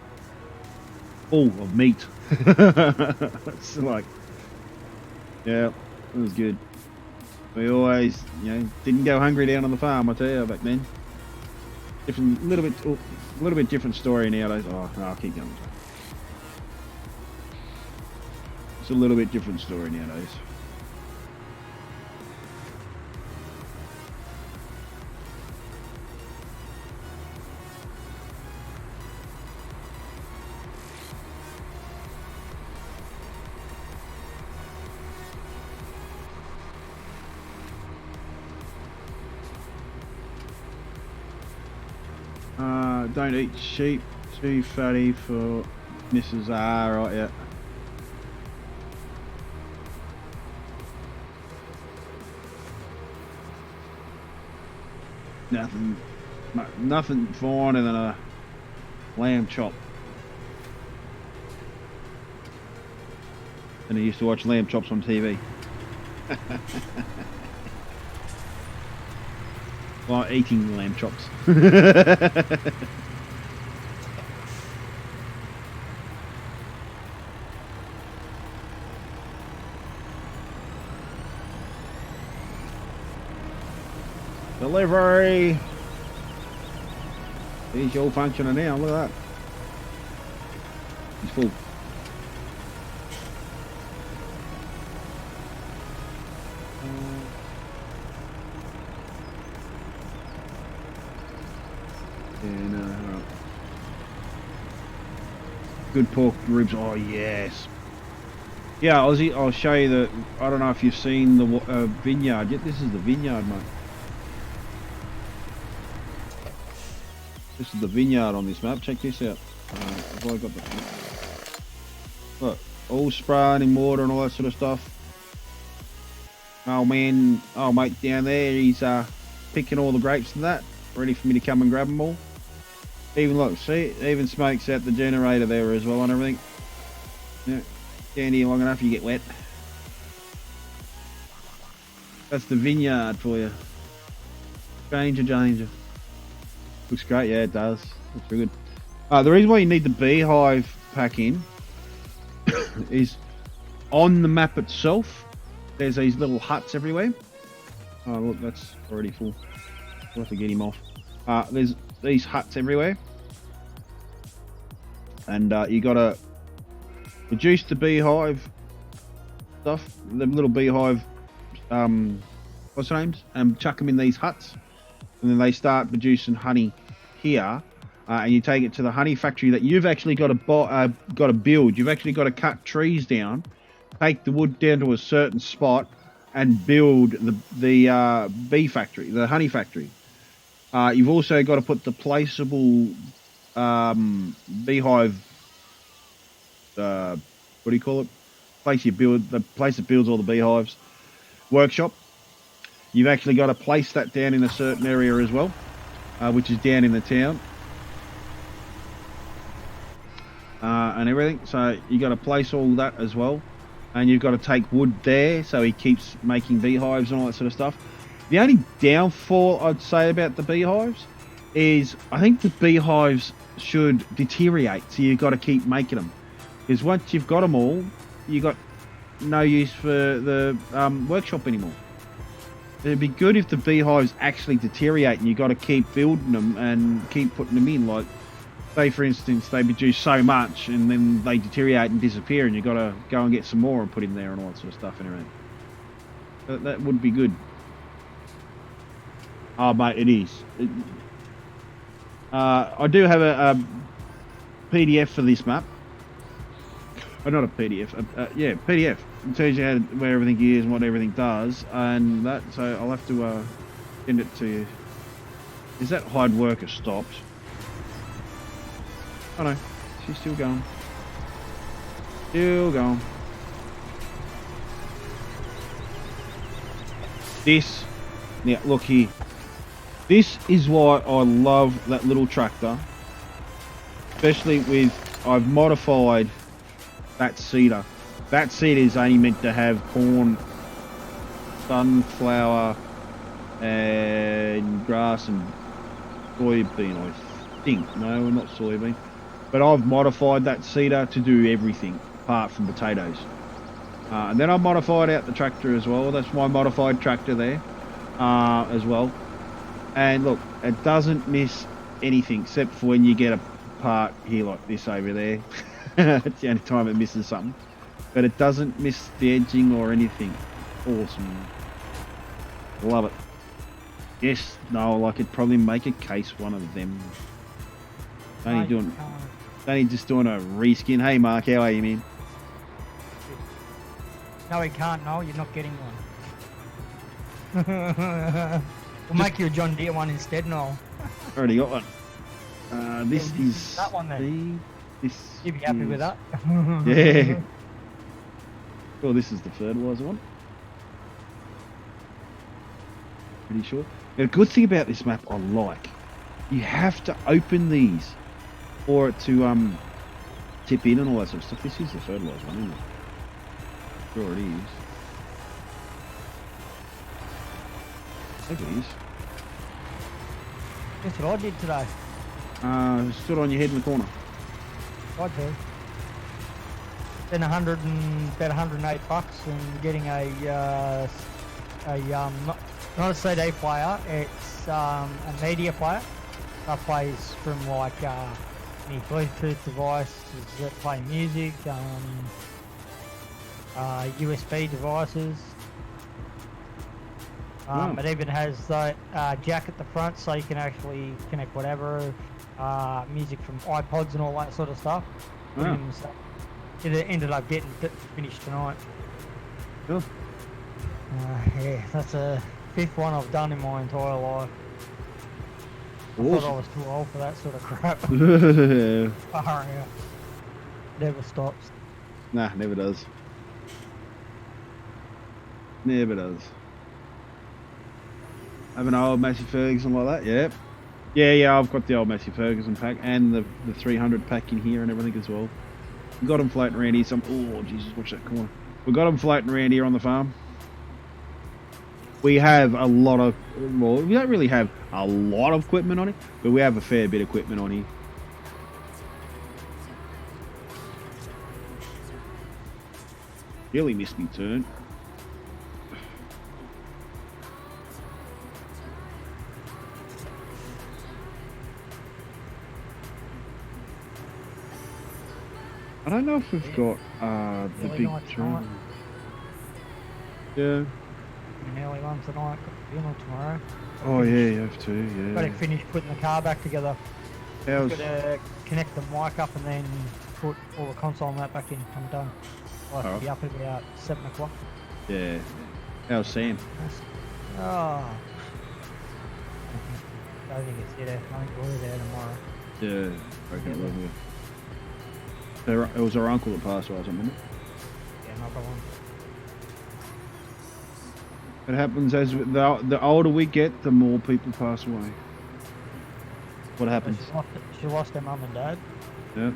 full of meat. It's like, yeah, it was good. We always, didn't go hungry down on the farm. I tell you, back then. Little bit different story nowadays. Oh, no, I'll keep going. It's a little bit different story nowadays. Don't eat sheep, too fatty for Mrs. R, right, yeah. Nothing finer than a lamb chop. And I used to watch lamb chops on TV. While eating lamb chops. Delivery. He's all functioning now. Look at that. He's full. And good pork ribs. Oh yes. Yeah, Ozzy. I'll show you the. I don't know if you've seen the vineyard yet. This is the vineyard, mate. This is the vineyard on this map. Check this out. Have I got the look, all spraying in water and all that sort of stuff. Oh man, oh mate down there, he's picking all the grapes and that, ready for me to come and grab them all. Even look, see, even smokes out the generator there as well and everything. Yeah, stand here long enough, you get wet. That's the vineyard for you. Danger. Looks great, yeah, it does. Looks pretty good. The reason why you need the beehive pack in is on the map itself. There's these little huts everywhere. Oh look, that's already full. We'll have to get him off. There's these huts everywhere, and you gotta reduce the beehive stuff, the little beehive, what's their names, and chuck them in these huts, and then they start producing honey here, and you take it to the honey factory that you've actually got to build. You've actually got to cut trees down, take the wood down to a certain spot, and build the bee factory, the honey factory. You've also got to put the placeable beehive, what do you call it? The place that builds all the beehives, workshop. You've actually got to place that down in a certain area as well, which is down in the town. And everything, so you got to place all that as well, and you've got to take wood there so he keeps making beehives and all that sort of stuff. The only downfall I'd say about the beehives is I think the beehives should deteriorate, so you've got to keep making them, because once you've got them all, you got no use for the workshop anymore. It'd be good if the beehives actually deteriorate and you got to keep building them and keep putting them in. Like, say for instance, they produce so much and then they deteriorate and disappear, and you got to go and get some more and put in there and all that sort of stuff and everything. That would be good. Oh mate, it is. I do have a PDF for this map. Oh, not a PDF. Yeah, PDF. It tells you where everything is and what everything does, and that. So I'll have to send it to you. Is that hide worker stopped? Oh no, she's still going. Still going. This. Now look here. This is why I love that little tractor, especially with, I've modified that seeder. That seeder is only meant to have corn, sunflower, and grass and soybean, I think. No, not soybean. But I've modified that seeder to do everything apart from potatoes. And then I've modified out the tractor as well. That's my modified tractor there as well. And look, it doesn't miss anything except for when you get a part here like this over there. It's the only time it misses something. But it doesn't miss the edging or anything. Awesome. Love it. Yes, no, I could probably make a case one of them. Only just doing a reskin. Hey Mark, how are you, man? No, he can't. No, you're not getting one. We'll make you a John Deere one instead. No. Already got one. This is that one then. This. You'd be happy with that. Yeah. Well, this is the fertilizer one. Pretty sure. Now, the good thing about this map, I like, you have to open these for it to tip in and all that sort of stuff. This is the fertilizer one, isn't it? Sure it is. I think it is. That's what I did today. Stood on your head in the corner. I do. Then about $108 and getting not a CD player, it's a media player. stuff plays from like any Bluetooth devices that play music, USB devices. It even has the jack at the front, so you can actually connect whatever music from iPods and all that sort of stuff. It ended up getting finished tonight. Cool. Yeah, that's the 5th one I've done in my entire life. I thought I was too old for that sort of crap. Far out. Never stops. Nah, never does. Never does. Have an old Massey Ferguson like that? Yep. Yeah, I've got the old Massey Ferguson pack and the 300 pack in here and everything as well. We got them floating around here. Oh, Jesus, watch that corner. We got them floating around here on the farm. We have a lot of, well, we don't really have a lot of equipment on it, but we have a fair bit of equipment on here. Really missed me turn. I don't know if we've got the Really big nice turn. night. Yeah. An early one tonight, got the funeral tomorrow. Oh yeah, you have to. Yeah. Got to finish putting the car back together. How's, Got to connect the mic up and then put all the console and that back in. I'm done. I'll have to be up at about 7 o'clock. yeah. How's Sam? Oh. I think it's there. I think we're there tomorrow. Yeah. I reckon it will be. It was our uncle that passed away or something. Yeah, another one. It happens as the older we get, the more people pass away. What happens? She lost her mum and dad. Yeah.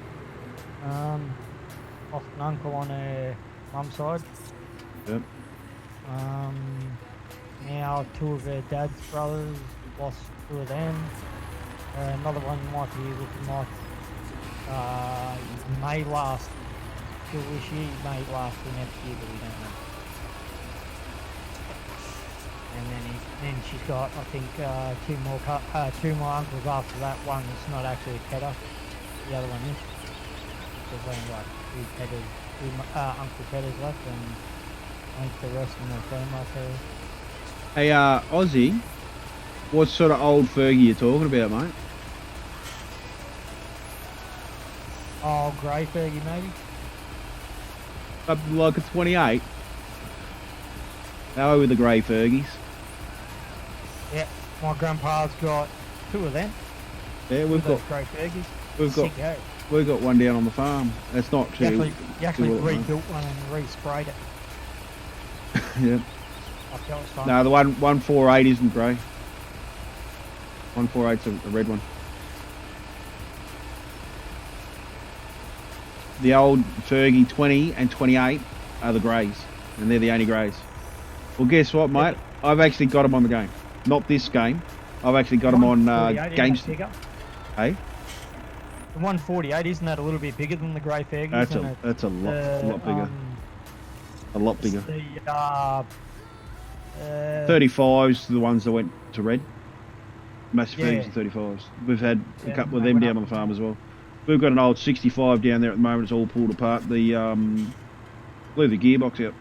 Lost an uncle on her mum's side. Yep. Now 2 of her dad's brothers, lost 2 of them. Another one might be looking like may last till this year, may last till next year, but we don't know. And then she's got, I think, 2 more uncles after that. One's not actually a Pedder, the other one is. There's only like 2 Uncle Pedders left, and I think the rest of them are female Pedders. Hey, Ozzy, what sort of old Fergie you talking about, mate? Oh, grey Fergie maybe? Like a 28. How are we with the grey Fergies? Yeah, my grandpa's got 2 of them. Yeah, we've got grey Fergies. we've got one down on the farm. That's not too. You actually rebuilt one and re-sprayed it. Yeah. Like that was fun. No, the 148 isn't grey. 148's a red one. The old Fergie 20 and 28 are the greys, and they're the only greys. Well, guess what, mate? I've actually got them on the game. Not this game. I've actually got them on games. Hey? The 148, isn't that a little bit bigger than the grey Fergie? That's a lot bigger. A lot bigger. The 35's the ones that went to red. Massive Fergies and 35s. We've had a couple of them down on the farm as well. We've got an old 65 down there at the moment. It's all pulled apart. The I believe the gearbox out.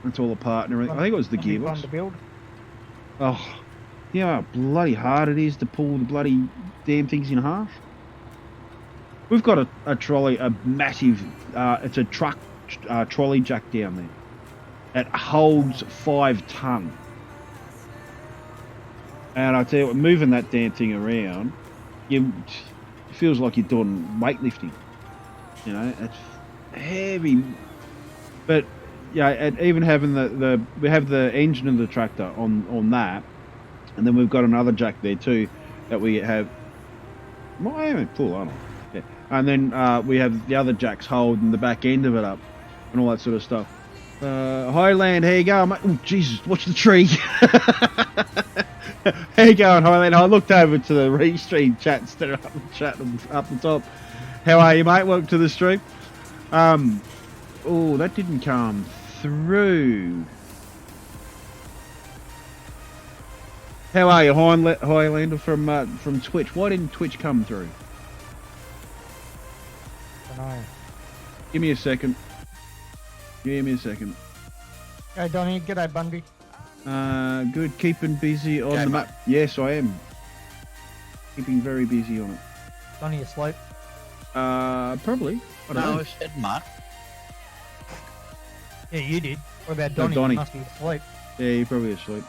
It's all apart and everything. I think it was the gearbox. Fun to build. Oh, you know how bloody hard it is to pull the bloody damn things in half. We've got a trolley, a massive. It's a truck trolley jack down there. It holds 5 ton. And I tell you what, moving that damn thing around, it feels like you're doing weightlifting. You know, it's heavy. But yeah, and even having we have the engine of the tractor on that, and then we've got another jack there too that we have. Well, I am full, aren't I? Yeah. And then we have the other jacks holding the back end of it up, and all that sort of stuff. Highland, how you going, mate? Oh, Jesus, watch the tree. How you going, Highland? I looked over to the restream chats that are up the top. How are you, mate? Welcome to the stream. Oh, that didn't come through. How are you, Highlander from Twitch? Why didn't Twitch come through? I don't know. Give me a second. Give me a second. Hey Donny, g'day Bundy. Good. Keeping busy on the map. Yes, I am. Keeping very busy on it. Donny asleep? Probably. I don't know. I said Mark. Yeah, you did. What about No, Donny? Donny. He must be asleep. Yeah, he's probably asleep.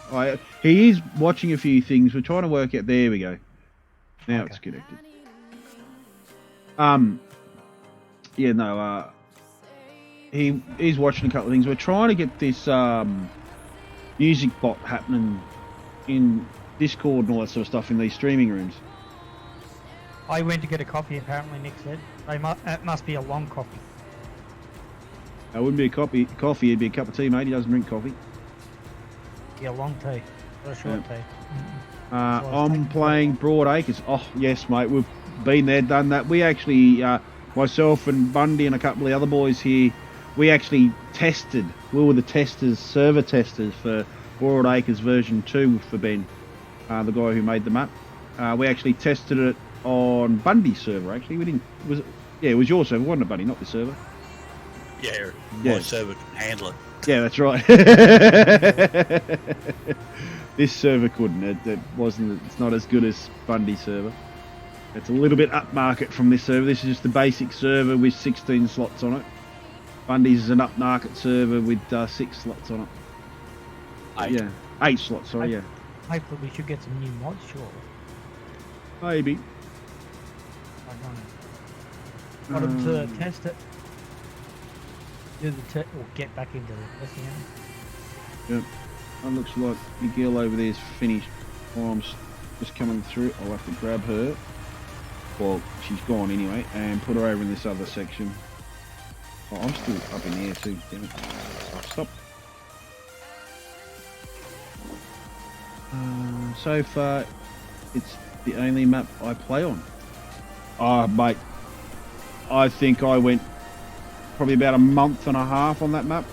He is watching a few things. We're trying to work out. There we go. Now Okay. it's connected. Yeah, no. He's watching a couple of things. We're trying to get this music bot happening in Discord and all that sort of stuff in these streaming rooms. I went to get a coffee. Apparently, Nick said it must be a long coffee. It wouldn't be a coffee. It'd be a cup of tea, mate. He doesn't drink coffee. Yeah, long tea, not a short tea. I'm playing Broad Acres. Oh, yes, mate. We've been there, done that. We actually, myself and Bundy and a couple of the other boys here, we actually tested. We were the testers, server testers for Broad Acres version 2 for Ben, the guy who made the map. We actually tested it on Bundy's server, actually. We didn't. It was your server, wasn't it, Bundy? Not the server. Yeah, Yeah. my server can handle it. Yeah, that's right. This server couldn't. It wasn't. It's not as good as Bundy's server. It's a little bit upmarket from this server. This is just the basic server with 16 slots on it. Bundy's is an upmarket server with 6 slots on it. 8. Yeah, 8 slots. Sorry, yeah. Hopefully, we should get some new mods, surely. Maybe. I don't know. Got them to test it. Do the test or get back into the testing. Yep. It looks like the girl over there is finished. I'm just coming through. I'll have to grab her. Well, she's gone anyway, and put her over in this other section. Oh, I'm still up in the air too. Damn it. Oh, stop. So far, it's the only map I play on. Oh, mate. I think I went probably about a month and a half on that map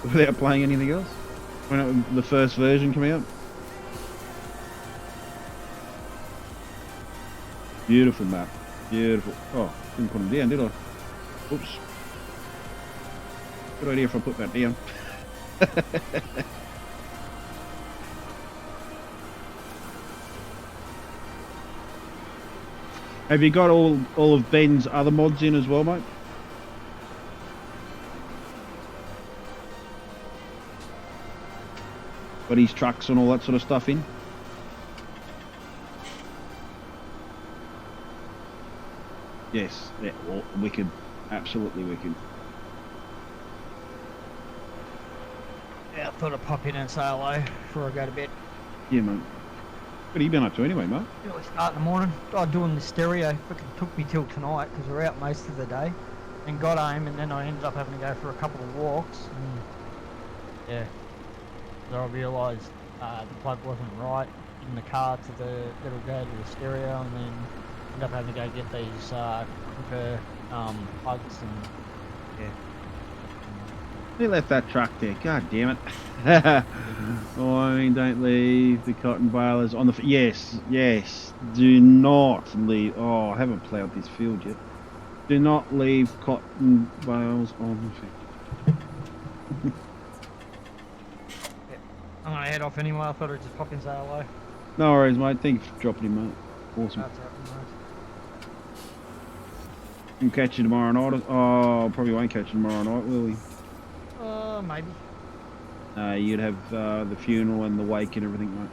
without playing anything else when the first version came out. Beautiful map. Beautiful. Oh, didn't put them down, did I? Oops. Good idea if I put that down. Have you got all of Ben's other mods in as well, mate? Got his trucks and all that sort of stuff in? Yes, yeah, well, wicked. Absolutely wicked. Yeah, I thought I'd pop in and say hello before I go to bed. Yeah, mate. What have you been up to anyway, mate? Early start in the morning. Started doing the stereo. Freaking took me till tonight because we're out most of the day. And got home, and then I ended up having to go for a couple of walks. And yeah. So I realised the plug wasn't right in the car that'll go to the stereo, and then end up having to go get these quicker plugs and yeah. They left that truck there. God damn it. Oh, I mean, don't leave the cotton balers on the... Yes, yes. Do not leave... Oh, I haven't ploughed this field yet. Do not leave cotton bales on the field. I'm going to head off anyway. I thought I'd just pop in and say hello. No worries, mate. Thank you for dropping in, mate. Awesome. That's it, We'll catch you tomorrow night. Oh, probably won't catch you tomorrow night, will we? Maybe. You'd have the funeral and the wake and everything, mate.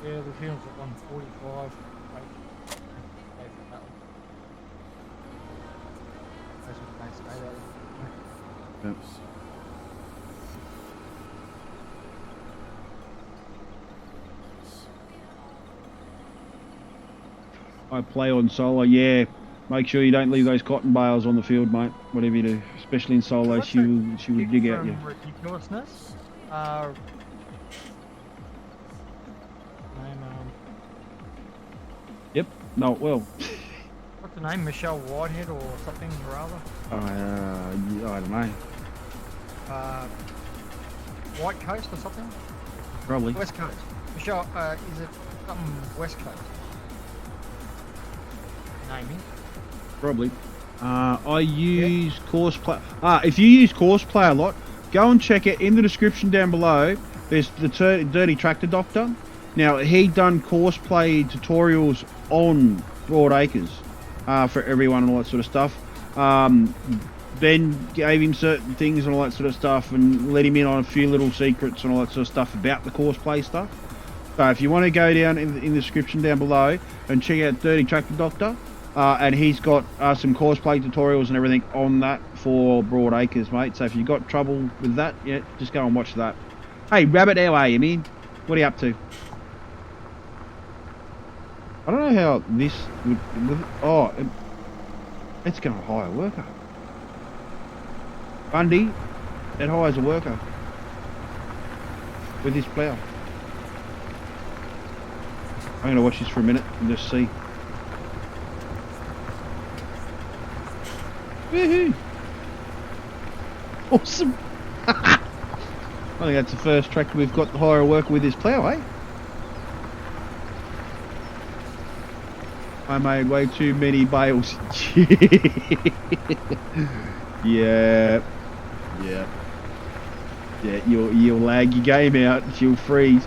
Yeah, the funeral's at 1:45. Yep. I play on solo, yeah. Make sure you don't leave those cotton bales on the field, mate. Whatever you do, especially in solo, she will dig out you. Ridiculousness. Yep. No, well. What's the name? Michelle Whitehead or something or other? I don't know. White Coast or something? Probably. West Coast. Michelle, is it West Coast? Naming. Probably. I use Courseplay. If you use Courseplay a lot, go and check it in the description down below. There's the Dirty Tractor Doctor. Now, he done Courseplay tutorials on Broad Acres for everyone and all that sort of stuff. Ben gave him certain things and all that sort of stuff and let him in on a few little secrets and all that sort of stuff about the Courseplay stuff. So if you want to go down in the description down below and check out Dirty Tractor Doctor, and he's got some Courseplay tutorials and everything on that for Broad Acres, mate. So if you've got trouble with that, yeah, just go and watch that. Hey, Rabbit, how are you, man? What are you up to? I don't know how this would... it's going to hire a worker. Bundy, it hires a worker with his plough. I'm going to watch this for a minute and just see. Woohoo! Awesome! I think that's the first tractor we've got to hire a worker with his plough, eh? I made way too many bales. Yeah. You'll lag your game out. You'll freeze.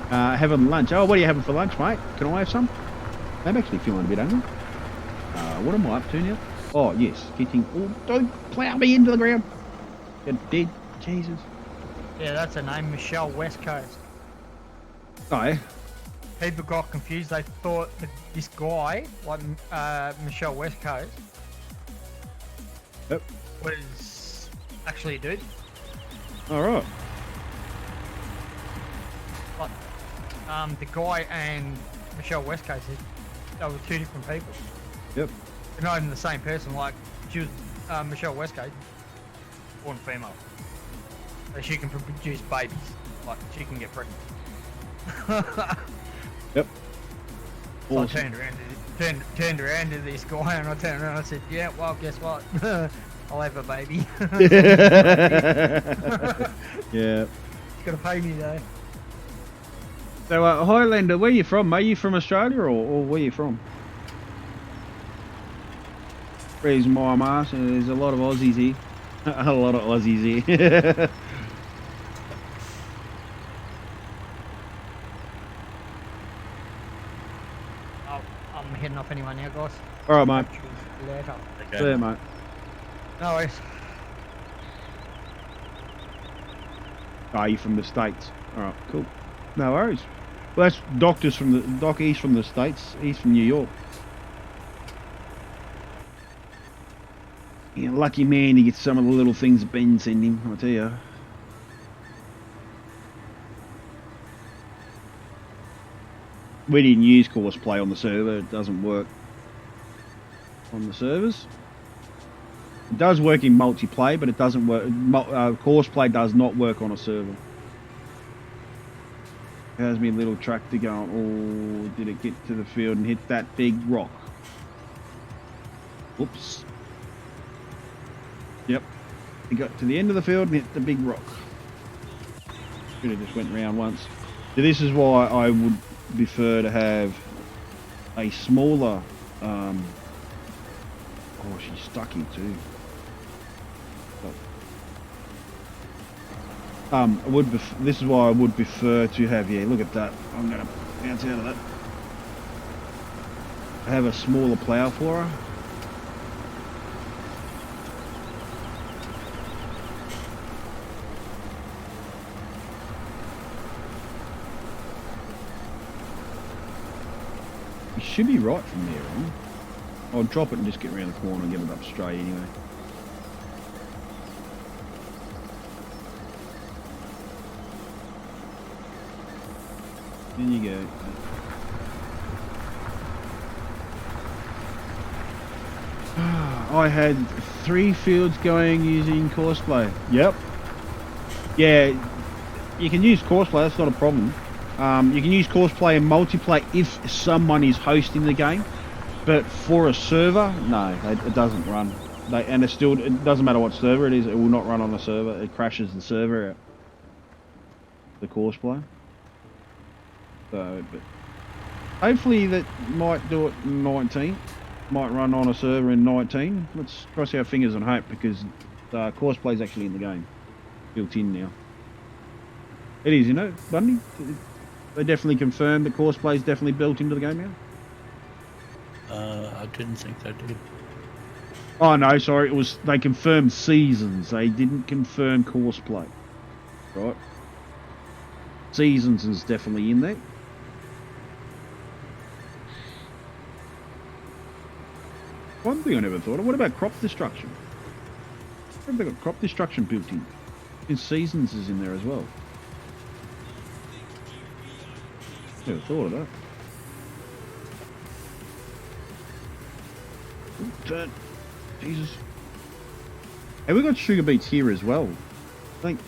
Having lunch. Oh, what are you having for lunch, mate? Can I have some? I'm actually feeling a bit hungry. What am I up to now? Oh, yes. Getting... Oh, don't plough me into the ground. You're dead. Jesus. Yeah, that's her name, Michelle West Coast. Oh, yeah. People got confused. They thought that this guy, like Michelle West Coast, Yep. was actually a dude. Alright. But the guy and Michelle West Coast, they were two different people. Yep. They're not even the same person. Like, she was Michelle West Coast, born female. So she can produce babies. Like, she can get pregnant. Yep. So Awesome. I turned around to this guy and I turned around and I said, yeah, well, guess what? I'll have a baby. Yeah. He's got to pay me though. So, Highlander, where you from? Are you from Australia or where you from? Reason why I'm asking, there's a lot of Aussies here. A lot of Aussies here. I'm heading off anyway now, guys. Alright, mate. Later. Okay. See you, mate. No worries. Are you from the States? Alright, cool. No worries. Well, that's Doctor's from the... Doc, he's from the States. He's from New York. Yeah, lucky man to get some of the little things that Ben sent him, I'll tell you. We didn't use Courseplay on the server. It doesn't work on the servers. It does work in multiplayer, but it doesn't work. Courseplay does not work on a server. How's my little tractor going? Oh, did it get to the field and hit that big rock? Whoops. Yep. It got to the end of the field and hit the big rock. Should have just went round once. So this is why I would prefer to have a smaller... oh, she's stuck in too. This is why I would prefer to have, yeah, look at that. I'm going to bounce out of that. Have a smaller plough for her. You should be right from there on. I'll drop it and just get around the corner and get it up straight anyway. There you go. I had 3 fields going using Courseplay. Yep. Yeah, you can use Courseplay, that's not a problem. You can use Courseplay and multiplayer if someone is hosting the game, but for a server, no, it doesn't run. And it doesn't matter what server it is, it will not run on a server. It crashes the server out. The Courseplay. So, but hopefully that might do it in 19. Might run on a server in 19. Let's cross our fingers and hope, because Courseplay is actually in the game, built in now. It is, you know, Bundy. They definitely confirmed that Courseplay is definitely built into the game now. I didn't think they did. Oh no, sorry. It was they confirmed seasons. They didn't confirm Courseplay. Right. Seasons is definitely in there. One thing I never thought of, what about crop destruction? Have they got crop destruction built in? And Seasons is in there as well. Never thought of that. Ooh, turn. Jesus. Hey, we got sugar beets here as well. I think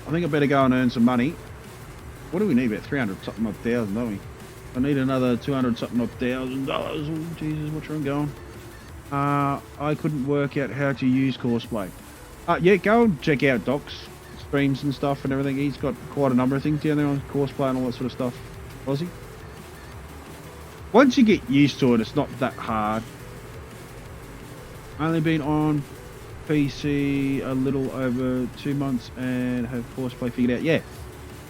I better go and earn some money. What do we need? About 300 something odd thousand, don't we? I need another 200 something odd $1,000. Oh, Jesus, what's wrong going? I couldn't work out how to use Courseplay. Yeah, go and check out Doc's streams and stuff and everything. He's got quite a number of things down there on Courseplay and all that sort of stuff. Aussie. Once you get used to it, it's not that hard. Only been on PC a little over 2 months and have Courseplay figured out. Yeah,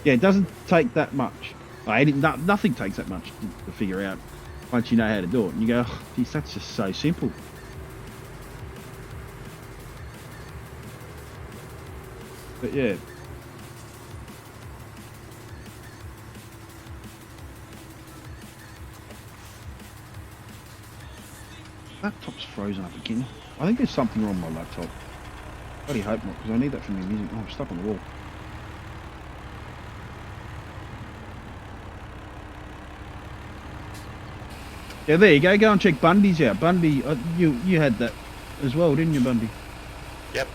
it doesn't take that much. Nothing takes that much to figure out once you know how to do it. And you go, oh, geez, that's just so simple. But yeah. Laptop's frozen up again. I think there's something wrong with my laptop. I bloody hope not, because I need that for my music. Oh, I'm stuck on the wall. Yeah, there you go. Go and check Bundy's out. Bundy, you had that as well, didn't you, Bundy? Yep.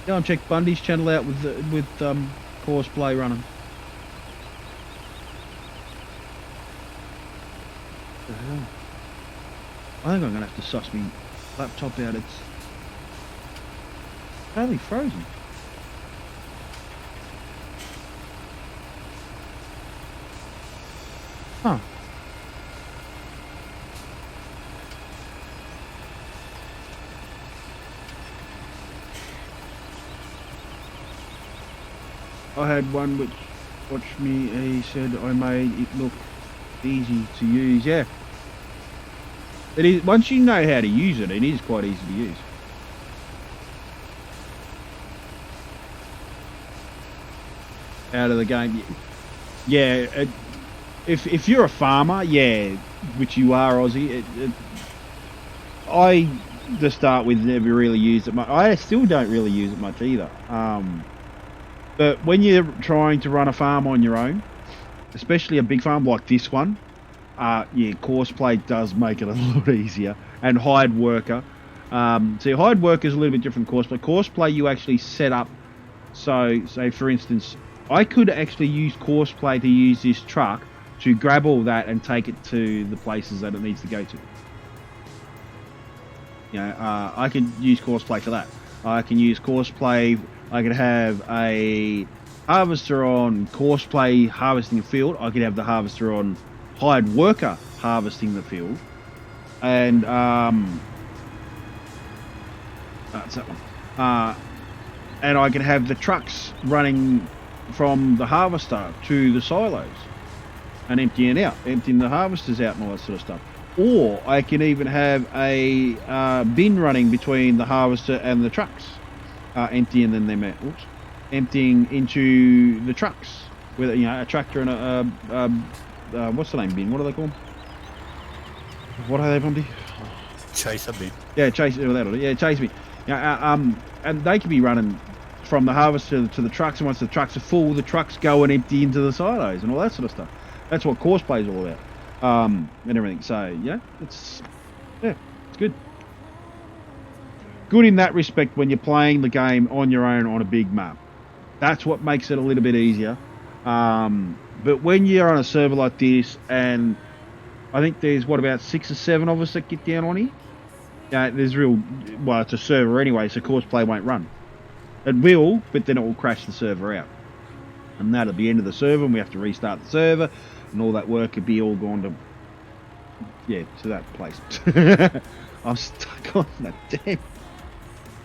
Go and check Bundy's channel out with Courseplay running. What the hell? I think I'm gonna have to suss my laptop out. It's totally frozen. Huh. I had one which watched me, he said I made it look easy to use. Yeah. It is, once you know how to use it, it is quite easy to use. Out of the game. Yeah, if you're a farmer, yeah, which you are, Aussie, I, to start with, never really used it much. I still don't really use it much either. But when you're trying to run a farm on your own, especially a big farm like this one, yeah, Courseplay does make it a lot easier. And hired worker. See, hired worker is a little bit different from Courseplay. Courseplay, you actually set up. So, say for instance, I could actually use Courseplay to use this truck to grab all that and take it to the places that it needs to go to. You know, I could use Courseplay for that. I can use Courseplay. I could have a harvester on Courseplay harvesting a field. I could have the harvester on hired worker harvesting the field. And that's that one. And I could have the trucks running from the harvester to the silos and emptying the harvesters out and all that sort of stuff. Or I can even have a bin running between the harvester and the trucks, emptying them out. Oops. Emptying into the trucks with a tractor and a what's the name bin? What do they call them? What are they, Bundy? Chaser bin. Yeah, chase bin. And they can be running from the harvester to the trucks, and once the trucks are full, the trucks go and empty into the silos and all that sort of stuff. That's what Courseplay is all about, and everything. So yeah, it's good. Good in that respect when you're playing the game on your own on a big map. That's what makes it a little bit easier. But when you're on a server like this, and I think there's about 6 or 7 of us that get down on here. Yeah, it's a server anyway, so Courseplay won't run. It will, but then it will crash the server out. And that at the end of the server, and we have to restart the server, and all that work could be all gone to, yeah, to that place. I'm stuck on that damn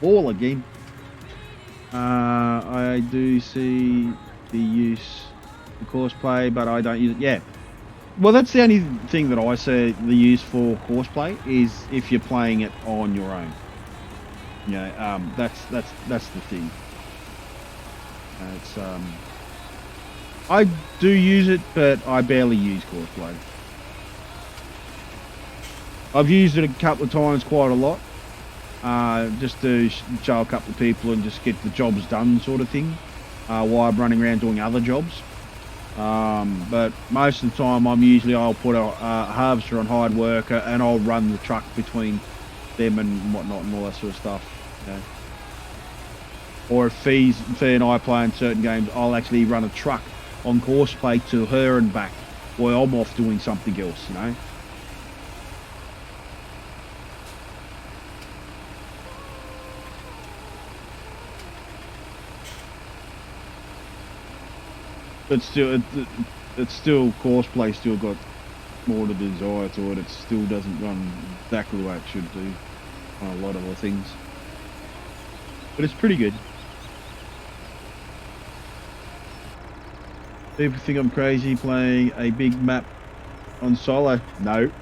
wall again. I do see the use of courseplay, but I don't use it. Yeah. Well, that's the only thing that I see the use for courseplay is if you're playing it on your own. You know, that's the thing. It's I do use it, but I barely use courseplay. I've used it a couple of times, quite a lot, just to show a couple of people and just get the jobs done, sort of thing, while I'm running around doing other jobs. But most of the time, I'll put a harvester on hired worker, and I'll run the truck between them and whatnot and all that sort of stuff. You know. Or if Fee and I play in certain games, I'll actually run a truck on courseplay to her and back, while I'm off doing something else. You know. But still, it's still courseplay. Still got more to desire to it. It still doesn't run exactly the way it should do on a lot of other things. But it's pretty good. People think I'm crazy playing a big map on solo. No,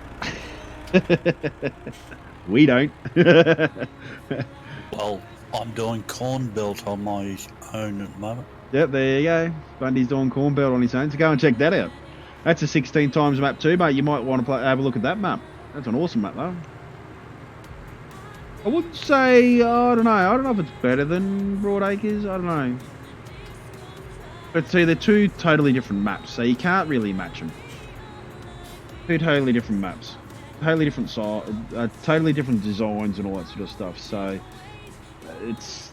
we don't. Well, I'm doing Corn Belt on my own at the moment. Yep, there you go. Bundy's doing Corn Belt on his own, so go and check that out. That's a 16 times map too, mate. You might want to have a look at that map. That's an awesome map, though. I wouldn't say, I don't know. I don't know if it's better than Broadacres. I don't know. But see, they're two totally different maps, so you can't really match them. Two totally different maps. Totally different size, totally different designs and all that sort of stuff. So, it's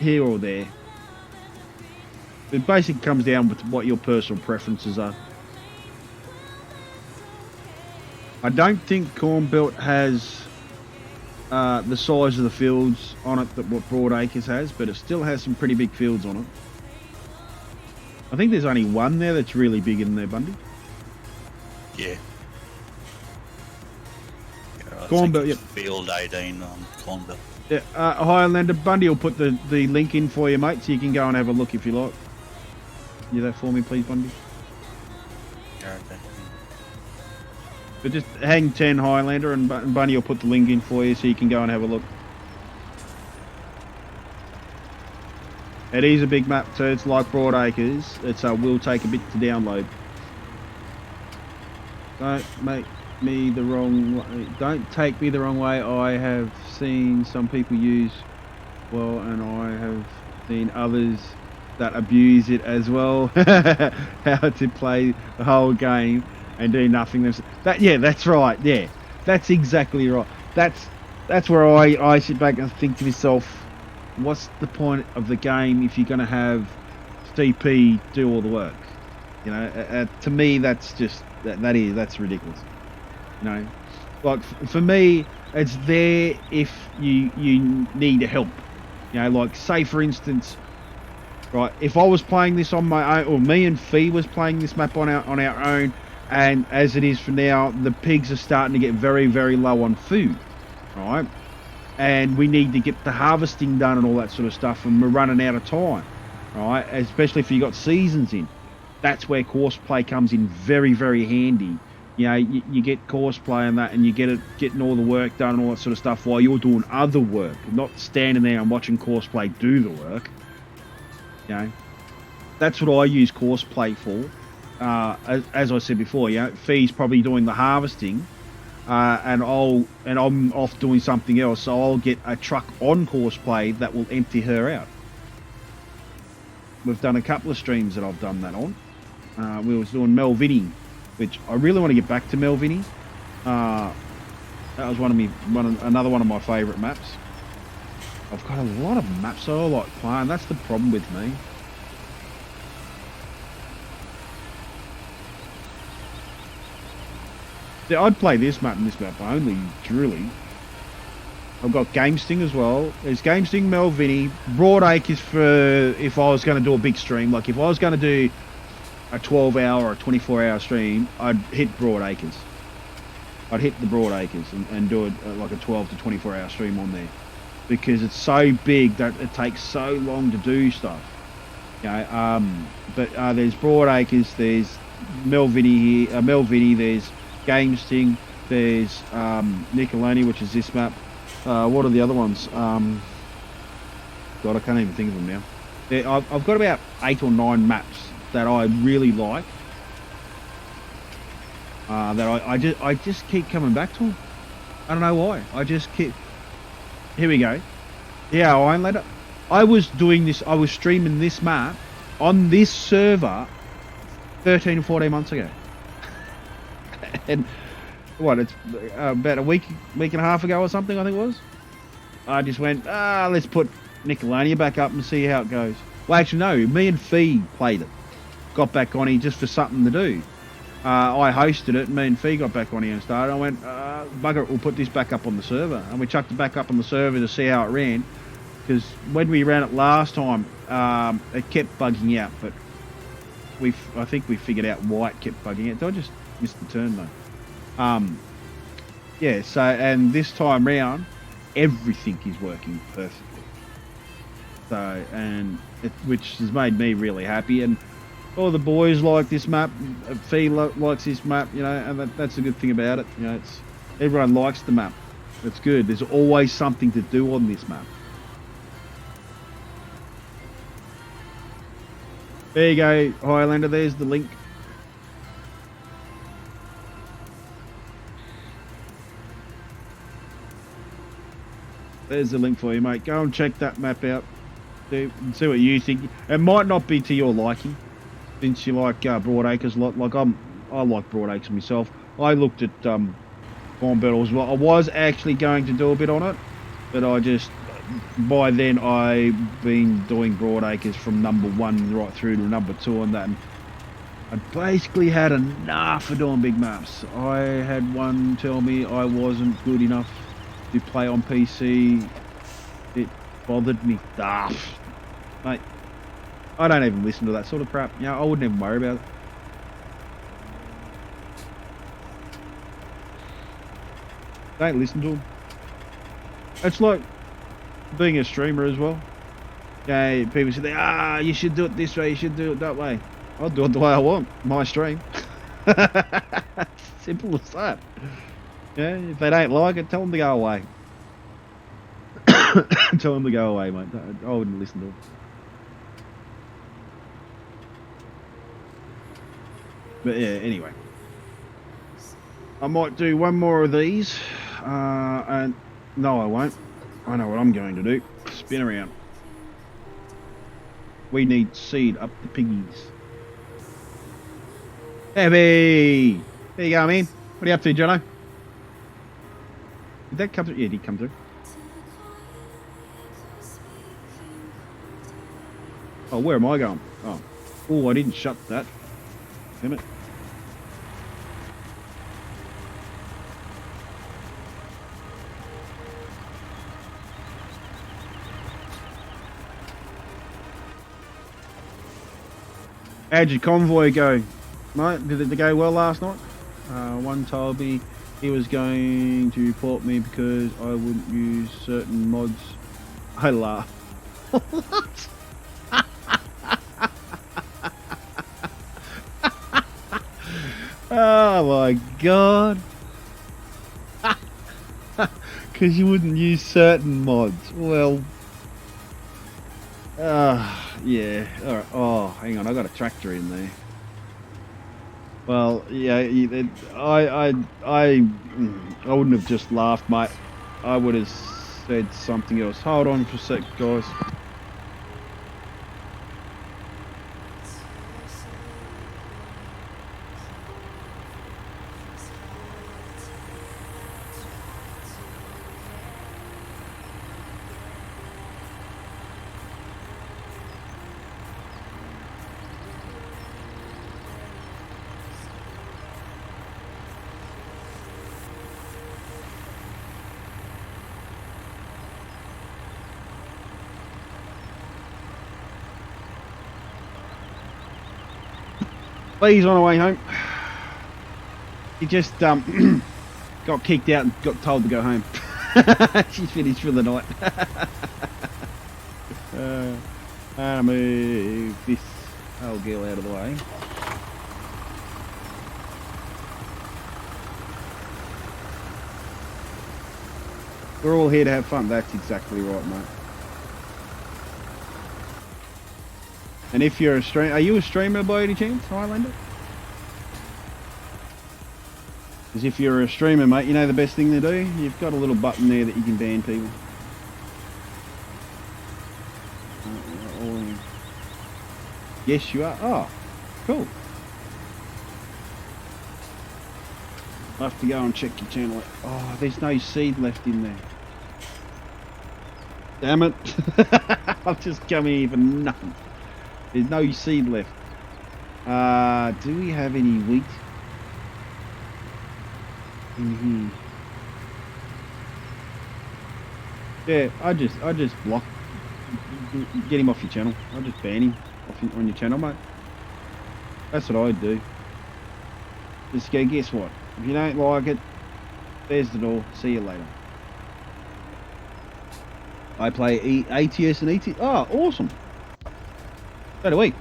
here or there. It basically comes down with what your personal preferences are. I don't think Corn Belt has the size of the fields on it that what Broadacres has, but it still has some pretty big fields on it. I think there's only one there that's really big in there, Bundy. Yeah. Corn Belt, yep. Field 18 on Corn Belt. Yeah, Highlander, Bundy will put the link in for you, mate, so you can go and have a look if you like. Do that for me, please, Bundy. Yeah, okay. But just hang 10 Highlander, and Bundy will put the link in for you so you can go and have a look. It is a big map too. It's like Broadacres. It will take a bit to download. Don't make me the wrong way. Don't take me the wrong way. I have seen some people use well, and I have seen others that abuse it as well. How to play the whole game and do nothing. Yeah, that's right. Yeah, that's exactly right. That's where I sit back and think to myself, what's the point of the game if you're going to have CP do all the work? You know, to me, that's just that's ridiculous. You know, like for me, it's there if you need help. You know, like say for instance, right, if I was playing this on my own, or me and Fee was playing this map on our own, and as it is for now, the pigs are starting to get very, very low on food, right? And we need to get the harvesting done and all that sort of stuff, and we're running out of time, right? Especially if you got seasons in. That's where courseplay comes in very, very handy. You know, you get courseplay and that, and you getting all the work done and all that sort of stuff while you're doing other work, not standing there and watching courseplay do the work. You know, that's what I use courseplay for. As I said before, you know, Fee's probably doing the harvesting, and I'm off doing something else, so I'll get a truck on courseplay that will empty her out. We've done a couple of streams that I've done that on. We was doing Melvinny, which I really want to get back to Melvinny. That was another one of my favourite maps. I've got a lot of maps I like playing. That's the problem with me. Yeah, I'd play this map and this map only, truly. I've got Game Sting as well. There's Game Sting, Melvinny, Broadacres for if I was going to do a big stream. Like if I was going to do a 12-hour or a 24-hour stream, I'd hit Broadacres. I'd hit the Broadacres and do it like a 12 to 24-hour stream on there, because it's so big that it takes so long to do stuff. You know, but there's Broadacres, there's Melvinny here, Melvinny, there's Game Sting, there's Nicolonia, which is this map. What are the other ones? God, I can't even think of them now. I've got about 8 or 9 maps that I really like. That I just keep coming back to them. I don't know why. I just keep. Here we go. Yeah, I was doing this. I was streaming this map on this server 13 or 14 months ago. And what? It's about a week and a half ago or something. I think it was. I just went. Let's put Nicolonia back up and see how it goes. Well, actually, no. Me and Fee played it. Got back on here just for something to do. I hosted it, and me and Fee got back on here and started. I went, bugger it, we'll put this back up on the server. And we chucked it back up on the server to see how it ran. Because when we ran it last time, it kept bugging out. But I think we figured out why it kept bugging out. I just missed the turn though. Yeah, so, and this time round, everything is working perfectly. So, and which has made me really happy. And all the boys like this map. Fee likes this map, you know, and that's a good thing about it. You know, everyone likes the map. It's good. There's always something to do on this map. There you go, Highlander. There's the link. There's the link for you, mate. Go and check that map out. See what you think. It might not be to your liking, since you like Broadacres a lot. Like I like Broadacres myself. I looked at Bomb Battle as well. I was actually going to do a bit on it, but I just, by then I've been doing Broadacres from number 1 right through to number 2 and that. And I basically had enough of doing big maps. I had one tell me I wasn't good enough to play on PC. It bothered me. Mate, I don't even listen to that sort of crap. You know, I wouldn't even worry about it. Don't listen to them. It's like being a streamer as well. Yeah, people say, you should do it this way, you should do it that way. I'll do it the way I want. My stream. Simple as that. Yeah, if they don't like it, tell them to go away. Tell them to go away, mate. I wouldn't listen to them. But yeah, anyway. I might do one more of these. And no, I won't. I know what I'm going to do. Spin around. We need seed up the piggies. Heavy! There you go, man. What are you up to, Jono? Did that come through? Yeah, it did come through. Oh, where am I going? Oh, I didn't shut that. Damn it. How'd your convoy go? Mate, did it go well last night? One told me he was going to report me because I wouldn't use certain mods. I laugh. What? Oh my god. Because you wouldn't use certain mods. Well, yeah. All right. Oh, hang on. I got a tractor in there. Well, yeah. I wouldn't have just laughed, mate. I would have said something else. Hold on for a sec, guys. Lee's on the way home. He just got kicked out and got told to go home. She's finished for the night. I'll move this old girl out of the way. We're all here to have fun. That's exactly right, mate. And if you're a streamer, are you a streamer by any chance, Highlander? Because if you're a streamer, mate, you know the best thing to do? You've got a little button there that you can ban people. Yes, you are. Oh, cool. I'll have to go and check your channel. Oh, there's no seed left in there. Damn it. I've just come here for nothing. There's no seed left. Do we have any wheat in here? Yeah, I just block. Get him off your channel. I'll just ban him on your channel, mate. That's what I'd do. Just go, guess what? If you don't like it, there's the door. See you later. I play ATS and ETS. Oh, awesome. So do we.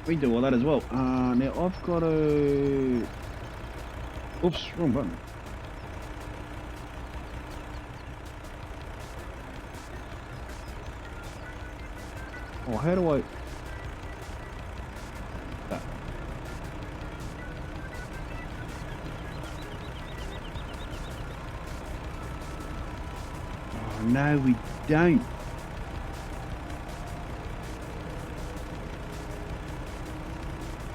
We do all that as well. Now I've got a... Oops, wrong button. Oh, how do I... That. Oh, no, we don't.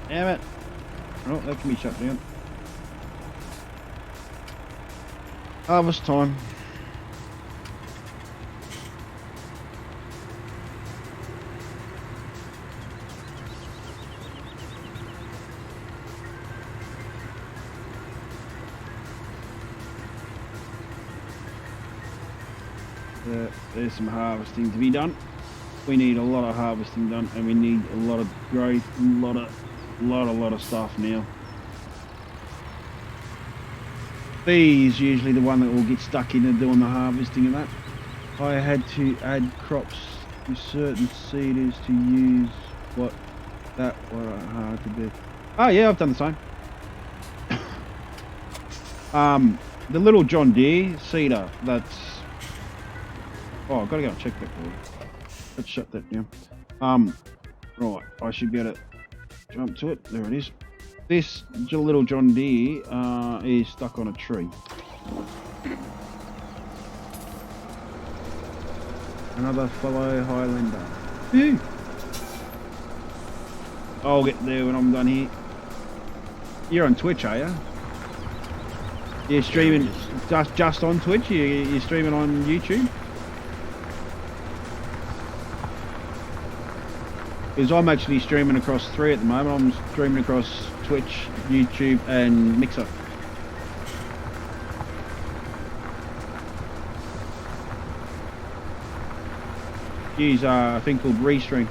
Damn it. Oh, that can be shut down. Harvest time. There's some harvesting to be done. We need a lot of harvesting done, and we need a lot of growth, a lot of stuff now. B is usually the one that will get stuck into doing the harvesting and that. I had to add crops to certain seeders to use what that were hard to do. Oh yeah, I've done the same. The little John Deere seeder, that's... Oh, I've got to go and check that for you. Let's shut that down. Right, I should be able to jump to it. There it is. This little John Deere is stuck on a tree. Another fellow Highlander. Woo! I'll get there when I'm done here. You're on Twitch, are you? You're streaming just on Twitch? You're streaming on YouTube? Because I'm actually streaming across 3 at the moment. I'm streaming across Twitch, YouTube and Mixer. Use a thing called Restream.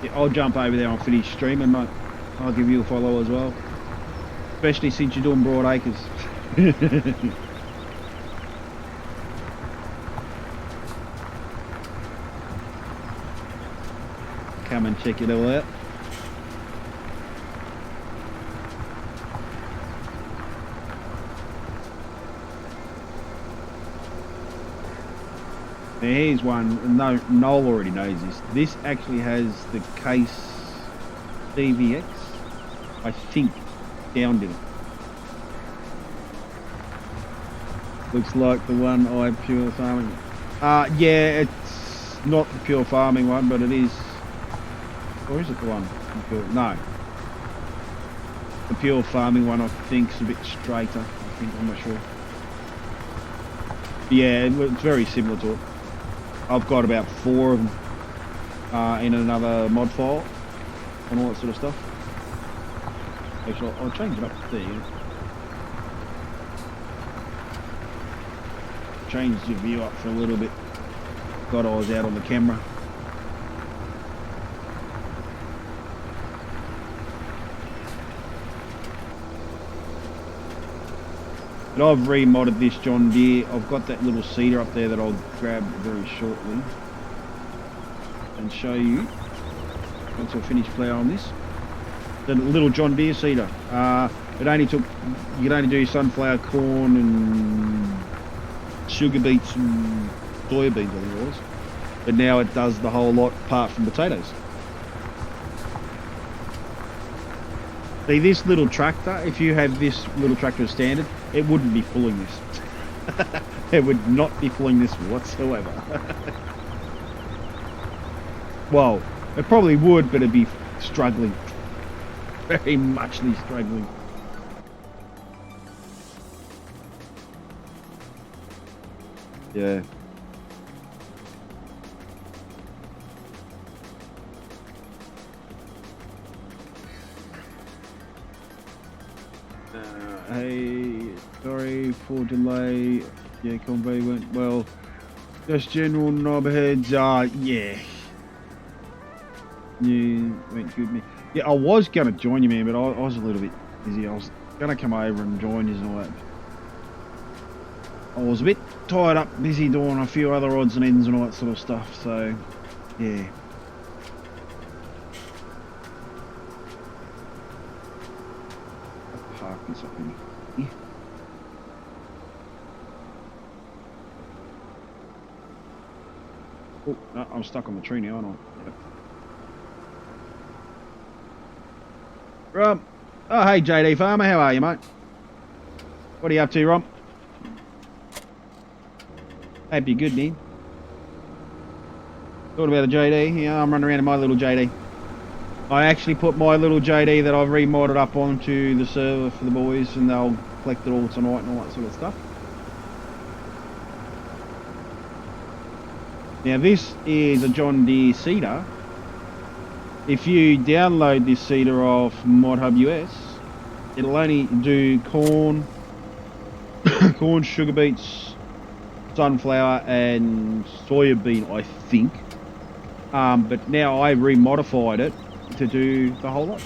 Yeah, I'll jump over there and finish streaming, mate. I'll give you a follow as well. Especially since you're doing Broad Acres. Come and check it all out. Now here's one, no, Noel already knows this. This actually has the case DVX, I think, down in it. Looks like the one I pure farming. Yeah, it's not the pure farming one, but it is. Or is it the one? No. The pure farming one I think is a bit straighter. I think, I'm not sure. Yeah, it's very similar to it. I've got about 4 of them in another mod file and all that sort of stuff. Actually, I'll change it up there. changed the view up for a little bit. Got I was out on the camera. But I've remodded this John Deere. I've got that little seeder up there that I'll grab very shortly and show you once I finish ploughing this. The little John Deere seeder. It only took, you could only do sunflower, corn and sugar beets and soybeans, I think it was. But now it does the whole lot apart from potatoes. See, this little tractor, if you have this little tractor as standard, it wouldn't be pulling this. It would not be pulling this whatsoever. Well, it probably would, but it'd be struggling. Very muchly struggling. Yeah. Hey, sorry for delay. Yeah, convoy went well. Just general knobheads. Yeah. You went good, man. Yeah, I was gonna join you, man, but I was a little bit busy. I was gonna come over and join you and all that. I was a bit tied up, busy doing a few other odds and ends and all that sort of stuff. So, yeah. Park this up in here. Oh, no, I'm stuck on the tree now, aren't I? Yep. Rob. Oh, hey, JD Farmer. How are you, mate? What are you up to, Rob? Hope you're good, man. Thought about the JD. Yeah, I'm running around in my little JD. I actually put my little JD that I've remodded up onto the server for the boys, and they'll collect it all tonight and all that sort of stuff. Now, this is a John Deere seeder. If you download this seeder off ModHub US, it'll only do corn, corn, sugar beets, sunflower and soybean, I think. But now I remodified it to do the whole lot.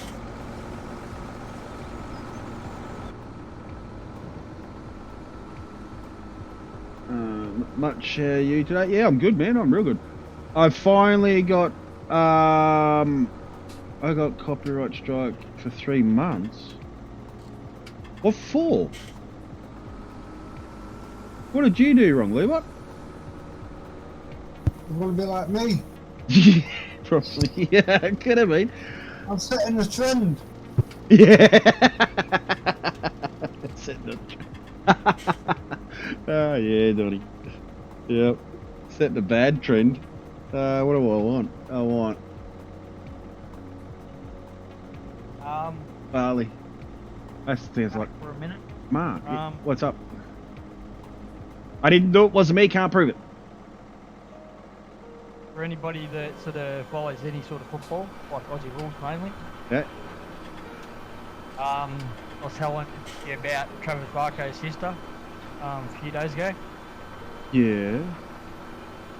Much you today? Yeah, I'm good, man. I'm real good. I finally got I got copyright strike for 3 months. What for? What did you do wrong, Lee? What? You want to be like me? Probably, yeah, it could have been. I'm setting a trend. Yeah. Setting a trend. Oh, yeah, Donnie. Yep. Setting a bad trend. What do I want? I want barley. That sounds like for a minute. Mark. What's up? I didn't do it. Wasn't me. Can't prove it. For anybody that sort of follows any sort of football, like Aussie rules mainly. Yeah. I was telling you about Travis Barco's sister a few days ago. Yeah.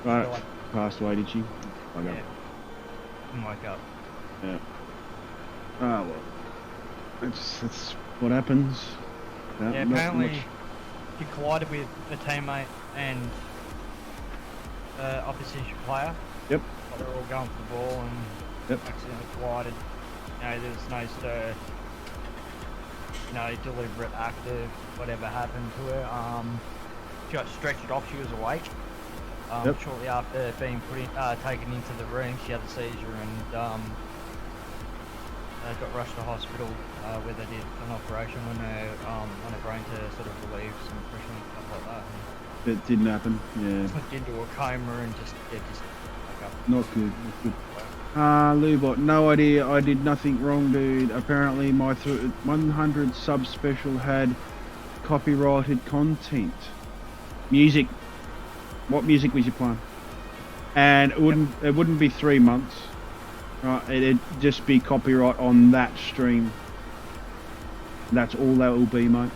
Right. Like, Passed away, did she? yeah. Didn't wake up. Yeah. Oh well. That's what happens. No, Yeah, apparently he collided with a teammate and opposition player. Yep. While they were all going for the ball and Yep. accidentally collided. You know, there's no stir, you know, deliberate act of whatever happened to her. She got stretched off, she was awake. Yep. Shortly after being taken into the room, she had a seizure and got rushed to hospital where they did an operation on her brain to sort of relieve some pressure and stuff like that. It didn't happen. Yeah. Went into a coma and just woke up. Not good. Not good. Lubot, no idea. I did nothing wrong, dude. Apparently my 100 subspecial had copyrighted content. Music. What music was you playing? And it wouldn't be 3 months. Right, it'd just be copyright on that stream. That's all that will be, mate.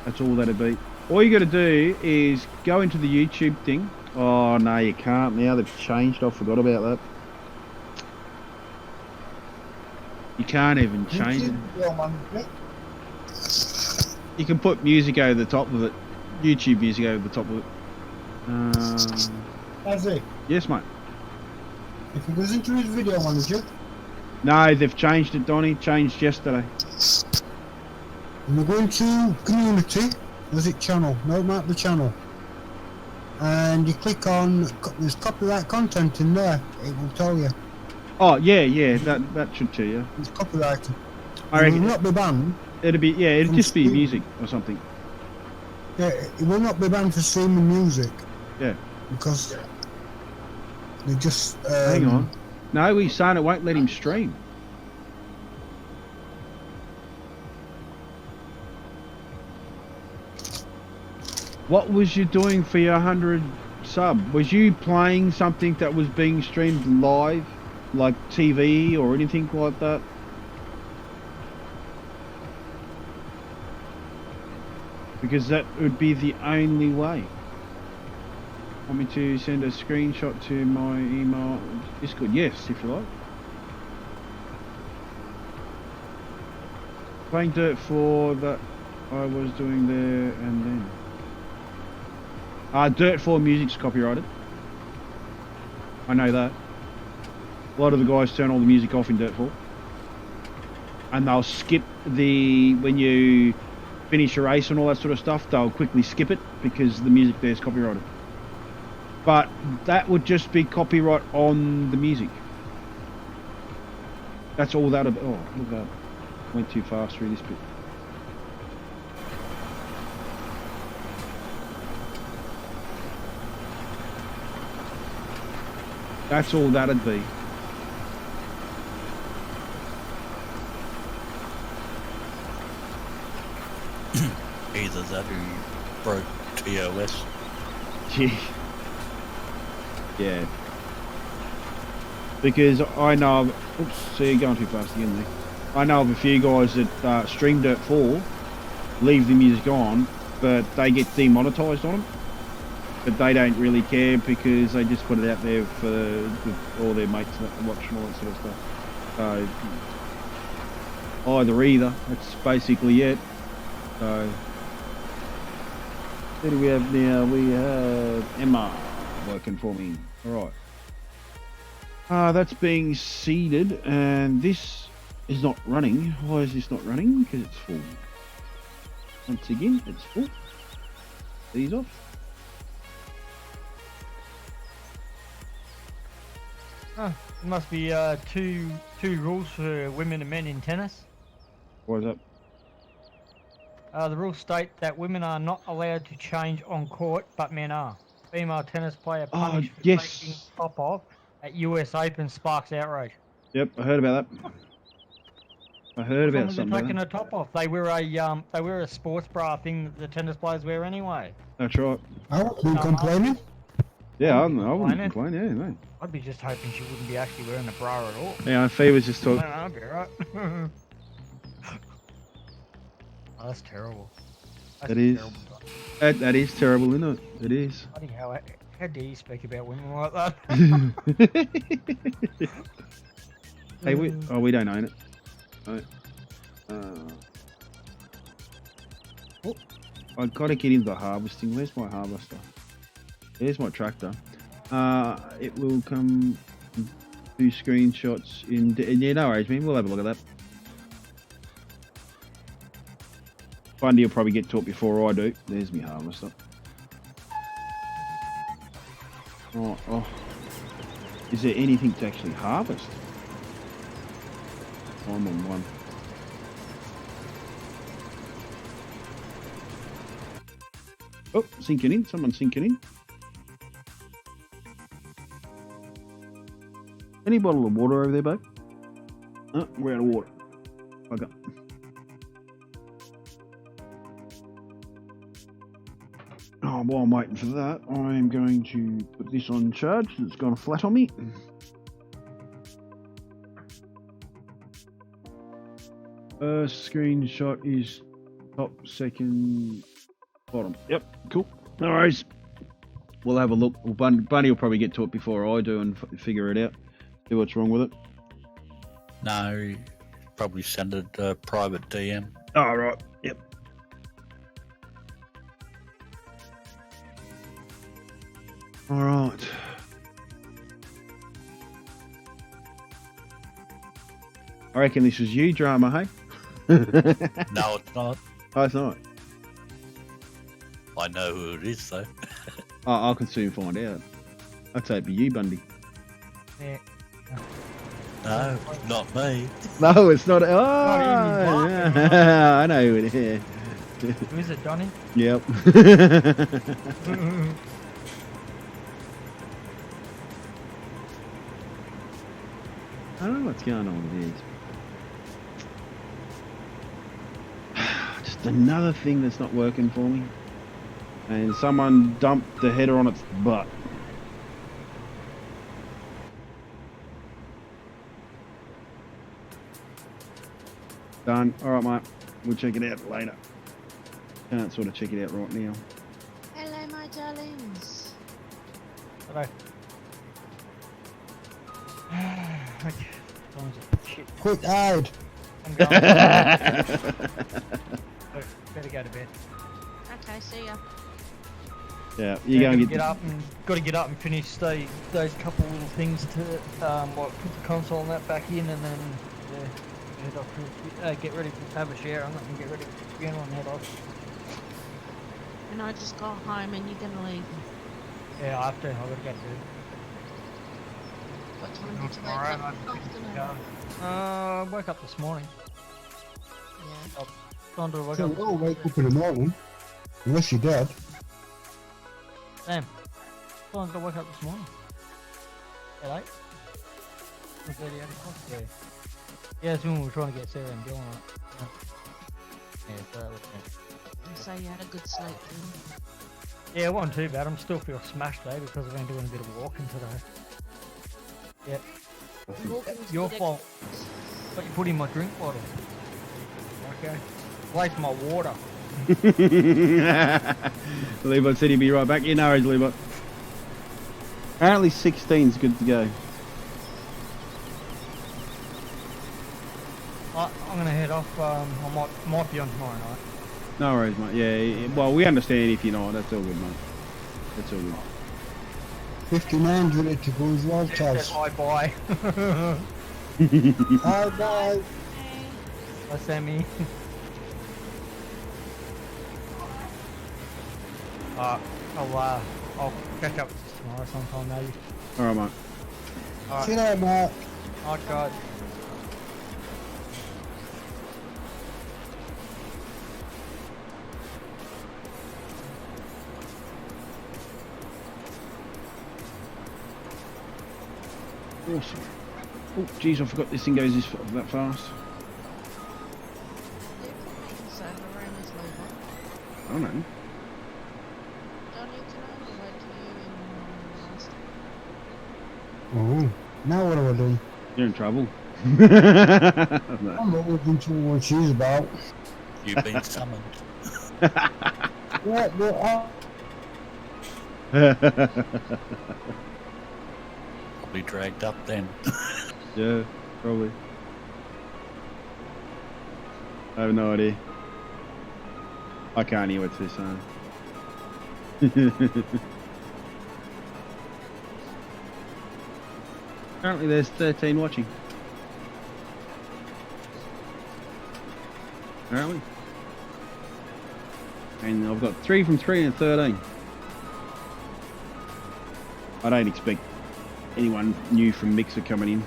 That's all that'll be. All you got to do is go into the YouTube thing. Oh no, you can't now. They've changed. I forgot about that. You can't even change it. You can put music over the top of it. YouTube music over the top of it. Tazzie, Yes, mate. if it goes into his video manager, No, they've changed it, Donnie. Changed yesterday. and we go into community, was it channel? No, mark the channel. And you click on, there's copyright content in there, it will tell you. Oh yeah, that should tell you. It's copyrighted. I It reckon will not be banned. it'll be it'll From just be Steam. music or something. Yeah, it will not be banned for streaming music. Yeah. Because they just Hang on. No, he's saying it won't let him stream. What was you doing for your 100 sub? Was you playing something that was being streamed live, like TV or anything like that? Because that would be the only way. Want me to send a screenshot to my email Discord? Yes, if you like. Playing Dirt 4 that I was doing there and then. Dirt 4 music's copyrighted. I know that. A lot of the guys turn all the music off in Dirt 4. And they'll skip when you finish a race and all that sort of stuff, they'll quickly skip it because the music there is copyrighted. But that would just be copyright on the music. That's all that. Oh, look at that. Went too fast through this bit. That's all that'd be. Either that or you broke TOS. Yeah. Because I know of, oops, see you're going too fast again there. I know of a few guys that stream Dirt 4, leave the music on, but they get demonetized on them. But they don't really care because they just put it out there for all their mates that watch and all that sort of stuff. So either. That's basically it. So who do we have now? We have Emma working for me. Alright. That's being seeded and this is not running. Why is this not running? Because it's full. Once again, it's full. These off. There must be two rules for women and men in tennis. Why is that? The rules state that women are not allowed to change on court, but men are. Female tennis player punished for taking top off at US Open sparks outrage. Yep, I heard about that. I heard about something. Taking her top off. They wear a sports bra thing that the tennis players wear anyway. That's right. I won't be complaining. Yeah, I wouldn't complain. Yeah, no. I'd be just hoping she wouldn't be actually wearing a bra at all. Yeah, Fee was just talking. No, I'd be right. Oh, that's terrible. That's It is. terrible. That is terrible, isn't it? It is. Bloody hell, how dare you speak about women like that? Hey, we don't own it. Right. Oh, I gotta get into the harvesting. Where's my harvester? There's my tractor. It will come 2 screenshots in. Yeah, no worries, man. We'll have a look at that. Bundy will probably get to it before I do. There's my harvester. Oh. Is there anything to actually harvest? I'm on one. Oh, sinking in. Someone's sinking in. Any bottle of water over there, babe? Oh, we're out of water. Okay. Oh, while I'm waiting for that, I'm going to put this on charge. It's gone flat on me. First screenshot is top second Bottom. Yep. Cool. No worries. We'll have a look. Well, Bunny will probably get to it before I do and figure it out. See what's wrong with it. No, probably send it a private DM. Oh, right. Yep. All right. I reckon this is you, Drama, hey? No, it's not. Oh, it's not. I know who it is, though. I can soon find out. I'd say it'd be you, Bundy. Yeah. No, not me. No, it's not. Oh, Not even yeah. I know who it is. Who is it, Johnny? Yep. I don't know what's going on with these. Just another thing that's not working for me. And someone dumped the header on its butt. Done. Alright, mate. We'll check it out later. Can't sort of check it out right now. Hello, my darlings. Hello. Okay. Shit. Quick, hide. I'm going. Look, better go to bed. Okay, see ya. Yeah, you go and get got to get up and finish those couple little things to put the console and that back in, and then head off to, get ready to have a shower and get ready to get on head off. And I just got home and you're gonna leave. Yeah, after I gotta go to bed. What time did you wake Tomorrow, up this afternoon? I woke up this morning. Yeah. I've gone to wake So up. we'll wake up in the morning, unless you're dead. Damn. Gone to wake up this morning. Yeah, late. 7:30, 8 o'clock. Yeah. Yeah, that's when we were trying to get Sarah and Dylan right. Yeah, so that was it. And so you had a good sleep then. Yeah, it wasn't too bad. I'm still feel smashed today because I've been doing a bit of walking today. Yep. Walking's Your good fault. But you put in my drink bottle. Okay. Waste my water. Levi said he'd be right back. Yeah, no worries, Levi. Apparently 16's good to go. I'm gonna head off. I might be on tomorrow night. No worries, mate. Yeah, well, we understand if you're not. That's all good, mate. That's all good. 59's ready to go as well, Taz. Bye bye. Bye bye. Bye, Sammy. I'll catch up with you tomorrow sometime maybe. Alright, mate. See you later, mate. Oh God. Awesome. Oh, jeez, I forgot this thing goes that fast. So the room is Levi. I don't know. Don't need to know. Where do you in Oh, now what are we doing? You're in trouble. I'm not looking to what she's about. You've been summoned. Yeah, but I'll be dragged up then. Yeah, probably. I have no idea. I can't hear what they're saying. Apparently there's 13 watching. Apparently. And I've got 3 from 3 and 13. I don't expect anyone new from Mixer coming in.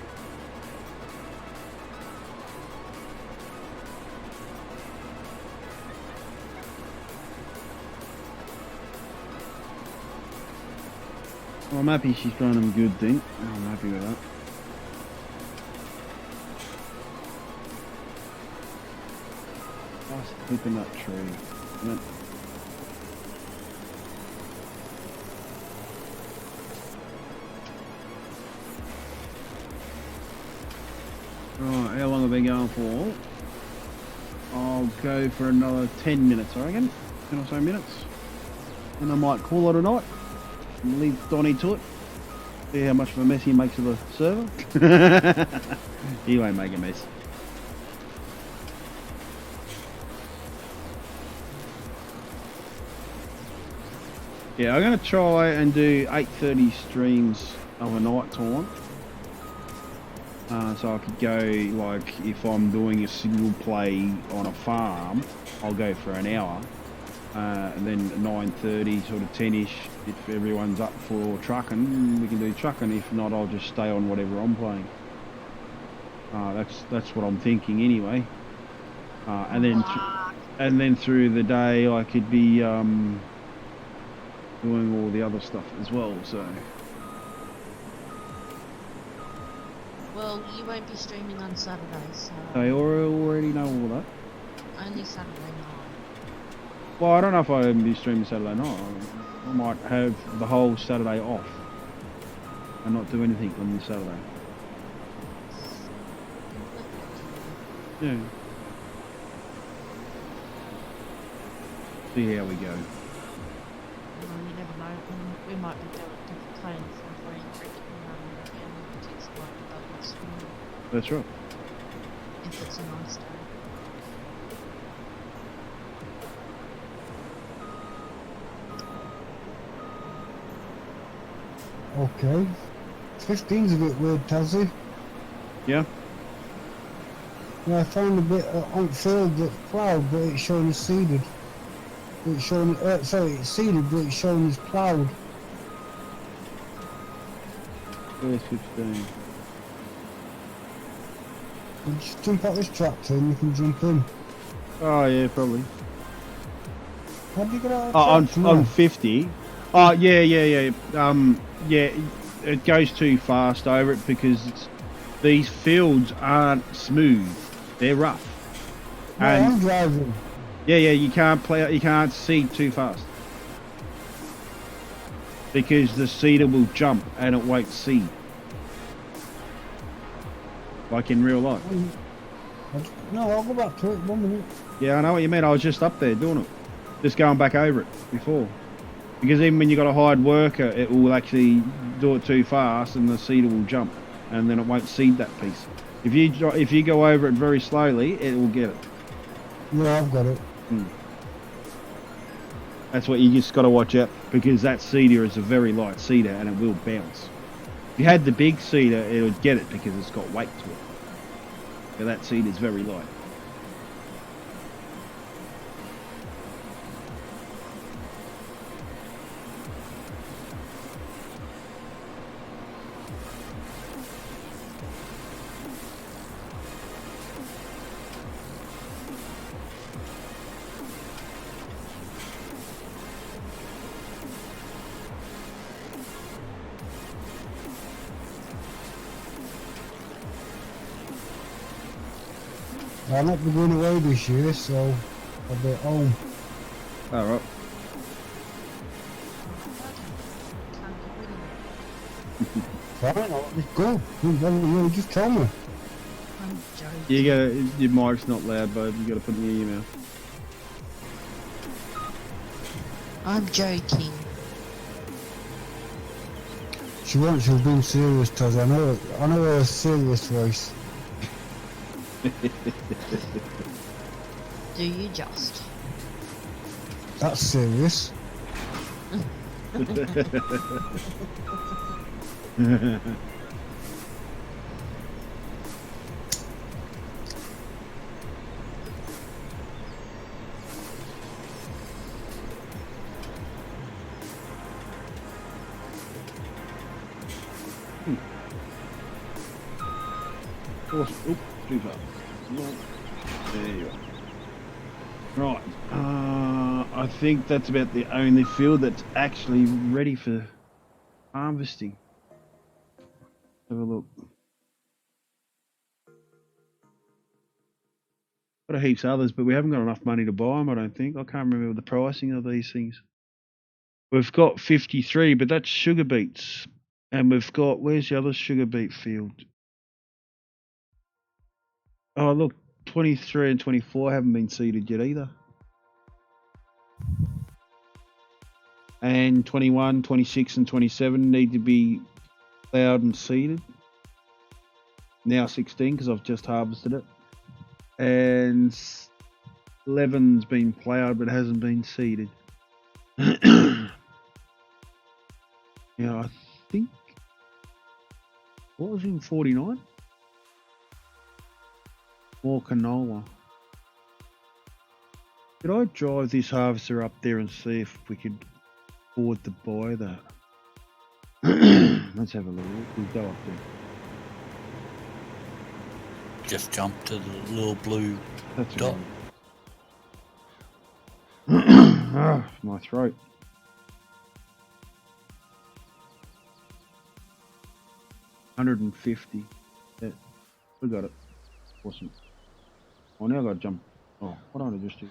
Well, I'm happy she's trying them good thing. I'm happy with that. Just flipping that tree. Yep. Right, how long have I been going for? I'll go for another 10 minutes, I reckon. 10 or so minutes. and I might call it a night and leave Donnie to it. See how much of a mess he makes of the server. He won't make a mess. Yeah, I'm going to try and do 8:30 streams overnight time. So I could go, like, if I'm doing a single play on a farm, I'll go for an hour. And then 9:30, sort of 10ish, if everyone's up for trucking, we can do trucking. If not, I'll just stay on whatever I'm playing. That's what I'm thinking anyway. And then through the day, I could be doing all the other stuff as well. So. Well, you won't be streaming on Saturdays, so... They already know all that. Only Saturday night. Well, I don't know if I'll be streaming Saturday night. I might have the whole Saturday off and not do anything on the Saturday. Yeah. See how we go. Well, you never know. We might be playing some free cricket and kids might be double streaming. That's right. If it's a nice day. Okay. 15's a bit weird, Tazzy. Yeah. Yeah, I found a bit on field that's ploughed, but it's showing as seeded. It's showing, sorry, it's seeded, but it's showing as ploughed. Where's 15? You just jump out this tractor and you can jump in. Oh yeah, probably. How do you get out Oh, of the tractor? on 50. Oh yeah. Yeah, it goes too fast over it because these fields aren't smooth; they're rough. No, I'm driving. Yeah, you can't seed too fast because the seeder will jump and it won't seed. Like in real life. No, I'll go back to it 1 minute. Yeah, I know what you mean. I was just up there doing it. Just going back over it before. Because even when you've got a hired worker, it will actually do it too fast and the seeder will jump. And then it won't seed that piece. If you go over it very slowly, it will get it. Yeah, I've got it. That's what you just got to watch out. Because that seeder is a very light seeder and it will bounce. If you had the big seeder, it would get it because it's got weight to it. But that seeder is very light. I'm not going away this year, so I'll be at home. Alright. Fine, let's go. You just tell me. I'm joking. Your mic's not loud, bud. You got to put it in your email. I'm joking. She wants you being serious, Taz. I know her serious voice. Do you just? That's serious. Oop, too far. There you are. Right. I think that's about the only field that's actually ready for harvesting. Have a look. Got a heaps of others, but we haven't got enough money to buy them, I don't think. I can't remember the pricing of these things. We've got 53, but that's sugar beets. And we've got, where's the other sugar beet field? Oh, look, 23 and 24 haven't been seeded yet either. and 21, 26 and 27 need to be ploughed and seeded. Now 16 because I've just harvested it. And 11's been ploughed but hasn't been seeded. Now I think, what was in 49? More canola. Could I drive this harvester up there and see if we could afford to buy that? Let's have a look. We'll go up there. Just jump to the little blue That's dot. right. Ah, my throat. $150. Yeah, we got it. Awesome. Oh, now I gotta jump. Oh, what did I just do?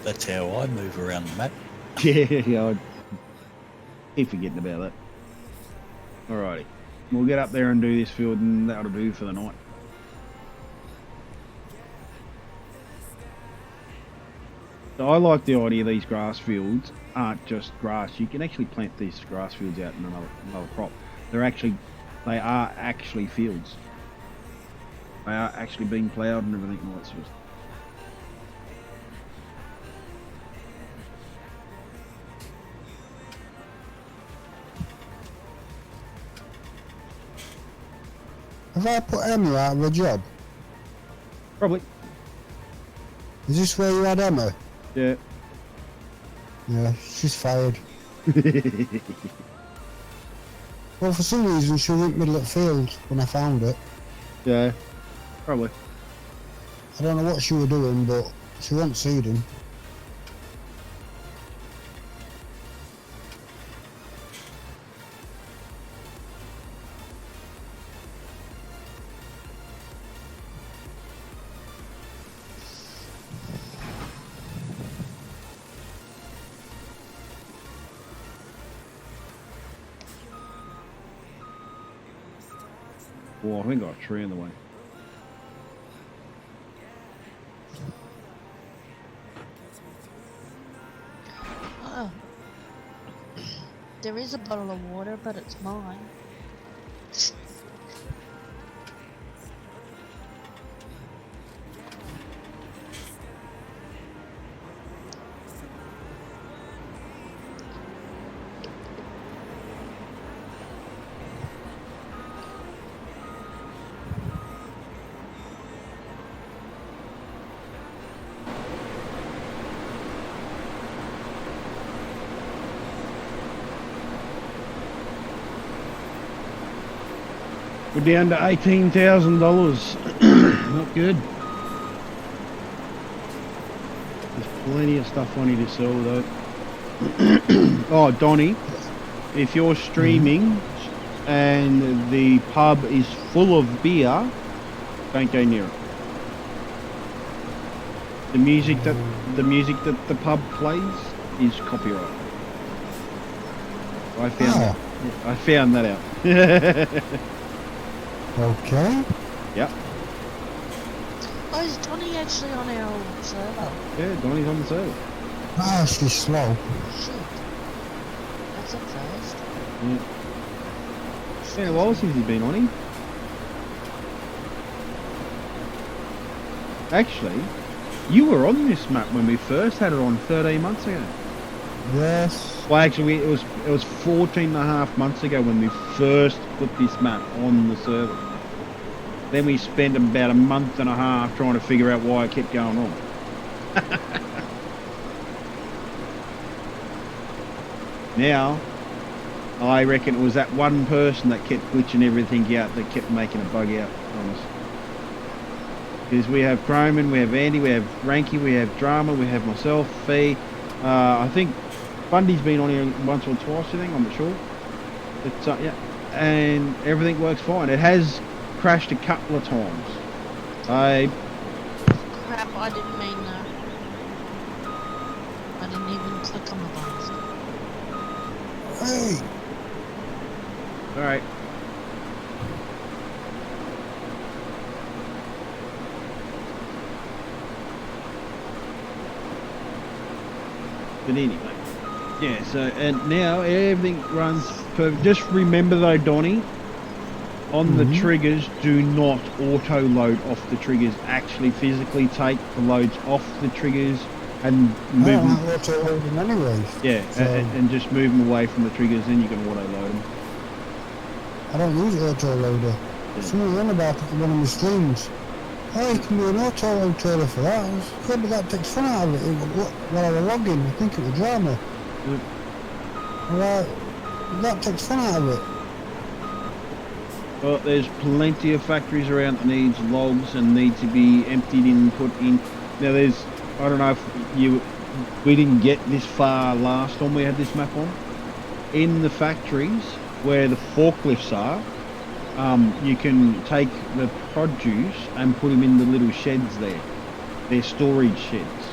That's how I move around the map. Yeah, I keep forgetting about that. Alrighty. We'll get up there and do this field and that'll do for the night. So I like the idea these grass fields aren't just grass. You can actually plant these grass fields out in another crop. They are actually fields. They are actually being ploughed and everything and all that sort of stuff. Have I put Emma out of a job? Probably. Is this where you had Emma? Yeah. Yeah, she's fired. Well, for some reason she was in the middle of the field when I found it. Yeah. Probably. I don't know what she was doing, but she wasn't seeding. Oh, I think I got a tree in the way. Oh. There is a bottle of water, but it's mine. We're down to $18,000. Not good. There's plenty of stuff I need to sell though. Oh, Donnie, if you're streaming and the pub is full of beer, don't go near it. The music that the pub plays is copyright. I found that out. Okay. Yep. Oh, is Donnie actually on our server? Yeah, Donnie's on the server. Ah, she's slow. Shit. That's a first. Yeah. It's been a while since he's been on him. Actually, you were on this map when we first had it on 13 months ago. Yes. Well, actually, it was 14 and a half months ago when we first put this map on the server. Then we spent about a month and a half trying to figure out why it kept going on. Now, I reckon it was that one person that kept glitching everything out that kept making a bug out on us. Because we have Croman, we have Andy, we have Ranky, we have Drama, we have myself, Fee. I think Bundy's been on here once or twice, I think, I'm not sure. But, yeah, and everything works fine. It has crashed a couple of times. Crap, I didn't mean that. I didn't even click on the buttons. Hey. All right. But anyway, yeah. So and now everything runs perfect. Just remember though, Donnie, on the triggers, do not auto load off the triggers. Actually, physically take the loads off the triggers and move them. I don't auto load them anyways. Yeah, So and just move them away from the triggers. Then you can auto load them. I don't use auto loader. Someone on about it for one of my streams. Oh, you can do an auto load trailer for that. Yeah, but that takes fun out of it. While I was logging, I think it was drama. Alright, that takes fun out of it. Well, there's plenty of factories around that needs logs and need to be emptied in and put in. Now there's, I don't know if we didn't get this far last time we had this map on. In the factories where the forklifts are, you can take the produce and put them in the little sheds there. They're storage sheds.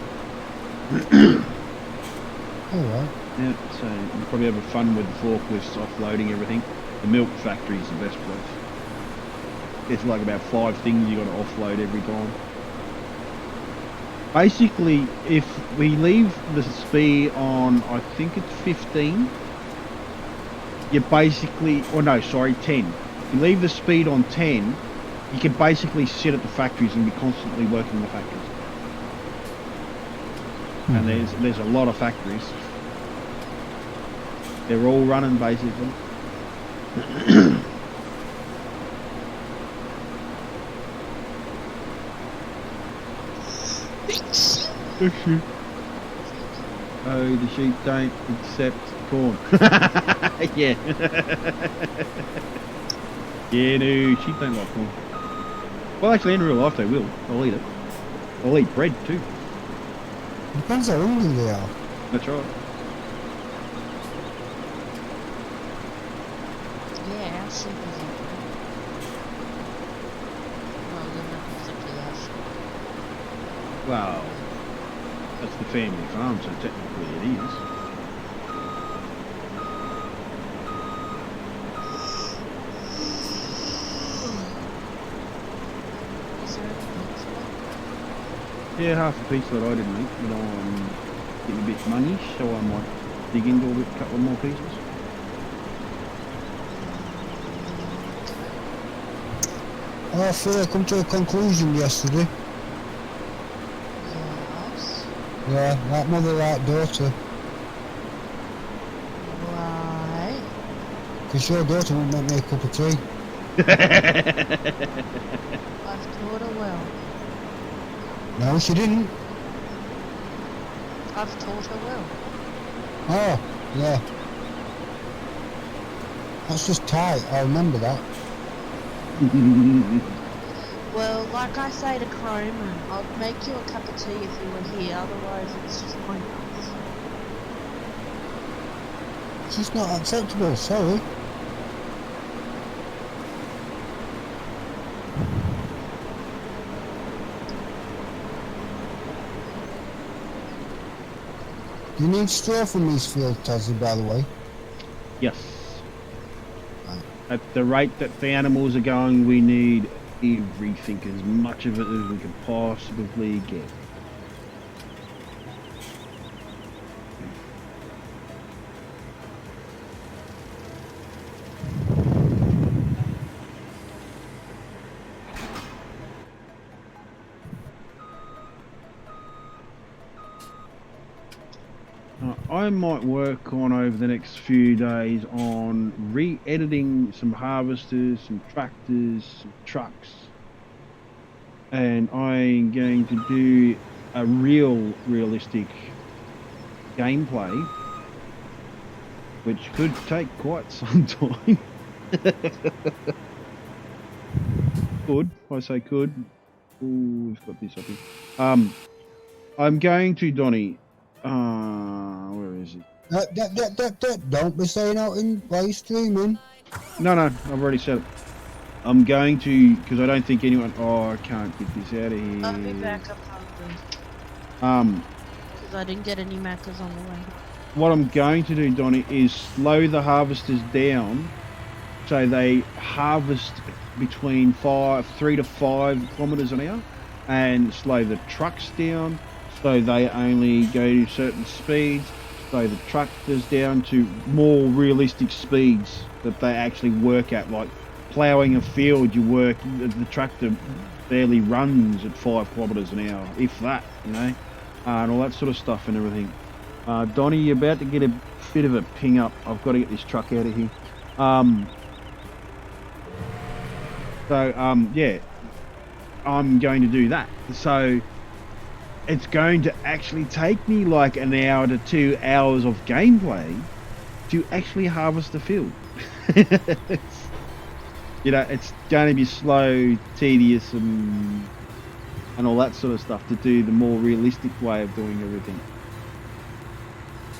Alright. Yeah, so you probably have fun with the forklifts offloading everything. The milk factory is the best place. It's like about 5 things you got to offload every time. Basically, if we leave the speed on, I think it's 15, you basically, or no, sorry, 10. If you leave the speed on 10, you can basically sit at the factories and be constantly working the factories. And there's a lot of factories. They're all running basically. Oh, the sheep don't accept corn. Yeah. Yeah, no, sheep don't like corn. Well, actually, in real life they will. I'll eat it. I'll eat bread too. Depends how hungry they are. That's right. Yeah, our sheep is eating. Well, they're not exactly our sheep. Well, that's the family farm, so technically it is. Is there any pizza left? Yeah, half a piece that I didn't eat, but I'm getting a bit money, so I might dig into a couple more pieces. I feel I come to a conclusion yesterday. Yes. Yeah, like mother, like daughter. Right. Because your daughter won't make me a cup of tea. I've taught her well. No, she didn't. I've taught her well. Oh, yeah. That's just tight, I remember that. Well, like I say to Croman, I'd make you a cup of tea if you were here, otherwise it's just pointless. It's just not acceptable, sorry. Do you need straw from these fields, Tazzy, by the way? Yes. At the rate that the animals are going, we need everything, as much of it as we can possibly get. I might work on over the next few days on re-editing some harvesters, some tractors, some trucks, and I'm going to do a realistic gameplay, which could take quite some time. Could, I say could. Ooh, we've got this up here. I'm going to, Donnie, where is it? Don't be saying out in while you're streaming. No, I've already said it. I'm going to, because I don't think anyone... Oh, I can't get this out of here. I'll be back up hungry. Because I didn't get any macas on the way. What I'm going to do, Donnie, is slow the harvesters down So they harvest between 3 to 5 kilometres an hour and slow the trucks down, so they only go to certain speeds, slow the tractors down to more realistic speeds that they actually work at. Like ploughing a field, the tractor barely runs at 5 kilometres an hour, if that, you know, and all that sort of stuff and everything. Donnie, you're about to get a bit of a ping up. I've got to get this truck out of here. Yeah, I'm going to do that. So it's going to actually take me like an hour to 2 hours of gameplay to actually harvest the field. You know, it's going to be slow, tedious, and all that sort of stuff to do the more realistic way of doing everything.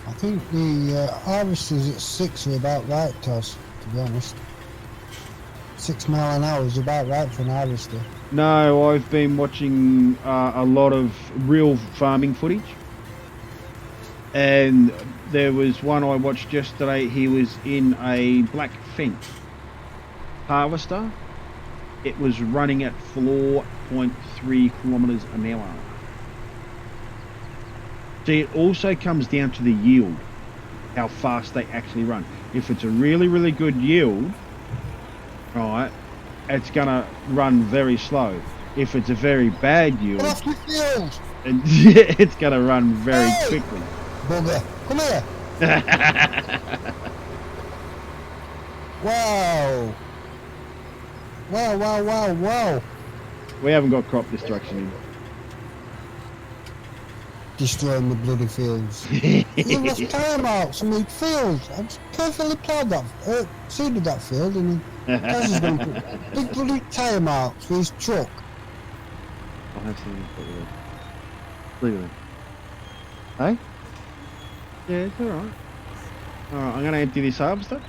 I think the harvesters at 6 are about right, Taz, to be honest. 6 mile an hour is about right for an harvester. No, I've been watching a lot of real farming footage. And there was one I watched yesterday. He was in a black fence harvester. It was running at 4.3 kilometres an hour. See, it also comes down to the yield, how fast they actually run. If it's a really, really good yield, right, it's gonna run very slow. If it's a very bad yield, Get off the field! It's gonna run very quickly. Bugger, come here! Wow! Wow, wow, wow, wow! We haven't got crop destruction in. Destroying the bloody fields. You lost tire marks on the fields. I just carefully ploughed that, seeded that field, and Taz is going to put big bloody tire marks with his truck. I'll have something to put with it. Leave it. Hey? Yeah, it's alright. Alright, I'm going to empty this harvester.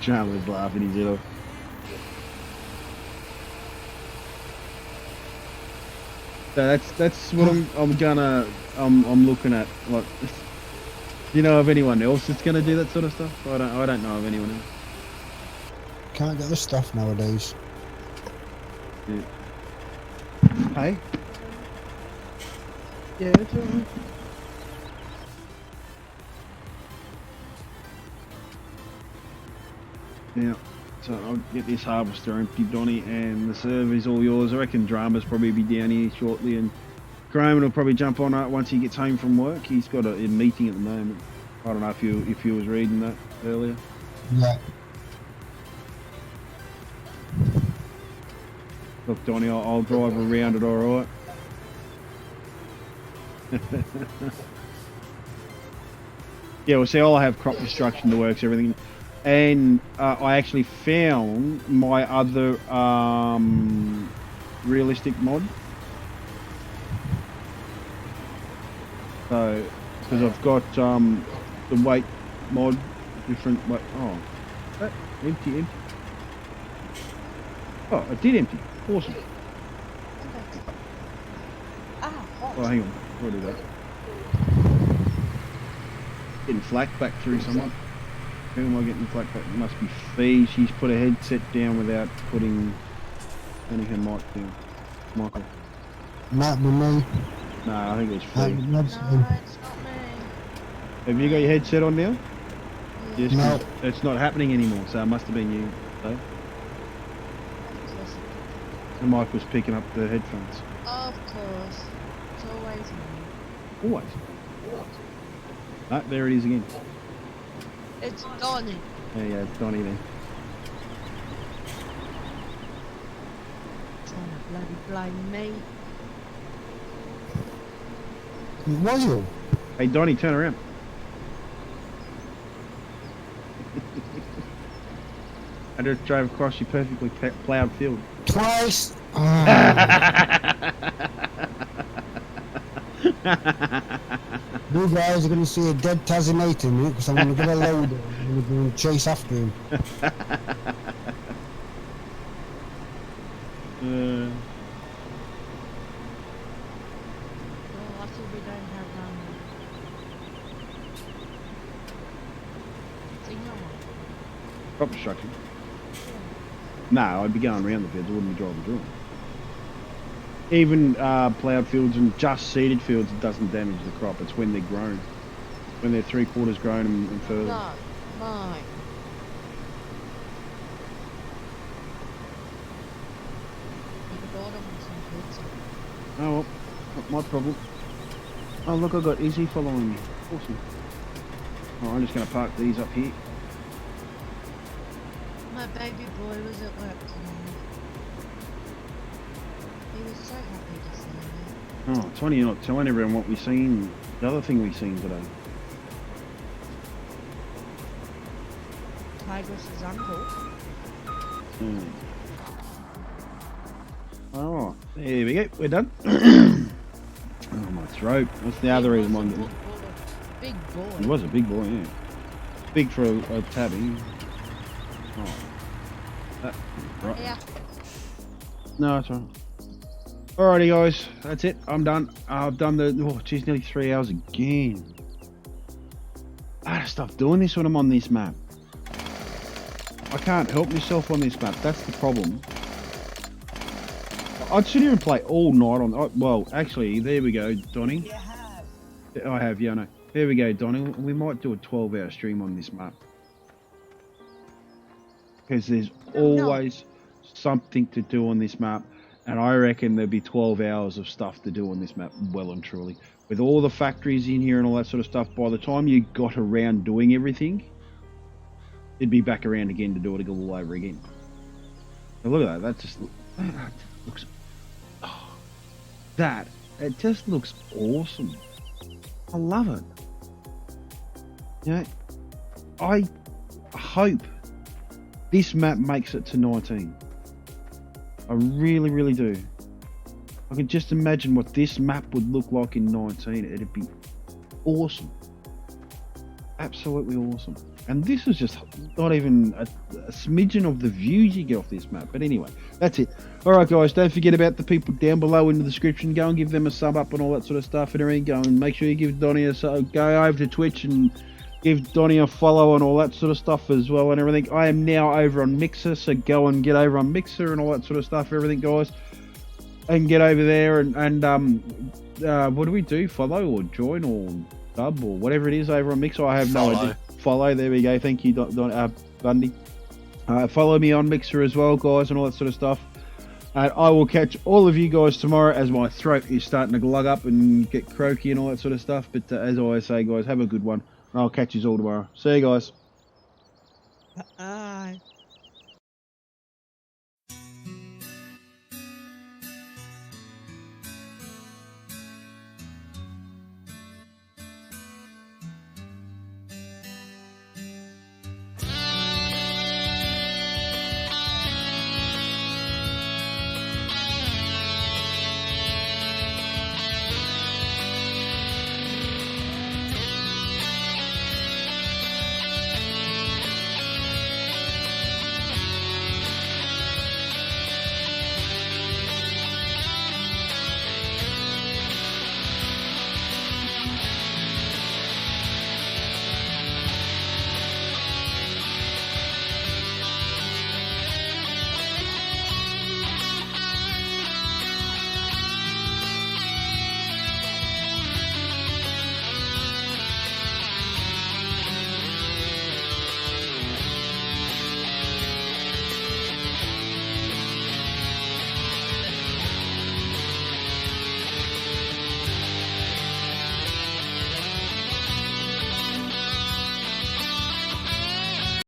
Chandler's laughing his head off. So that's what I'm looking at. Like, do you know of anyone else that's gonna do that sort of stuff? I don't know of anyone else. Can't get the stuff nowadays. Yeah. Hey? Yeah, it's alright. Yeah. So I'll get this harvester empty, Donnie, and the server's all yours. I reckon Drama's probably be down here shortly, and Graham will probably jump on it once he gets home from work. He's got a meeting at the moment. I don't know if you was reading that earlier. Yeah. Look, Donnie, I'll drive around it, all right. Yeah, well, see, I'll have crop destruction, the works, everything. And I actually found my other realistic mod. So, because I've got the weight mod, different weight. Oh, that empty. Oh, it did empty. Awesome. Oh, hang on. What did that? Getting flak back through someone. Who am I getting flak back? It must be Fee. She's put her headset down without turning her mic down. Michael. Might be me. No, I think it was Fee. No, it's not me. Have you got your headset on now? Yeah. Yes, No. it's not happening anymore, so it must have been you. So. The mic was picking up the headphones. Of course. It's always me. Always. Ah, there it is again. It's Donnie. Yeah, it's Donnie then. Trying to bloody blame me. It was you. Hey, Donnie, turn around. I just drove across your perfectly ploughed field. Twice. You guys are going to see a dead TazzieNate in it because I'm going to get a load and we're going to chase after him. Well, I think we don't have Crop destruction. No, I'd be going around the fields. I wouldn't be driving through them. Even ploughed fields and just seeded fields, it doesn't damage the crop. It's when they're grown. When they're 3/4 grown and further. No, mine. You can buy them with some pizza. Oh well, not my problem. Oh look, I got Izzy following me. Awesome. Oh, I'm just going to park these up here. My baby boy was at work today. He was so happy to see me. Oh, it's funny you're not telling everyone what we seen. The other thing we seen today. Tigress's uncle. Oh, there we go. We're done. Oh, my throat. That's the other reason why I'm getting. Big boy. He was a big boy, yeah. Big for a tabby. Oh. Right. Yeah. No, that's all right. Alrighty, guys. That's it. I'm done. I've done the... Oh, geez, nearly 3 hours again. I had to stop doing this when I'm on this map. I can't help myself on this map. That's the problem. I'd sit here and play all night on... Well, actually, there we go, Donnie. You have. I have, yeah, I know. There we go, Donnie. We might do a 12-hour stream on this map. Because there's always something to do on this map. And I reckon there'll be 12 hours of stuff to do on this map, well and truly. With all the factories in here and all that sort of stuff, by the time you got around doing everything, it'd be back around again to do it all over again. Now look at that, that just looks... Oh, it just looks awesome. I love it. You know, I hope this map makes it to 19. I really, really do. I can just imagine what this map would look like in 19. It'd be awesome. Absolutely awesome. And this is just not even a smidgen of the views you get off this map. But anyway, that's it. Alright guys, don't forget about the people down below in the description. Go and give them a sub up and all that sort of stuff and everything. Go and make sure you give Donnie a sub. Go over to Twitch and give Donnie a follow and all that sort of stuff as well and everything. I am now over on Mixer, so go and get over on Mixer and all that sort of stuff, everything guys. And get over there and what do we do? Follow or join or sub or whatever it is over on Mixer? I have no idea. Follow, there we go. Thank you, Bundy. Follow me on Mixer as well, guys, and all that sort of stuff. And I will catch all of you guys tomorrow as my throat is starting to glug up and get croaky and all that sort of stuff. But as I always say, guys, have a good one. I'll catch you all tomorrow. See you guys. Bye.